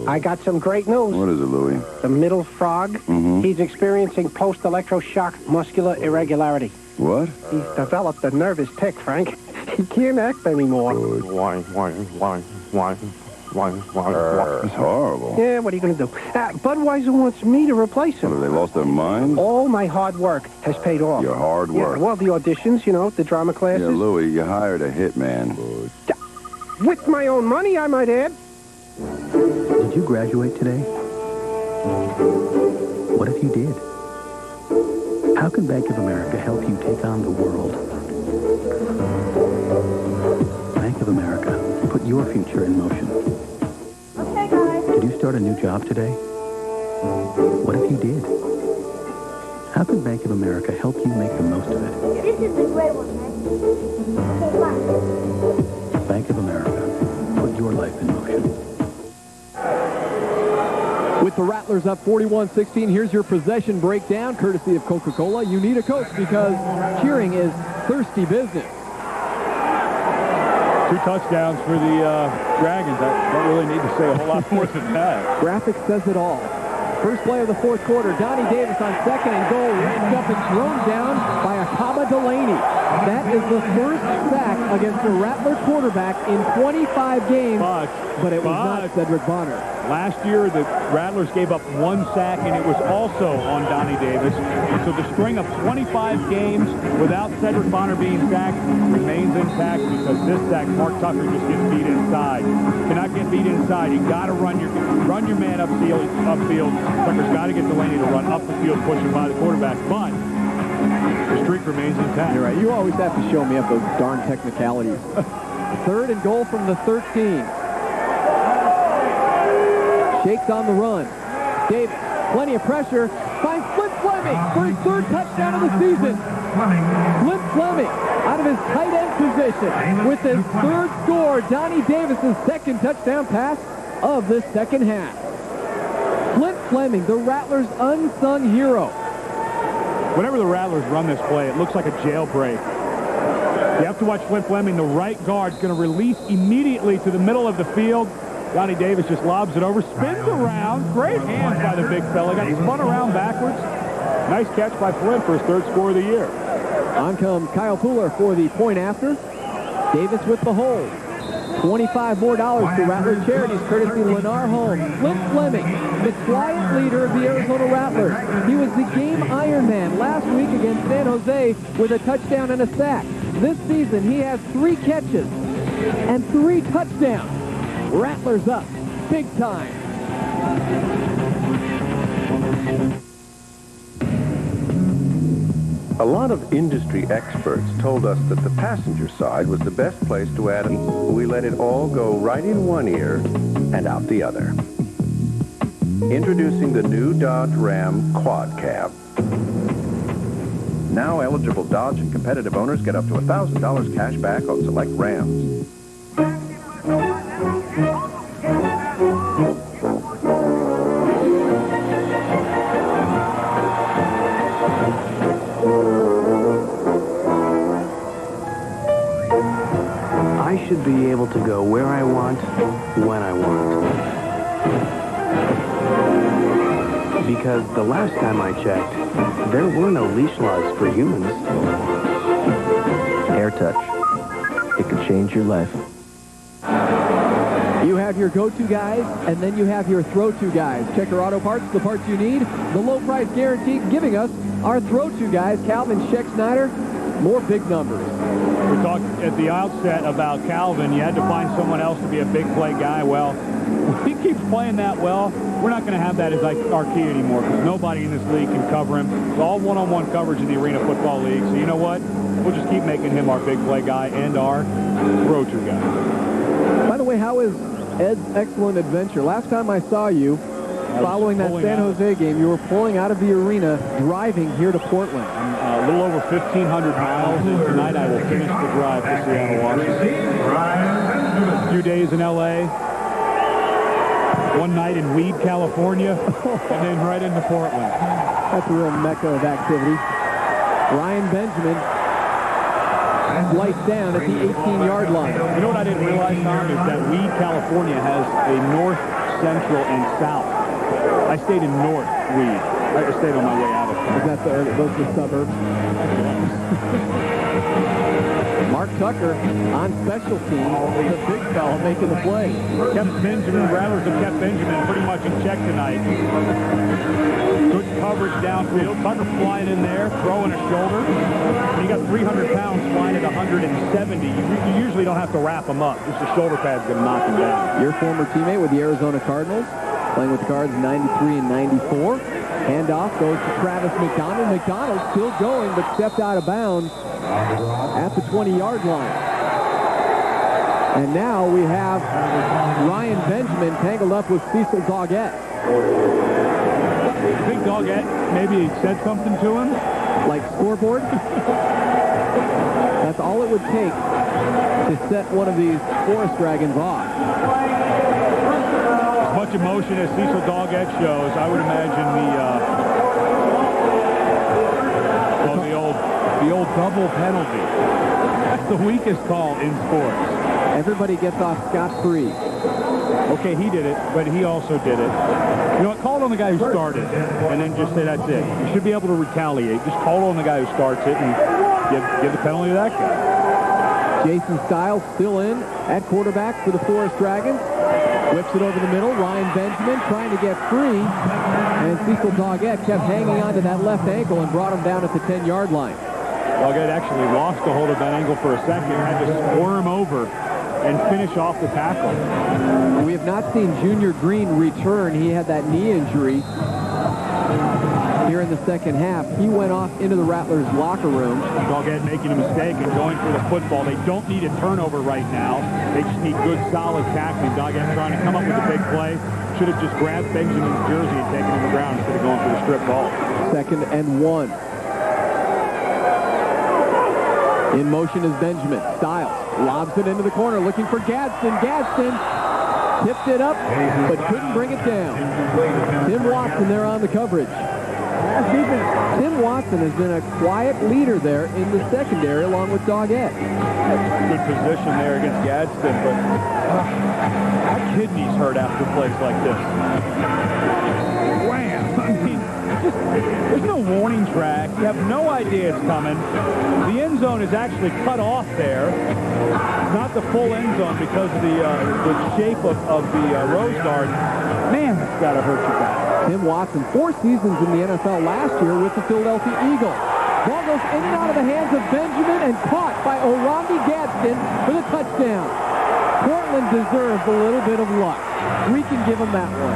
I got some great news. What is it, Louie? The middle frog, he's experiencing post-electroshock muscular irregularity. What? He's developed a nervous tic, Frank. He can't act anymore. It's horrible. Yeah, what are you going to do? Budweiser wants me to replace him. What, have they lost their mind? All my hard work has paid off. Your hard work? Yeah, well, the auditions, you know, the drama classes. Yeah, Louie, you hired a hitman. With my own money, I might add. Did you graduate today? What if you did? How can Bank of America help you take on the world? Bank of America, put your future in motion. Okay, guys. Did you start a new job today? What if you did? How can Bank of America help you make the most of it? This is the great one, man. Okay, fine. Bank of America, put your life in motion. With the Rattlers up 41-16, here's your possession breakdown, courtesy of Coca-Cola. You need a coach because cheering is thirsty business. 2 touchdowns for the Dragons. I don't really need to say a whole lot more than that. Graphics says it all. First play of the fourth quarter, Donnie Davis on 2nd and goal, reached up and thrown down by Akaba Delaney. That is the first sack against the Rattler quarterback in 25 games, but it was not Cedric Bonner. Last year, the Rattlers gave up 1 sack, and it was also on Donnie Davis. So the string of 25 games without Cedric Bonner being sacked remains intact because this sack, Mark Tucker just gets beat inside. Cannot get beat inside. You got to run your man upfield. Tucker's got to get Delaney to run up the field, push him by the quarterback, but the streak remains intact. You're right. You always have to show me up those darn technicalities. 3rd and goal from the 13. Shakes on the run. Davis, plenty of pressure, finds Flint Fleming for his 3rd touchdown of the season. Flint Fleming out of his tight end position with his 3rd score. Donnie Davis's 2nd touchdown pass of the second half. Flint Fleming, the Rattlers' unsung hero. Whenever the Rattlers run this play, it looks like a jailbreak. You have to watch Flint Fleming. The right guard's going to release immediately to the middle of the field. Donnie Davis just lobs it over, spins around. Great hands by the big fella. Got spun around backwards. Nice catch by Flint for his 3rd score of the year. On comes Kyle Pooler for the point after. Davis with the hold. $25 more to Rattler Charities, courtesy Lennar Holmes. Flint Fleming, the quiet leader of the Arizona Rattlers. He was the game Ironman last week against San Jose with a touchdown and a sack. This season, he has 3 catches and 3 touchdowns. Rattlers up, big time. A lot of industry experts told us that the passenger side was the best place to add. We let it all go right in one ear and out the other. Introducing the new Dodge Ram Quad Cab. Now eligible Dodge and competitive owners get up to $1,000 cash back on select Rams. I should be able to go where I want, when I want. Because the last time I checked, there were no leash laws for humans. AirTouch. It could change your life. You have your go-to guys, and then you have your throw-to guys. Checker Auto Parts, the parts you need. The low price guarantee giving us our throw-to guys, Calvin Scheck-Snyder. More big numbers. We talked at the outset about Calvin. You had to find someone else to be a big play guy. Well, if he keeps playing that well, we're not going to have that as our key anymore because nobody in this league can cover him. It's all one-on-one coverage in the Arena Football League. So you know what? We'll just keep making him our big play guy and our throw-to guy. By the way, how is Ed's excellent adventure? Last time I saw you, following that San Jose game, you were pulling out of the arena, driving here to Portland. A little over 1,500 miles, and tonight I will finish the drive to Seattle, Washington. A few days in L.A., one night in Weed, California, and then right into Portland. That's a real mecca of activity. Ryan Benjamin sliced down at the 18-yard line. You know what I didn't realize, Tom, is that Weed, California has a north, central, and south. I stayed in North Weed. I stayed on my way out of it. Is that those are the suburbs? Mark Tucker on special teams. The big fella making the play. Rattlers have kept Benjamin pretty much in check tonight. Good coverage downfield. Tucker flying in there, throwing a shoulder. And you got 300 pounds flying at 170. You usually don't have to wrap him up. Just the shoulder pad's going to knock him down. Your former teammate with the Arizona Cardinals, playing with the Cards in 93 and 94. Handoff goes to Travis McDonald. McDonald still going, but stepped out of bounds at the 20-yard line. And now we have Ryan Benjamin tangled up with Cecil Doggett. I think Doggett maybe said something to him. Like scoreboard? That's all it would take to set one of these Forest Dragons off. As much emotion as Cecil Doggett shows, I would imagine the old double penalty. That's the weakest call in sports. Everybody gets off scot-free. Okay, he did it, but he also did it. You know what? Call it on the guy who started, and then just say that's it. You should be able to retaliate. Just call it on the guy who starts it and give the penalty to that guy. Jason Stiles still in at quarterback for the Forest Dragons. Whips it over the middle. Ryan Benjamin trying to get free. And Cecil Doggett kept hanging on to that left ankle and brought him down at the 10-yard line. Doggett actually lost a hold of that ankle for a second. Had to squirm over and finish off the tackle. We have not seen Junior Green return. He had that knee injury here in the second half. He went off into the Rattlers locker room. Doggett making a mistake and going for the football. They don't need a turnover right now. They just need good, solid tackling. Doggett trying to come up with a big play. Should have just grabbed Benjamin's jersey and taken him to the ground instead of going for the strip ball. 2nd and 1. In motion is Benjamin. Stiles lobs it into the corner, looking for Gadsden. Gadsden tipped it up, but couldn't bring it down. Tim Watson there on the coverage. Tim Watson has been a quiet leader there in the secondary along with Doggett. Good position there against Gadsden, but our kidneys hurt after plays like this. Wham! I mean, there's no warning track. You have no idea it's coming. The end zone is actually cut off there. It's not the full end zone because of the shape of the Rose Garden. Man, that's got to hurt you back. Tim Watson, 4 seasons in the NFL last year with the Philadelphia Eagles. Ball goes in and out of the hands of Benjamin and caught by Orambi Gadsden for the touchdown. Portland deserves a little bit of luck. We can give them that one.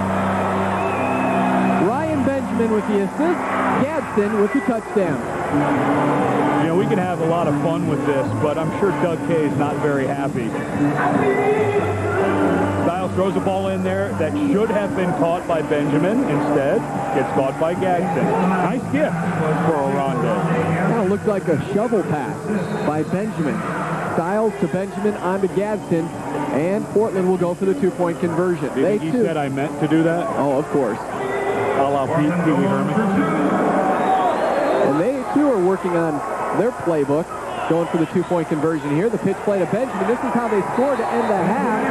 Ryan Benjamin with the assist, Gadsden with the touchdown. You know, we can have a lot of fun with this, but I'm sure Doug Kay is not very happy. Stiles throws a ball in there that should have been caught by Benjamin. Instead, gets caught by Gadsden. Nice gift for Oronde. Kind of looked like a shovel pass by Benjamin. Stiles to Benjamin onto Gadsden, and Portland will go for the 2-point conversion. Do you think he said I meant to do that? Oh, of course. A la Pee Wee Herman. And they, too, are working on their playbook, going for the 2-point conversion here. The pitch play to Benjamin. This is how they scored to end the half,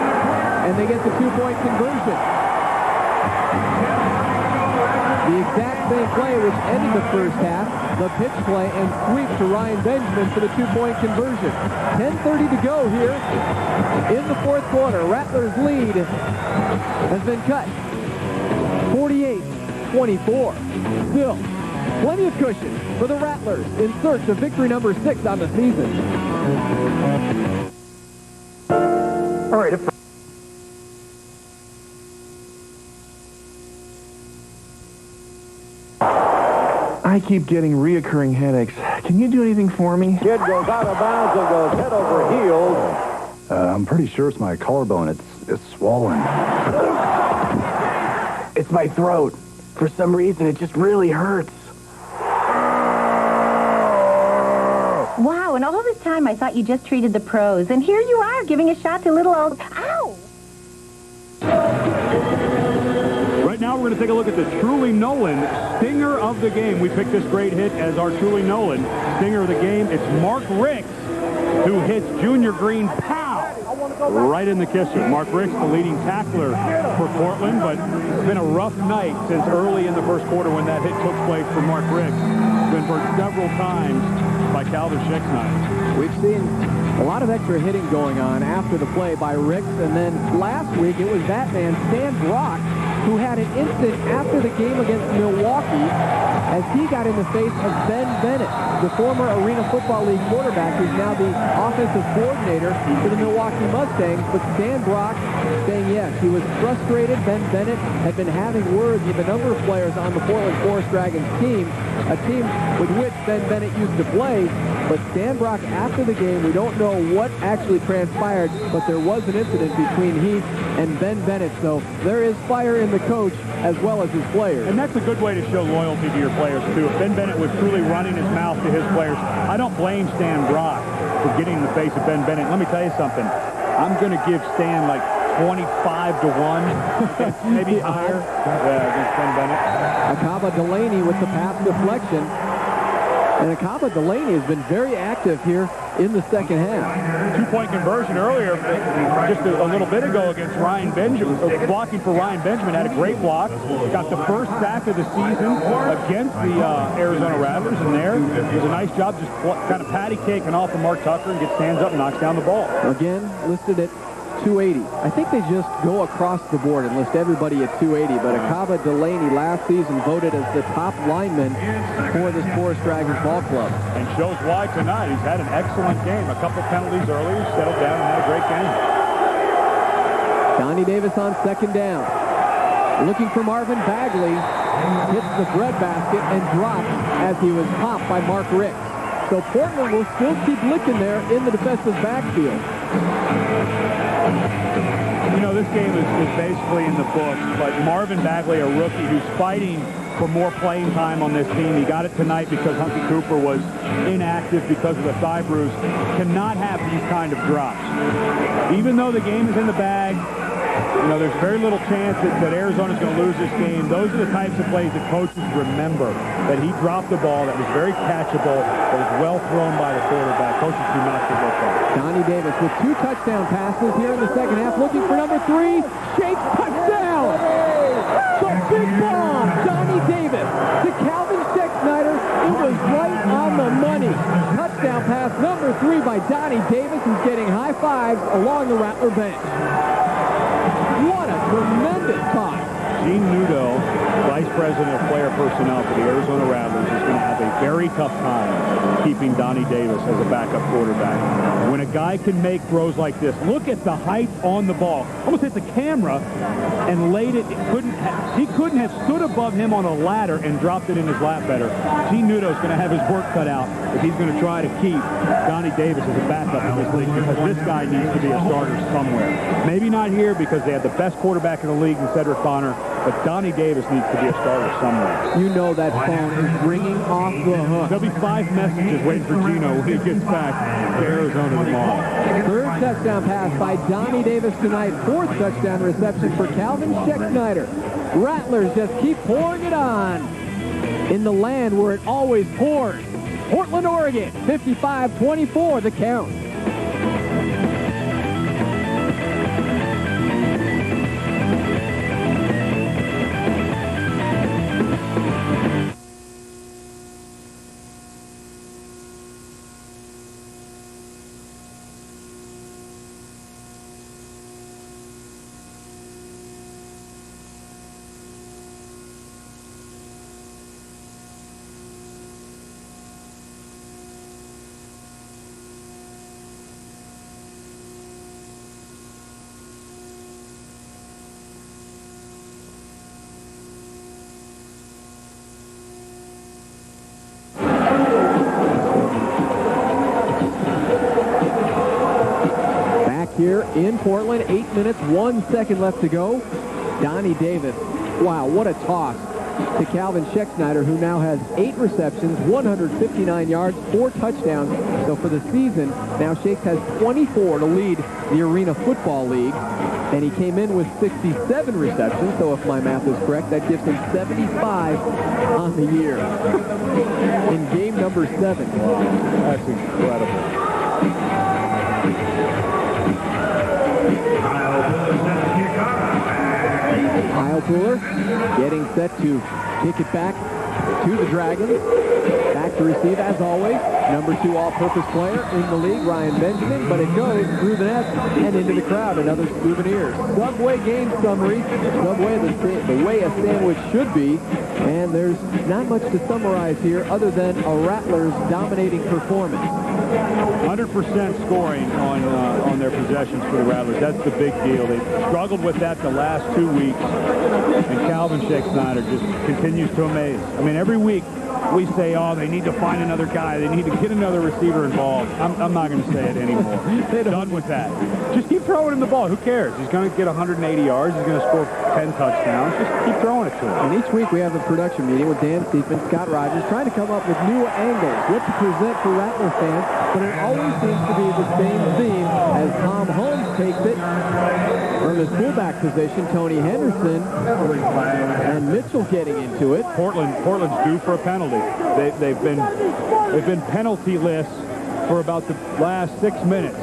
and they get the 2-point conversion. The exact same play which ended the first half, the pitch play and sweep to Ryan Benjamin for the 2-point conversion. 10:30 to go here in the fourth quarter. Rattlers' lead has been cut. 48-24. Still, plenty of cushion for the Rattlers in search of victory number 6 on the season. All right. I keep getting reoccurring headaches. Can you do anything for me? Kid goes out of bounds and goes head over heels. I'm pretty sure it's my collarbone. It's swollen. It's my throat. For some reason, it just really hurts. Wow, and all this time I thought you just treated the pros, and here you are giving a shot to little old... Ow! Right now we're going to take a look at the Truly Nolan stinger of the game. We picked this great hit as our Truly Nolan stinger of the game. It's Mark Ricks who hits Junior Green, pow, right in the kisser. Mark Ricks, the leading tackler for Portland, but it's been a rough night since early in the first quarter when that hit took place for Mark Ricks. It's been hurt several times by Calvin Schexnayder. We've seen a lot of extra hitting going on after the play by Ricks, and then last week it was that man, Stan Brock, who had an instant after the game against Milwaukee as he got in the face of Ben Bennett, the former Arena Football League quarterback who's now the offensive coordinator for the Milwaukee Mustangs. But Stan Brock saying yes, he was frustrated. Ben Bennett had been having words with a number of players on the Portland Forest Dragons team, a team with which Ben Bennett used to play. But Stan Brock, after the game, we don't know what actually transpired, but there was an incident between he and Ben Bennett. So there is fire in the coach as well as his players. And that's a good way to show loyalty to your players, too. If Ben Bennett was truly running his mouth to his players, I don't blame Stan Brock for getting in the face of Ben Bennett. Let me tell you something. I'm going to give Stan like 25-1, maybe higher against Ken Bennett. Akaba Delaney with the pass deflection. And Akaba Delaney has been very active here in the second half. Two-point conversion earlier, just a little bit ago against Ryan Benjamin. Blocking for Ryan Benjamin, had a great block. Got the first sack of the season against the Arizona Rattlers, and there was a nice job just kind of patty caking off of Mark Tucker and gets hands up and knocks down the ball. Again, listed at 280. I think they just go across the board and list everybody at 280, but Akaba Delaney last season voted as the top lineman for this Forest Dragons ball club. And shows why tonight. He's had an excellent game. A couple penalties earlier, settled down and had a great game. Donnie Davis on second down. Looking for Marvin Bagley. Hits the breadbasket and drops as he was popped by Mark Ricks. So Portland will still keep licking there in the defensive backfield. You know, this game is basically in the books, but Marvin Bagley, a rookie who's fighting for more playing time on this team. He got it tonight because Hunky Cooper was inactive because of the thigh bruise. Cannot have these kind of drops. Even though the game is in the bag, you know, there's very little chance that Arizona's going to lose this game. Those are the types of plays that coaches remember, that he dropped the ball that was very catchable, that was well thrown by the quarterback. Coaches do not forget that. Donnie Davis with 2 touchdown passes here in the second half, looking for number 3. Shakes, touchdown! The big bomb, Donnie Davis to Calvin Scheck-Snyder. It was right on the money. Touchdown pass number 3 by Donnie Davis, who's getting high fives along the Rattler bench. What a tremendous toss. Gene Nudo, Vice President of Player Personnel for the Arizona Rattlers, is going to have a very tough time keeping Donnie Davis as a backup quarterback. When a guy can make throws like this, look at the height on the ball. Almost hit the camera and laid it. He couldn't have stood above him on a ladder and dropped it in his lap better. Gene Nudo's going to have his work cut out if he's going to try to keep Donnie Davis as a backup in this league, because this guy needs to be a starter somewhere. Maybe not here because they have the best quarterback in the league in Cedric Bonner, but Donnie Davis needs to be a starter somewhere. You know that phone is ringing off the hook. There'll be 5 messages waiting for Gino when he gets back to Arizona tomorrow. Third touchdown pass by Donnie Davis tonight. 4th touchdown reception for Calvin Scheck-Snyder. Rattlers just keep pouring it on in the land where it always pours. Portland, Oregon, 55-24 the count. Here in Portland, 8 minutes, 1 second left to go. Donnie Davis, wow, what a toss to Calvin Scheck-Snyder, who now has 8 receptions, 159 yards, 4 touchdowns. So for the season, now Shakes has 24 to lead the Arena Football League. And he came in with 67 receptions, so if my math is correct, that gives him 75 on the year. In game number 7. Wow, that's incredible. Kyle Pooler getting set to kick it back to the Dragons. Back to receive, as always, number 2 all-purpose player in the league, Ryan Benjamin, but it goes through the net and into the crowd. Another souvenir. Subway game summary. Subway, the way a sandwich should be. And there's not much to summarize here other than a Rattlers dominating performance. 100% scoring on their possessions for the Rattlers. That's the big deal. They struggled with that the last 2 weeks, and Calvin Scheck-Snyder just continues to amaze. I mean, every week we say, oh, they need to find another guy. They need to Get another receiver involved. I'm not going to say it anymore. Done with that. Just keep throwing him the ball. Who cares? He's going to get 180 yards. He's going to score 10 touchdowns. Just keep throwing it to him. And each week we have a production meeting with Dan Stephen, Scott Rogers, trying to come up with new angles, what to present for Rattler fans, but it always seems to be the same theme as Tom Holmes takes it from his fullback position, Tony Henderson, and Mitchell getting into it. Portland's due for a penalty. They've been penalty-less for about the last 6 minutes.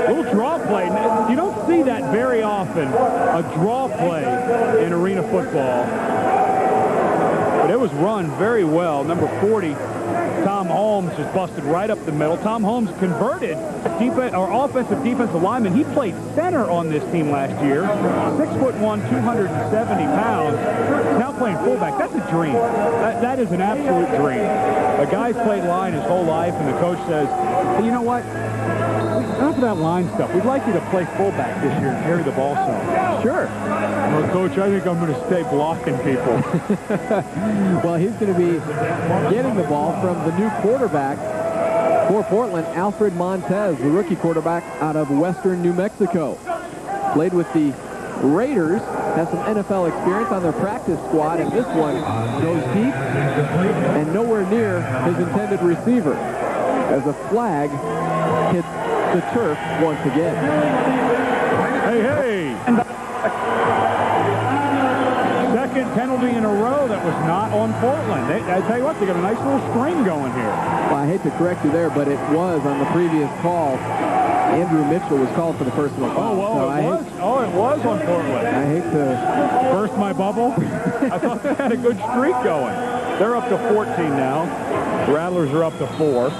Little draw play. You don't see that very often, a draw play in arena football. But it was run very well. Number 40, Tom Holmes, just busted right up the middle. Tom Holmes converted offensive defensive lineman. He played center on this team last year. 6'1", 270 pounds. Now playing fullback. That's a dream. That is an absolute dream. A guy's played line his whole life, and the coach says, hey, you know what? Enough of that line stuff. We'd like you to play fullback this year and carry the ball some. Sure. Well, Coach, I think I'm going to stay blocking people. Well, he's going to be getting the ball from the new quarterback for Portland, Alfred Montez, the rookie quarterback out of western New Mexico. Played with the Raiders, has some NFL experience on their practice squad, and this one goes deep and nowhere near his intended receiver as a flag hits the turf once again. Hey! Second penalty in a row that was not on Portland. I tell you what, they got a nice little string going here. Well, I hate to correct you there, but it was on the previous call. Andrew Mitchell was called for the personal foul. It was on Portland. I hate to burst my bubble. I thought they had a good streak going. They're up to 14 now. The Rattlers are up to 4.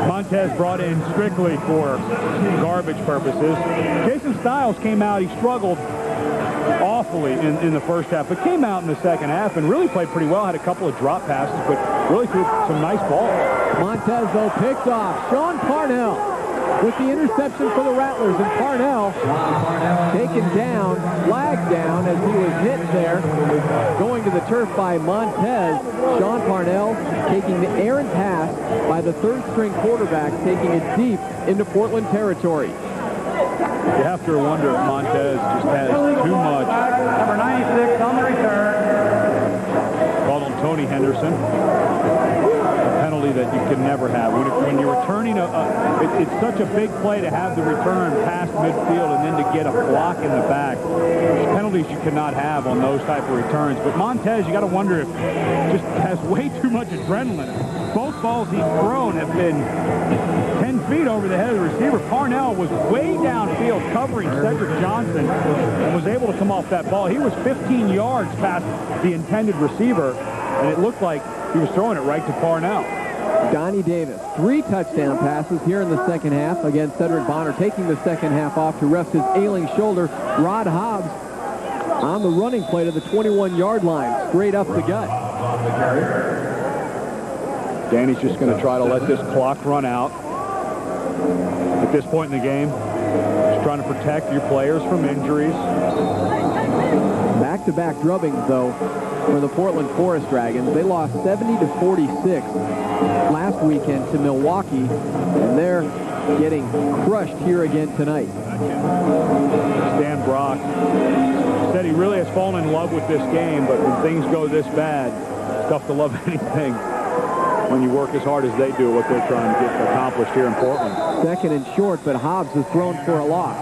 Montez brought in strictly for garbage purposes. Jason Stiles came out. He struggled awfully in the first half, but came out in the second half and really played pretty well. Had a couple of drop passes, but really threw some nice balls. Montez, though, picked off. Sean Parnell with the interception for the Rattlers, and Parnell taken down, flagged down as he was hit there, going to the turf by Montez. Sean Parnell taking the errant pass by the third-string quarterback, taking it deep into Portland territory. You have to wonder if Montez just has too much. Number 96 on the return. Called on Tony Henderson. A penalty that you can never have. When you're returning, it's such a big play to have the return past midfield and then to get a block in the back. There's penalties you cannot have on those type of returns. But Montez, you got to wonder if just has way too much adrenaline. Both balls he's thrown have been 10 feet over the head of the receiver. Parnell was way downfield covering Cedric Johnson and was able to come off that ball. He was 15 yards past the intended receiver, and it looked like he was throwing it right to Parnell. Donnie Davis, 3 touchdown passes here in the second half against Cedric Bonner, taking the second half off to rest his ailing shoulder. Rod Hobbs on the running play to the 21-yard line, straight up the gut. Danny's just going to try to let this clock run out. At this point in the game, just trying to protect your players from injuries. Back-to-back drubbings, though, for the Portland Forest Dragons. They lost 70-46 last weekend to Milwaukee, and they're getting crushed here again tonight. Stan Brock said he really has fallen in love with this game, but when things go this bad, it's tough to love anything when you work as hard as they do what they're trying to get accomplished here in Portland. Second and short, but Hobbs is thrown for a loss.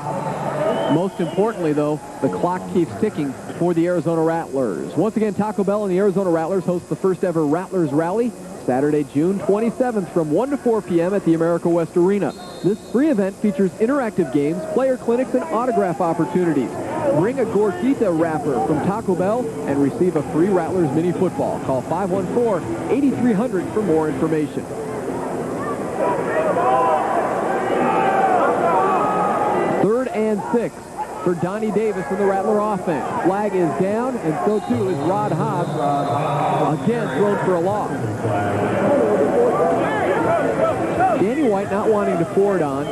Most importantly, though, the clock keeps ticking for the Arizona Rattlers. Once again, Taco Bell and the Arizona Rattlers host the first ever Rattlers Rally, Saturday, June 27th from 1 to 4 p.m. at the America West Arena. This free event features interactive games, player clinics, and autograph opportunities. Bring a Gordita wrapper from Taco Bell and receive a free Rattlers mini football. Call 514-8300 for more information. Third and 6 for Donnie Davis in the Rattler offense. Flag is down, and so too is Rod Hobbs, again thrown for a loss. Danny White not wanting to forward on.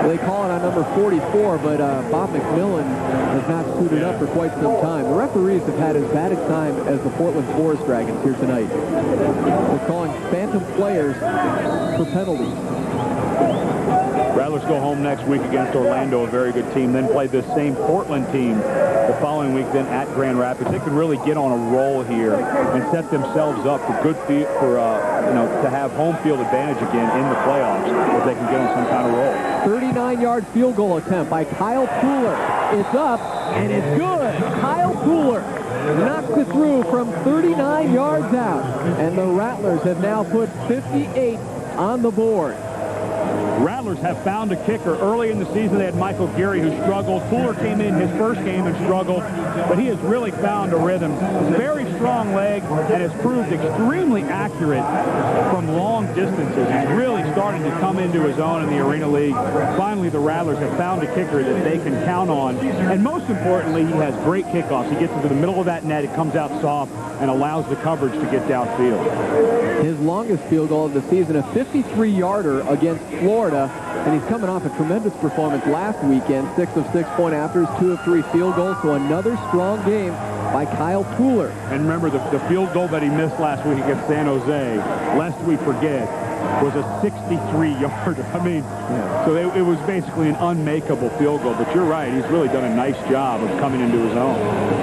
They call it on number 44, but Bob McMillan has not suited up for quite some time. The referees have had as bad a time as the Portland Forest Dragons here tonight. They're calling phantom players for penalties. Rattlers go home next week against Orlando, a very good team, then play this same Portland team the following week, then at Grand Rapids. They could really get on a roll here and set themselves up for good to have home field advantage again in the playoffs if they can get on some kind of roll. 39-yard field goal attempt by Kyle Pooler. It's up, and it's good. Kyle Pooler knocks it through from 39 yards out, and the Rattlers have now put 58 on the board. Rattlers have found a kicker. Early in the season, they had Michael Geary, who struggled. Pooler came in his first game and struggled, but he has really found a rhythm. Very strong leg and has proved extremely accurate from long distances. He's really starting to come into his own in the Arena League. Finally, the Rattlers have found a kicker that they can count on, and most importantly, he has great kickoffs. He gets into the middle of that net, it comes out soft, and allows the coverage to get downfield. His longest field goal of the season, a 53-yarder against Florida, and he's coming off a tremendous performance last weekend. 6 of 6 point afters, 2 of 3 field goals, so another strong game by Kyle Pooler. And remember, the field goal that he missed last week against San Jose, lest we forget, was a 63-yarder. I mean, so it was basically an unmakeable field goal. But you're right, he's really done a nice job of coming into his own.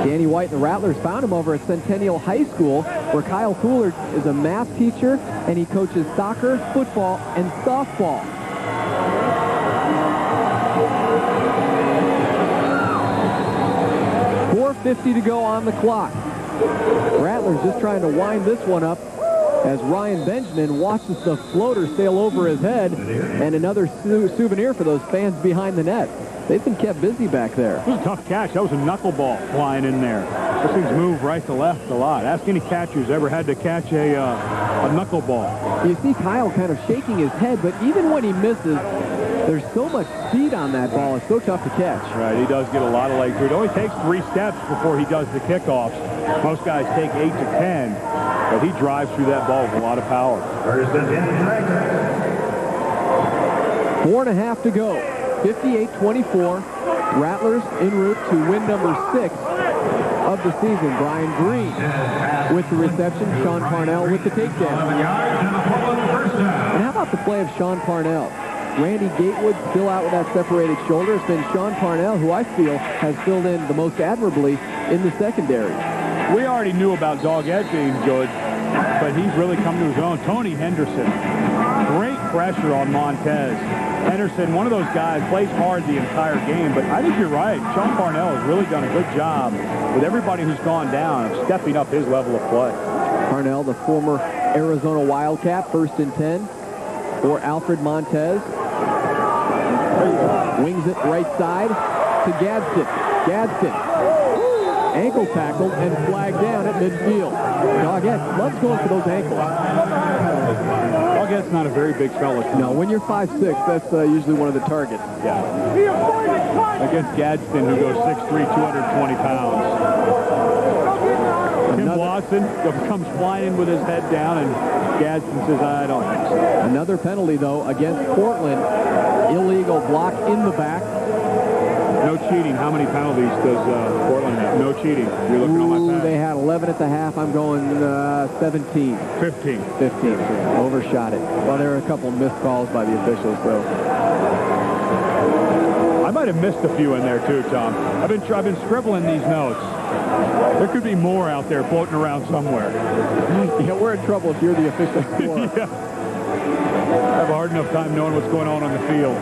Danny White and the Rattlers found him over at Centennial High School, where Kyle Pooler is a math teacher, and he coaches soccer, football, and softball. .450 to go on the clock. Rattlers just trying to wind this one up as Ryan Benjamin watches the floater sail over his head, and another souvenir for those fans behind the net. They've been kept busy back there. It was a tough catch. That was a knuckleball flying in there. Those things move right to left a lot. Ask any catcher who's ever had to catch a knuckleball. You see Kyle kind of shaking his head, but even when he misses, there's so much speed on that ball. It's so tough to catch. Right, he does get a lot of leg to it. It only takes 3 steps before he does the kickoffs. Most guys take 8 to 10, but he drives through that ball with a lot of power. 4.5 to go. 58-24. Rattlers en route to win number 6 of the season. Brian Green with the reception. Sean Parnell with the takedown. And how about the play of Sean Parnell? Randy Gatewood still out with that separated shoulder. It's been Sean Parnell, who I feel has filled in the most admirably in the secondary. We already knew about Dog Ed being good, but he's really come to his own. Tony Henderson, great pressure on Montez. Henderson, one of those guys, plays hard the entire game, but I think you're right. Sean Parnell has really done a good job with everybody who's gone down of stepping up his level of play. Parnell, the former Arizona Wildcat, 1st and 10 for Alfred Montez. Wings it right side to Gadsden. Gadsden, ankle tackled and flagged down at midfield. Doggett loves going for those ankles. Doggett's not a very big fella. No, when you're 5'6", that's usually one of the targets. Yeah. Against Gadsden, who goes 6'3", 220 pounds. Tim Watson comes flying in with his head down, and Gadsden says, I don't think so. Another penalty, though, against Portland. Illegal block in the back. No cheating. How many penalties does Portland have? No cheating. You're looking on my pad. They had 11 at the half. I'm going 17. 15. 15. Overshot it. Well, there were a couple missed calls by the officials, so. I might have missed a few in there, too, Tom. I've been scribbling these notes. There could be more out there floating around somewhere. Yeah, we're in trouble if you're the official scorer. Yeah. I have a hard enough time knowing what's going on the field,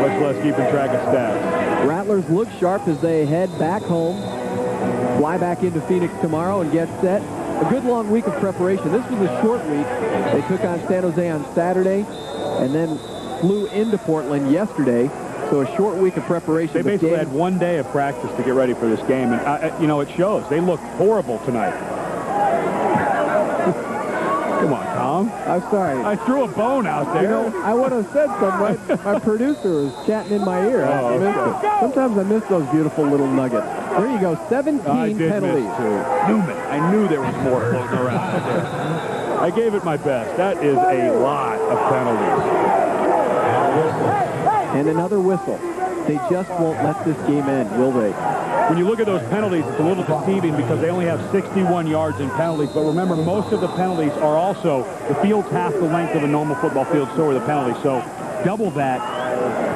much less keeping track of stats. Rattlers look sharp as they head back home, fly back into Phoenix tomorrow and get set. A good long week of preparation. This was a short week. They took on San Jose on Saturday and then flew into Portland yesterday. So a short week of preparation. They basically had 1 day of practice to get ready for this game, and it shows. They look horrible tonight. Come on, Tom. I'm sorry. I threw a bone out there. You know, I would have said something. My producer was chatting in my ear. I missed it. Sometimes I miss those beautiful little nuggets. There you go. 17 penalties. Newman. I knew there was more floating around out there. I gave it my best. That is a lot of penalties. And another whistle. They just won't let this game end, will they? When you look at those penalties, it's a little deceiving because they only have 61 yards in penalties. But remember, most of the penalties are also, the field's half the length of a normal football field, so are the penalties. So double that.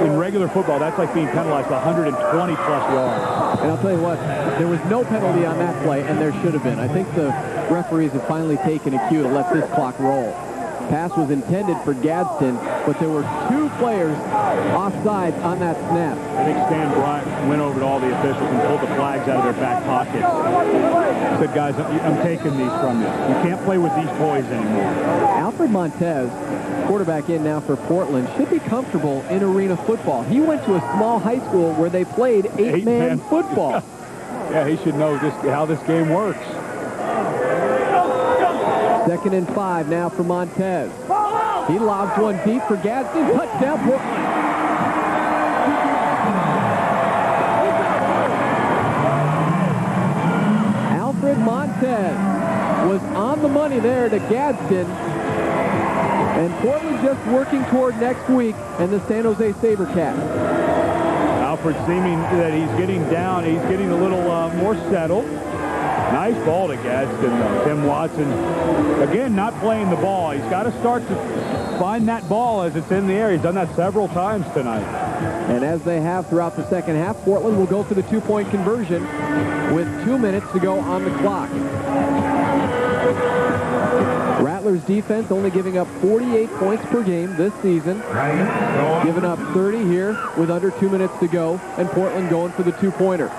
In regular football, that's like being penalized 120-plus yards. And I'll tell you what, there was no penalty on that play, and there should have been. I think the referees have finally taken a cue to let this clock roll. Pass was intended for Gadsden, but there were 2 players offsides on that snap. I think Stan Bryant went over to all the officials and pulled the flags out of their back pockets. Said, guys, I'm taking these from you. You can't play with these toys anymore. Alfred Montez, quarterback in now for Portland, should be comfortable in arena football. He went to a small high school where they played 8-man football. Yeah, he should know how this game works. 2nd and 5 now for Montez. He lobs one deep for Gadsden. Touchdown, Portland. Alfred Montez was on the money there to Gadsden. And Portland just working toward next week and the San Jose SaberCats. Alfred seeming that he's getting down. He's getting a little more settled. Nice ball to Gadsden, though. Tim Watson, again, not playing the ball. He's got to start to find that ball as it's in the air. He's done that several times tonight. And as they have throughout the second half, Portland will go for the 2-point conversion with 2 minutes to go on the clock. Rattlers defense only giving up 48 points per game this season. Giving up 30 here with under 2 minutes to go, and Portland going for the 2-pointer.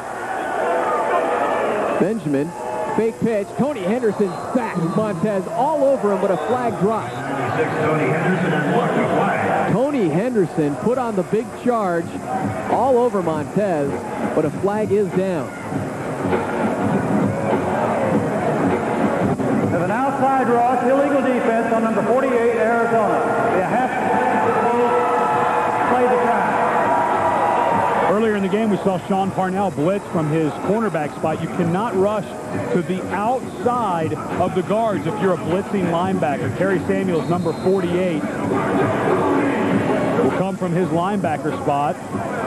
Benjamin, fake pitch. Tony Henderson sacks Montez all over him, but a flag drops. Tony Henderson put on the big charge all over Montez, but a flag is down. There's an outside rush, illegal defense on number 48, Arizona. They have to play the track. Earlier in the game, we saw Sean Parnell blitz from his cornerback spot. You cannot rush to the outside of the guards if you're a blitzing linebacker. Terry Samuels, number 48, will come from his linebacker spot.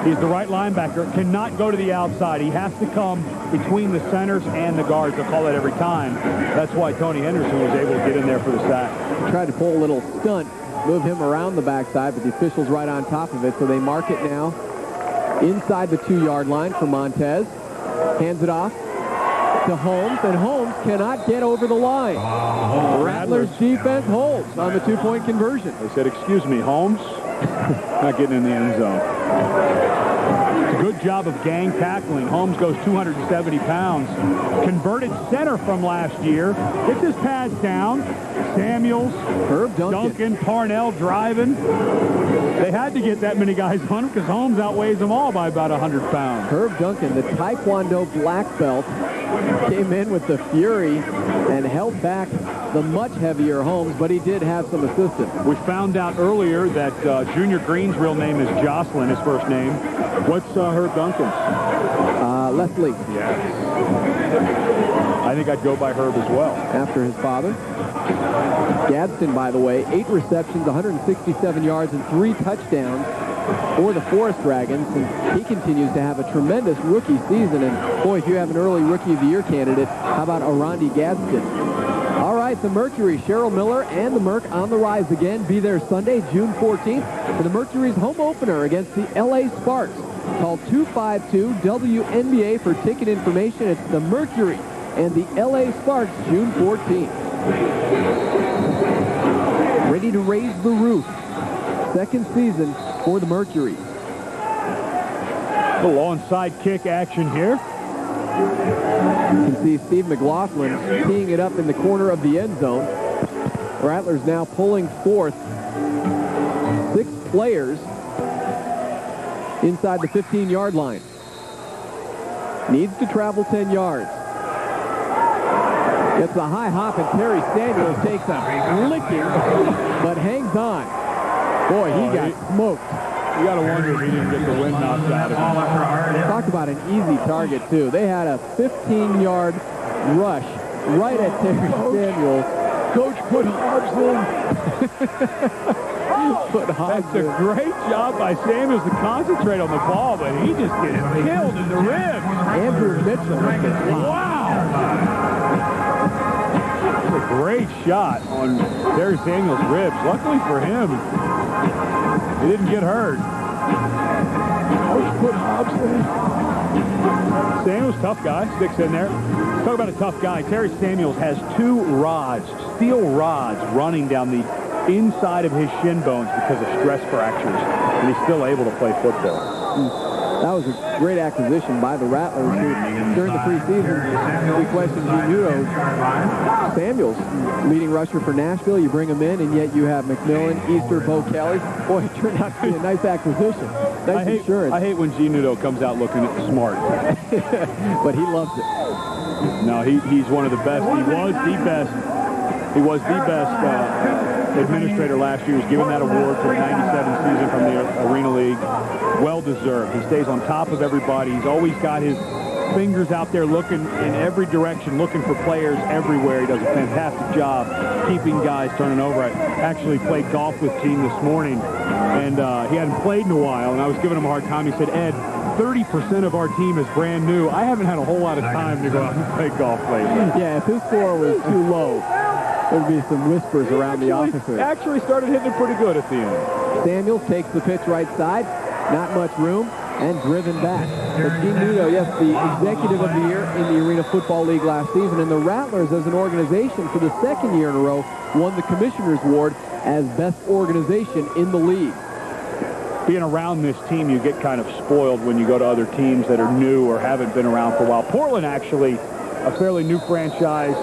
He's the right linebacker, cannot go to the outside. He has to come between the centers and the guards. They'll call that every time. That's why Tony Henderson was able to get in there for the sack. He tried to pull a little stunt, move him around the backside, but the official's right on top of it, so they mark it now inside the 2-yard line for Montez. Hands it off to Holmes, and Holmes cannot get over the line. Rattlers defense holds on the 2-point conversion. They said, excuse me, Holmes. Not getting in the end zone. It's a good job of gang tackling. Holmes goes 270 pounds. Converted center from last year. Gets his pads down. Samuels, Herb Duncan, Parnell driving. They had to get that many guys on him because Holmes outweighs them all by about 100 pounds. Herb Duncan, the Taekwondo black belt, came in with the fury and held back the much heavier Holmes, but he did have some assistance. We found out earlier that Junior Green's real name is Jocelyn, his first name. What's Herb Duncan's? Leslie. Yes. I think I'd go by Herb as well. After his father. Gadsden, by the way, 8 receptions, 167 yards, and 3 touchdowns for the Forest Dragons. And he continues to have a tremendous rookie season. And, boy, if you have an early Rookie of the Year candidate, how about Arandi Gadsden? All right, the Mercury, Cheryl Miller and the Merc on the rise again. Be there Sunday, June 14th, for the Mercury's home opener against the L.A. Sparks. Call 252-WNBA for ticket information. It's the Mercury and the L.A. Sparks, June 14th. Ready to raise the roof. Second season for the Mercury. A little onside kick action here. You can see Steve McLaughlin teeing it up in the corner of the end zone. Rattlers now pulling forth 6 players inside the 15-yard line. Needs to travel 10 yards. Gets a high hop, and Terry Samuels takes a licking, but hangs on. Boy, he got smoked. You got to wonder if he didn't get the wind knocked out of him. Talk about an easy target, too. They had a 15-yard rush right at Terry Samuels. Coach put arms in. That's a great job by Samuels to concentrate on the ball, but he just gets killed in the ribs. Andrew Mitchell. Wow. That's a great shot on Terry Samuels' ribs. Luckily for him, he didn't get hurt. Put Hobbs in. Samuels, tough guy, sticks in there. Talk about a tough guy. Terry Samuels has 2 rods, steel rods, running down the inside of his shin bones because of stress fractures, and he's still able to play football. That was a great acquisition by the Rattlers, who, during the preseason, we questioned Nudo. Samuels, leading rusher for Nashville. You bring him in, and yet you have McMillan, Easter, Bo Kelly. Boy, it turned out to be a nice acquisition. Nice insurance. I hate when G. Nudo comes out looking smart. But he loves it. No, he's one of the best. He was the best administrator last year. He was given that award for the 97 season from the Arena League. Well-deserved. He stays on top of everybody. He's always got his fingers out there looking in every direction, looking for players everywhere. He does a fantastic job keeping guys turning over. I actually played golf with Gene this morning, and he hadn't played in a while, and I was giving him a hard time. He said, Ed, 30% of our team is brand new. I haven't had a whole lot of time to go out and play golf lately. Yeah, if his score was too low, there'd be some whispers around the offices. Actually started hitting it pretty good at the end. Samuels takes the pitch right side. Not much room, and driven back. But Gene Nudo, yes, the executive of the year in the Arena Football League last season, and the Rattlers, as an organization, for the 2nd year in a row, won the Commissioner's Award as best organization in the league. Being around this team, you get kind of spoiled when you go to other teams that are new or haven't been around for a while. Portland, actually, a fairly new franchise.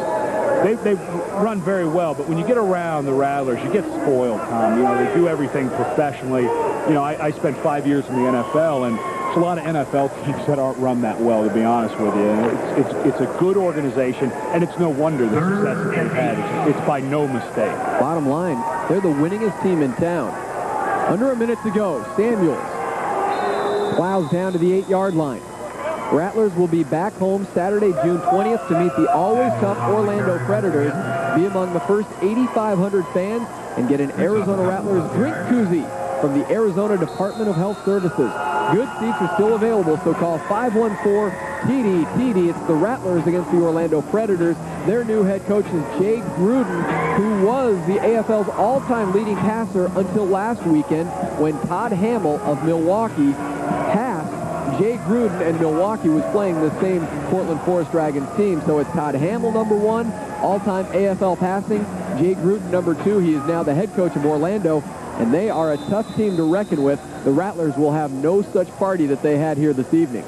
They've run very well, but when you get around the Rattlers, you get spoiled, Tom. You know, they do everything professionally. You know, I spent 5 years in the NFL, and there's a lot of NFL teams that aren't run that well, to be honest with you. It's a good organization, and it's no wonder the success that they've had. It's by no mistake. Bottom line, they're the winningest team in town. Under a minute to go. Samuels plows down to the 8-yard line. Rattlers will be back home Saturday, June 20th to meet the always tough Orlando Predators, be among the first 8,500 fans, and get an Arizona Rattlers drink koozie from the Arizona Department of Health Services. Good seats are still available, so call 514-TD-TD. It's the Rattlers against the Orlando Predators. Their new head coach is Jay Gruden, who was the AFL's all-time leading passer until last weekend when Todd Hamill of Milwaukee passed Jay Gruden, and Milwaukee was playing the same Portland Forest Dragons team. So it's Todd Hamill, number 1, all-time AFL passing. Jay Gruden, number 2. He is now the head coach of Orlando, and they are a tough team to reckon with. The Rattlers will have no such party that they had here this evening.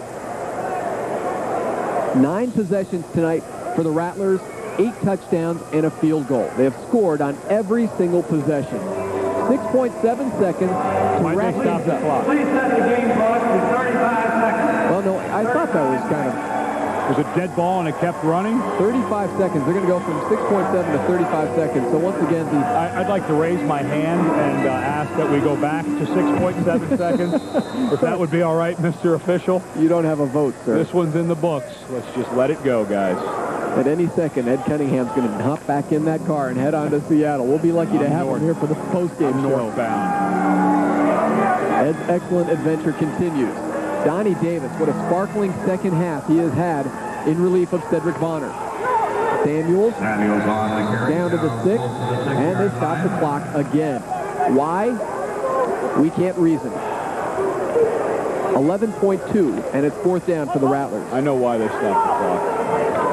9 possessions tonight for the Rattlers, 8 touchdowns and a field goal. They have scored on every single possession. 6.7 seconds to wrap things up. Please set the game clock to 35 seconds. Well, no, I thought that was kind of... It was a dead ball and it kept running? 35 seconds. They're going to go from 6.7 to 35 seconds. So once again, I'd like to raise my hand and ask that we go back to 6.7 seconds. If that would be all right, Mr. Official. You don't have a vote, sir. This one's in the books. Let's just let it go, guys. At any second, Ed Cunningham's going to hop back in that car and head on to Seattle. We'll be lucky to have him here for the postgame show. Northbound. Ed's excellent adventure continues. Donnie Davis, what a sparkling second half he has had in relief of Cedric Bonner. Samuels down to the 6, and they stop the clock again. Why? We can't reason. 11.2, and it's 4th down for the Rattlers. I know why they stopped the clock.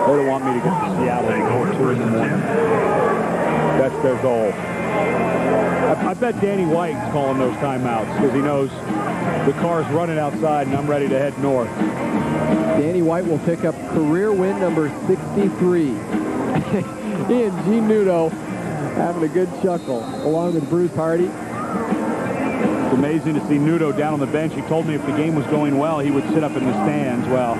They don't want me to get to Seattle before 2 in the morning. That's their goal. I bet Danny White's calling those timeouts because he knows the car's running outside and I'm ready to head north. Danny White will pick up career win number 63. He and Gene Nudo having a good chuckle along with Bruce Hardy. It's amazing to see Nudo down on the bench. He told me if the game was going well, he would sit up in the stands. Well,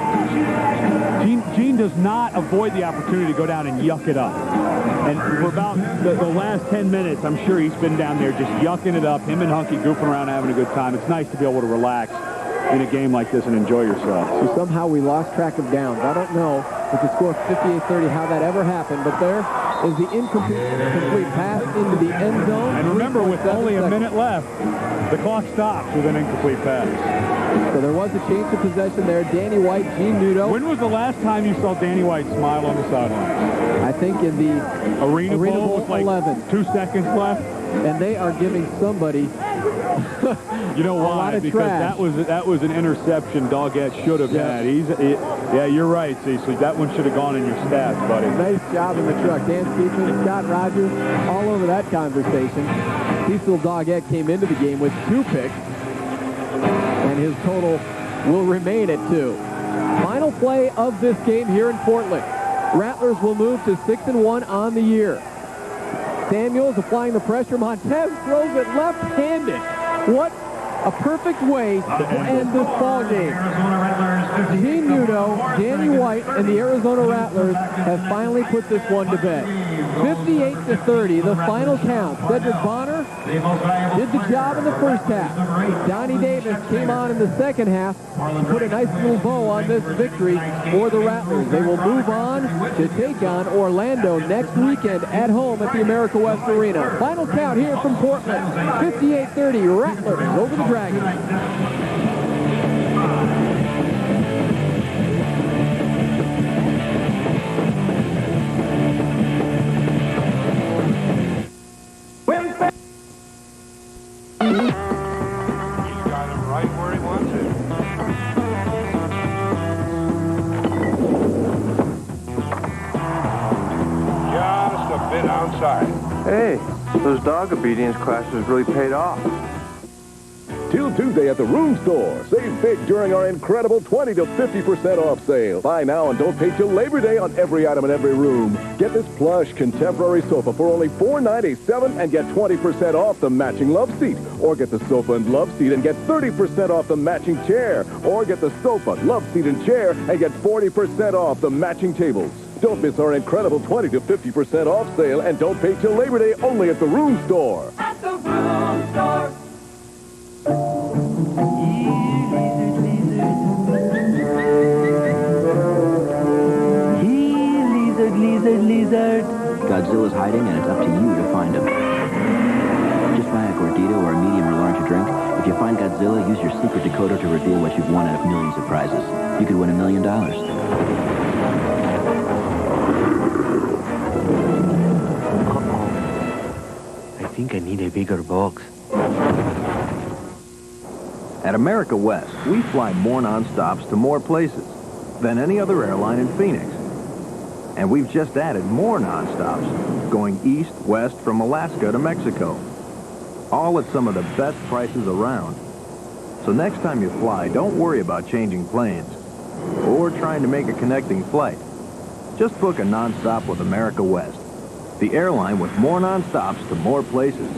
Gene does not avoid the opportunity to go down and yuck it up. And for about the last 10 minutes, I'm sure he's been down there just yucking it up, him and Hunky goofing around having a good time. It's nice to be able to relax in a game like this and enjoy yourself. So somehow we lost track of downs. I don't know. with the score 58-30, how that ever happened. But there is the incomplete pass into the end zone. And remember, with only a minute left, the clock stops with an incomplete pass. So there was a change of possession there. Danny White, Gene Nudo. When was the last time you saw Danny White smile on the sideline? I think in the Arena Bowl with like 11. 2 seconds left. And they are giving somebody you know why? Because that was an interception Doggett should have had. Yeah, you're right, Cecily. That one should have gone in your stats, buddy. Nice job in the truck. Dan Speakman, Scott Rogers, all over that conversation. Cecil Doggett came into the game with 2 picks, and his total will remain at 2. Final play of this game here in Portland. Rattlers will move to 6-1 on the year. Samuels applying the pressure. Montez throws it left-handed. What a perfect way to end this ball game. Gene Nudo, Danny White, and the Arizona Rattlers have finally put this one to bed. 58-30, the final count. Cedric Bonner did the job in the first half. Donnie Davis came on in the second half to put a nice little bow on this victory for the Rattlers. They will move on to take on Orlando next weekend at home at the America West Arena. Final count here from Portland, 58-30, Rattlers over the Dragons. Hey, those dog obedience classes really paid off. Till Tuesday at the Room Store. Save big during our incredible 20 to 50% off sale. Buy now and don't pay till Labor Day on every item in every room. Get this plush contemporary sofa for only $4.97 and get 20% off the matching love seat. Or get the sofa and love seat and get 30% off the matching chair. Or get the sofa, love seat, and chair and get 40% off the matching tables. Don't miss our incredible 20 to 50% off sale and don't pay till Labor Day only at the Room Store. At the Room Store. Lizard. Godzilla's hiding, and it's up to you to find him. Just buy a Gordito or a medium or large drink. If you find Godzilla, use your secret decoder to reveal what you've won out of millions of prizes. You could win $1 million. I think I need a bigger box. At America West, we fly more non-stops to more places than any other airline in Phoenix. And we've just added more non-stops, going east, west, from Alaska to Mexico. All at some of the best prices around. So next time you fly, don't worry about changing planes or trying to make a connecting flight. Just book a non-stop with America West, the airline with more non-stops to more places.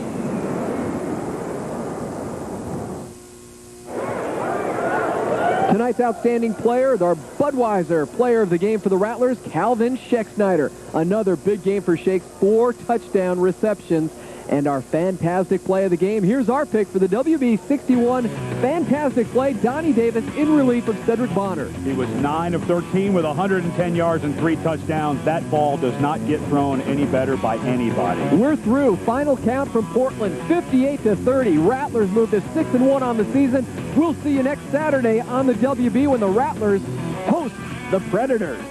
Tonight's outstanding player is our Budweiser player of the game for the Rattlers, Calvin Schexnayder. Another big game for Shakes, 4 touchdown receptions. And our fantastic play of the game, here's our pick for the WB61 fantastic play, Donnie Davis in relief of Cedric Bonner. He was 9 of 13 with 110 yards and 3 touchdowns. That ball does not get thrown any better by anybody. We're through. Final count from Portland, 58-30. Rattlers move to 6-1 on the season. We'll see you next Saturday on the WB when the Rattlers host the Predators.